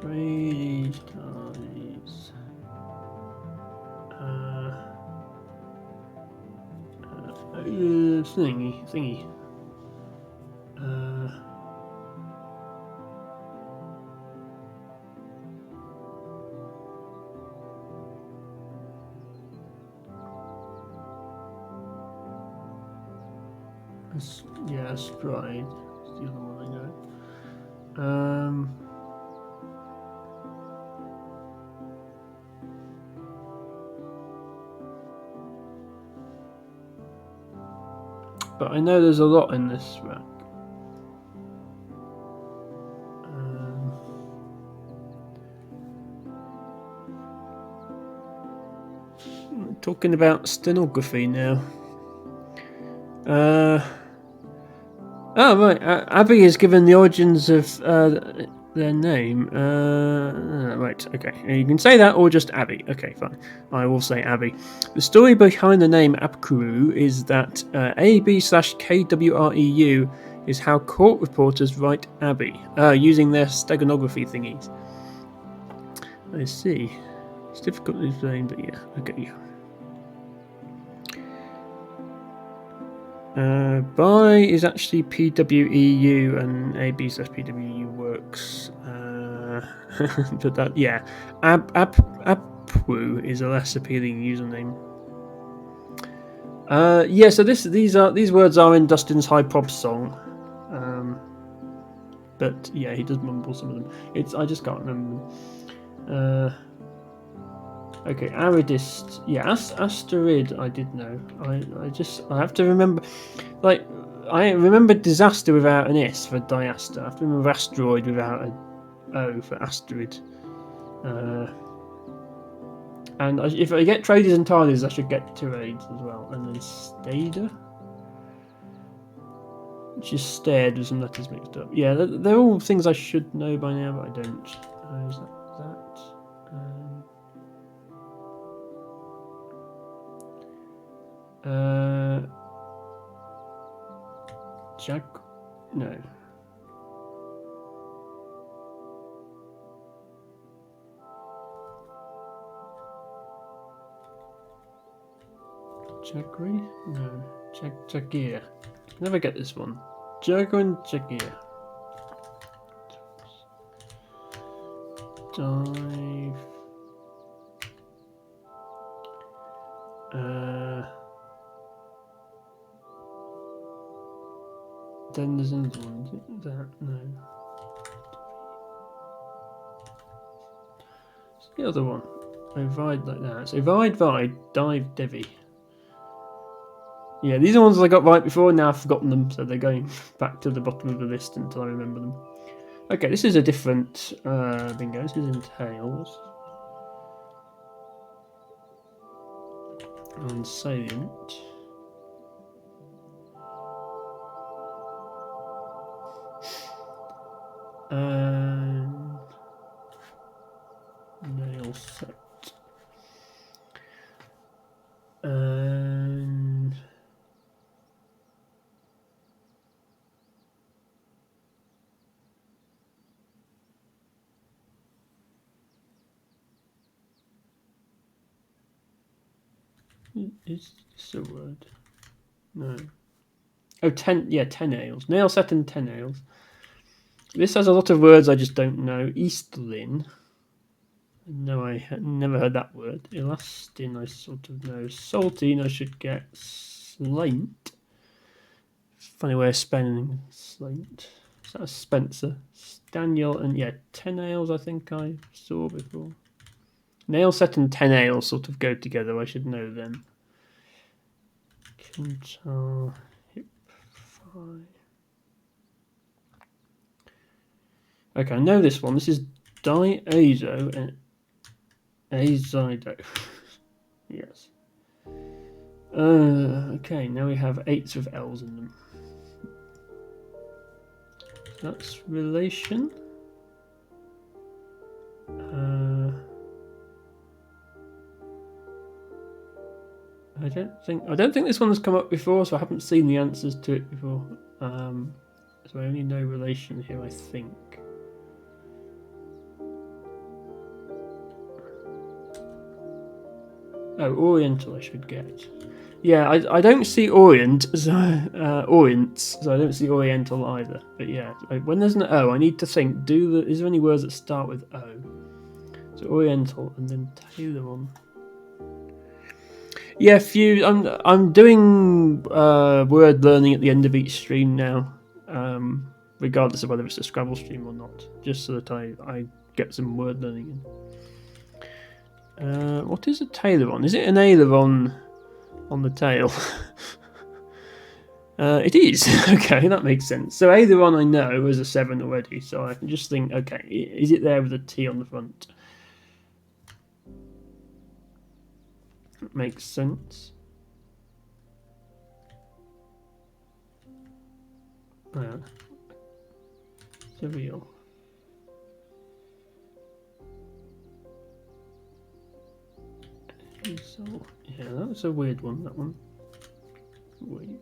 Trade ties. Thingy. Yeah, Stride. That's the other one I know. But I know there's a lot in this rack. Talking about stenography now. Oh, right. Abbey is given the origins of their name. Right, okay. You can say that or just Abbey. Okay, fine. I will say Abbey. The story behind the name Abcrew is that AB/KWREU is how court reporters write Abbey, using their steganography thingies. I see. It's difficult to explain, but yeah. Okay, yeah. By is actually PWEU and AB/PWEU works. But that, yeah. Abpwu is a less appealing username. Yeah, so these words are in Dustin's High Prop song. But yeah, he does mumble some of them. I just can't remember them. Okay, Aridist. Yeah, Asterid I did know. I have to remember, like, I remember disaster without an S for diaster. I have to remember asteroid without an O for asteroid. And if I get traders and tiders, I should get tirades as well. And then stader, which is stared with some letters mixed up. Yeah, they're all things I should know by now, but I don't. Is that? Jack? No. Jagri? No. Jagir. Never get this one. Jagger and Jagir. Dive. Then there's another one. Is it that? No. It's the other one. Ovide like that. So Vide, Dive, Devi. Yeah, these are ones I got right before, and now I've forgotten them, so they're going back to the bottom of the list until I remember them. Okay, this is a different bingo. This is in tails. And salient. And nail set. And is this a word? No. Oh, 10. Yeah, 10 nails. Nail set and 10 nails. This has a lot of words I just don't know. Eastlin. No, I had never heard that word. Elastin, I sort of know. Saltine, I should get. Slaint. Funny way of spelling Slaint. Is that a Spencer? Daniel and yeah, 10 ales I think I saw before. Nail set and 10 ales sort of go together. I should know them. Quintal, hip, five. Okay, I know this one. This is diazo and azido. Yes. Okay, now we have 8s with L's in them. That's relation. I don't think this one has come up before, so I haven't seen the answers to it before. So I only know relation here, I think. Oh, Oriental I should get. Yeah, I don't see Orient, so, Orients, so I don't see Oriental either. But yeah, when there's an O, I need to think, is there any words that start with O? So Oriental and then Tailoron. Yeah, I'm doing word learning at the end of each stream now, regardless of whether it's a Scrabble stream or not, just so that I get some word learning in. What is a tailoron? Is it an aileron on the tail? It is. Okay, that makes sense. So aileron I know as a 7 already, so I can just think, okay, is it there with a T on the front? That makes sense. Trivial. So, yeah, that was a weird one, that one. Wait.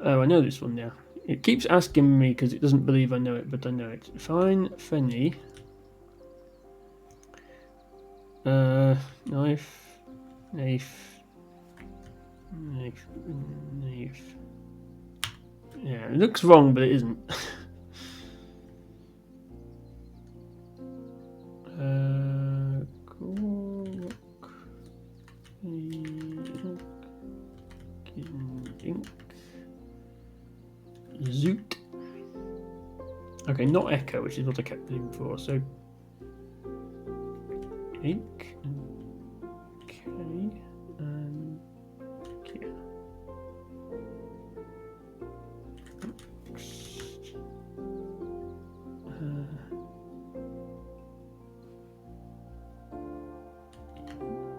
Oh, I know this one now. It keeps asking me because it doesn't believe I know it, but I know it. Fine, Fenny. Knife. Knife. Knife. Knife. Yeah, it looks wrong, but it isn't. Zoot. Okay, not echo, which is what I kept doing before. So ink, K, and K.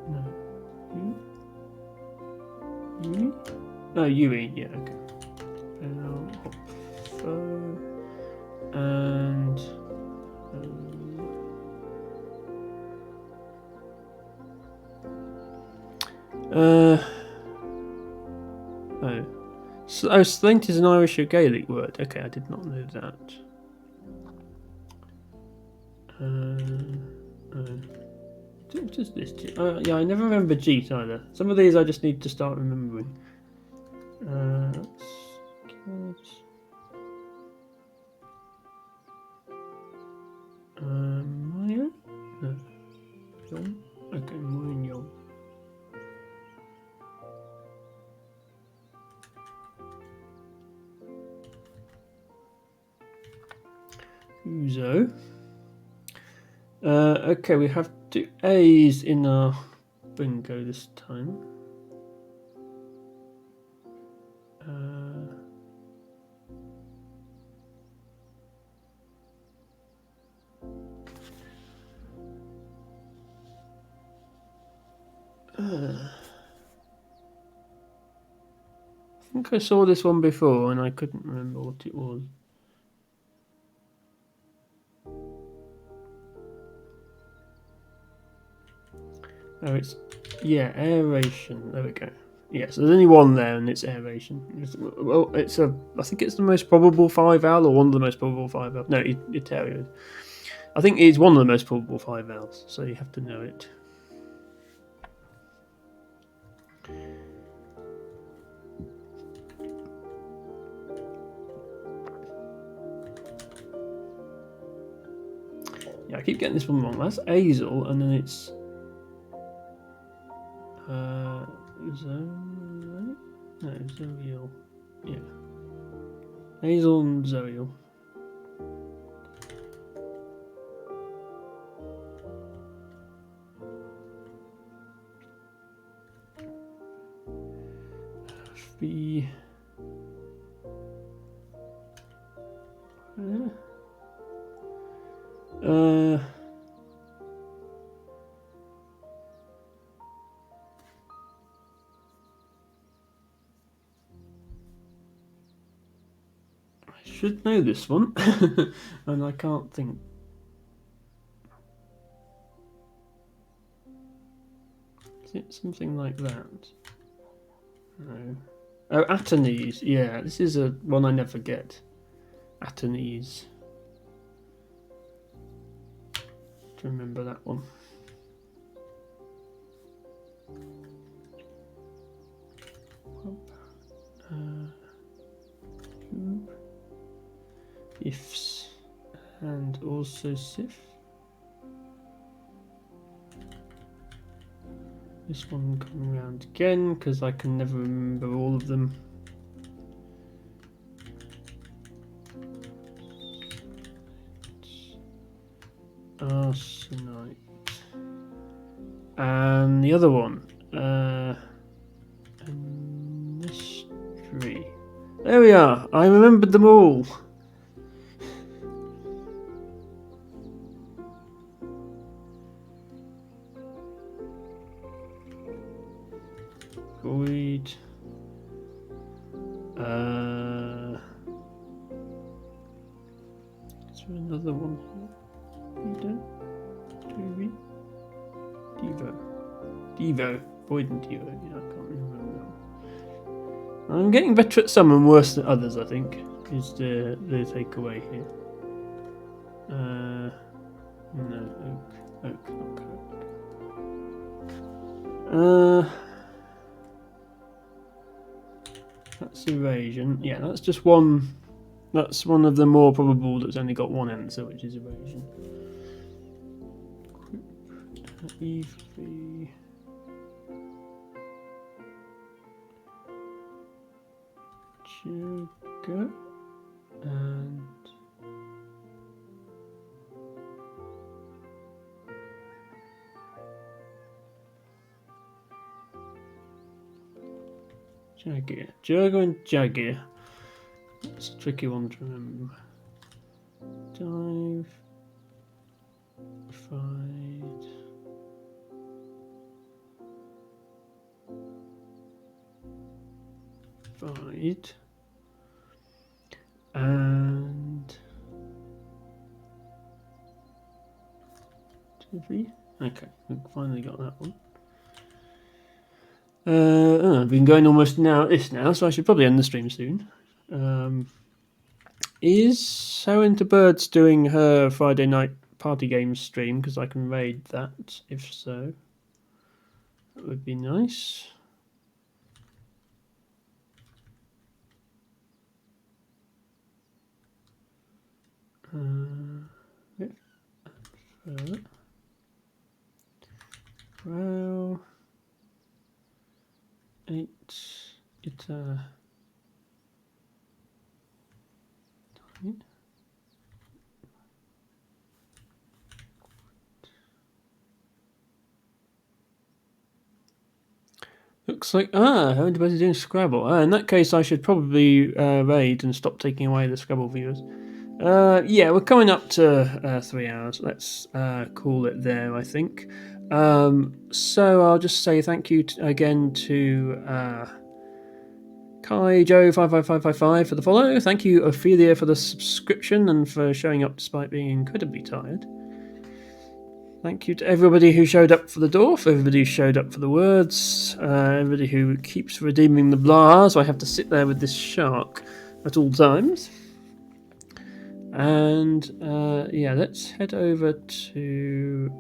No. U? Oh, UE, yeah, okay. And Slint is an Irish or Gaelic word. Okay, I did not know that. What is this? Yeah, I never remember Jeet either. Some of these I just need to start remembering. Maya? No. John? Okay, Moignon. Uzo. Okay, we have 2 A's in our bingo this time. I think I saw this one before and I couldn't remember what it was. Oh, it's, yeah, aeration. There we go. Yeah, so there's only one there and it's aeration. I think it's the most probable 5 vowel or one of the most probable 5 vowels. No, Itario. I think it's one of the most probable 5 vowels, so you have to know it. Yeah, I keep getting this one wrong. That's Azel, and then it's Zoe? No, Zoiel. Yeah. Azel and Zoiel. The I should know this one, and I can't think. Is it something like that? No. Oh, Atenese. Yeah, this is a one I never get. Atenese. To remember that one. Ifs and also Sif. This one coming around again because I can never remember all of them. Arsenite. And the other one. Mystery. There we are. I remembered them all. Void. Is there another one here? Devo. Void and Devo. Yeah, I can't remember that. I'm getting better at some and worse than others, I think, is the takeaway here. No, oak, not correct. That's evasion. Yeah, that's just one. That's one of the more probable that's only got one answer, which is evasion. E3. Sugar and Jagir. Jurgo and Jagir. It's a tricky one to remember. Dive. Fight. Fight. And TV. Okay, we finally got that one. I've been going almost this now, so I should probably end the stream soon. Is How Into Birds doing her Friday night party games stream? Because I can raid that. If so, that would be nice. Well, 8 guitar. Looks like How Into Birds is doing Scrabble. In that case, I should probably raid and stop taking away the Scrabble viewers. Yeah, we're coming up to 3 hours. Let's call it there, I think. So I'll just say thank you again to Kai Joe 55555 for the follow. Thank you, Ophelia, for the subscription and for showing up despite being incredibly tired. Thank you to everybody who showed up for the dwarf, everybody who showed up for the words, everybody who keeps redeeming the blah, so I have to sit there with this shark at all times. And yeah, let's head over to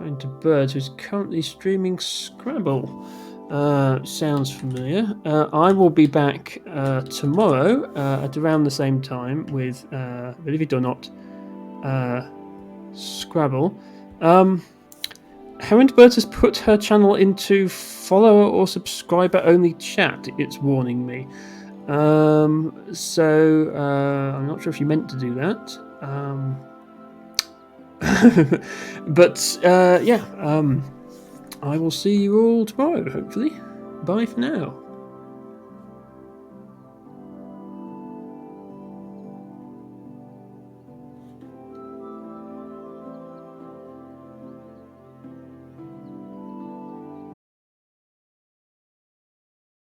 Into Birds, who's currently streaming Scrabble. Sounds familiar. I will be back tomorrow at around the same time with, believe it or not, Scrabble. Herondbert has put her channel into follower or subscriber only chat, it's warning me. So I'm not sure if you meant to do that. But yeah, I will see you all tomorrow, hopefully. Bye for now.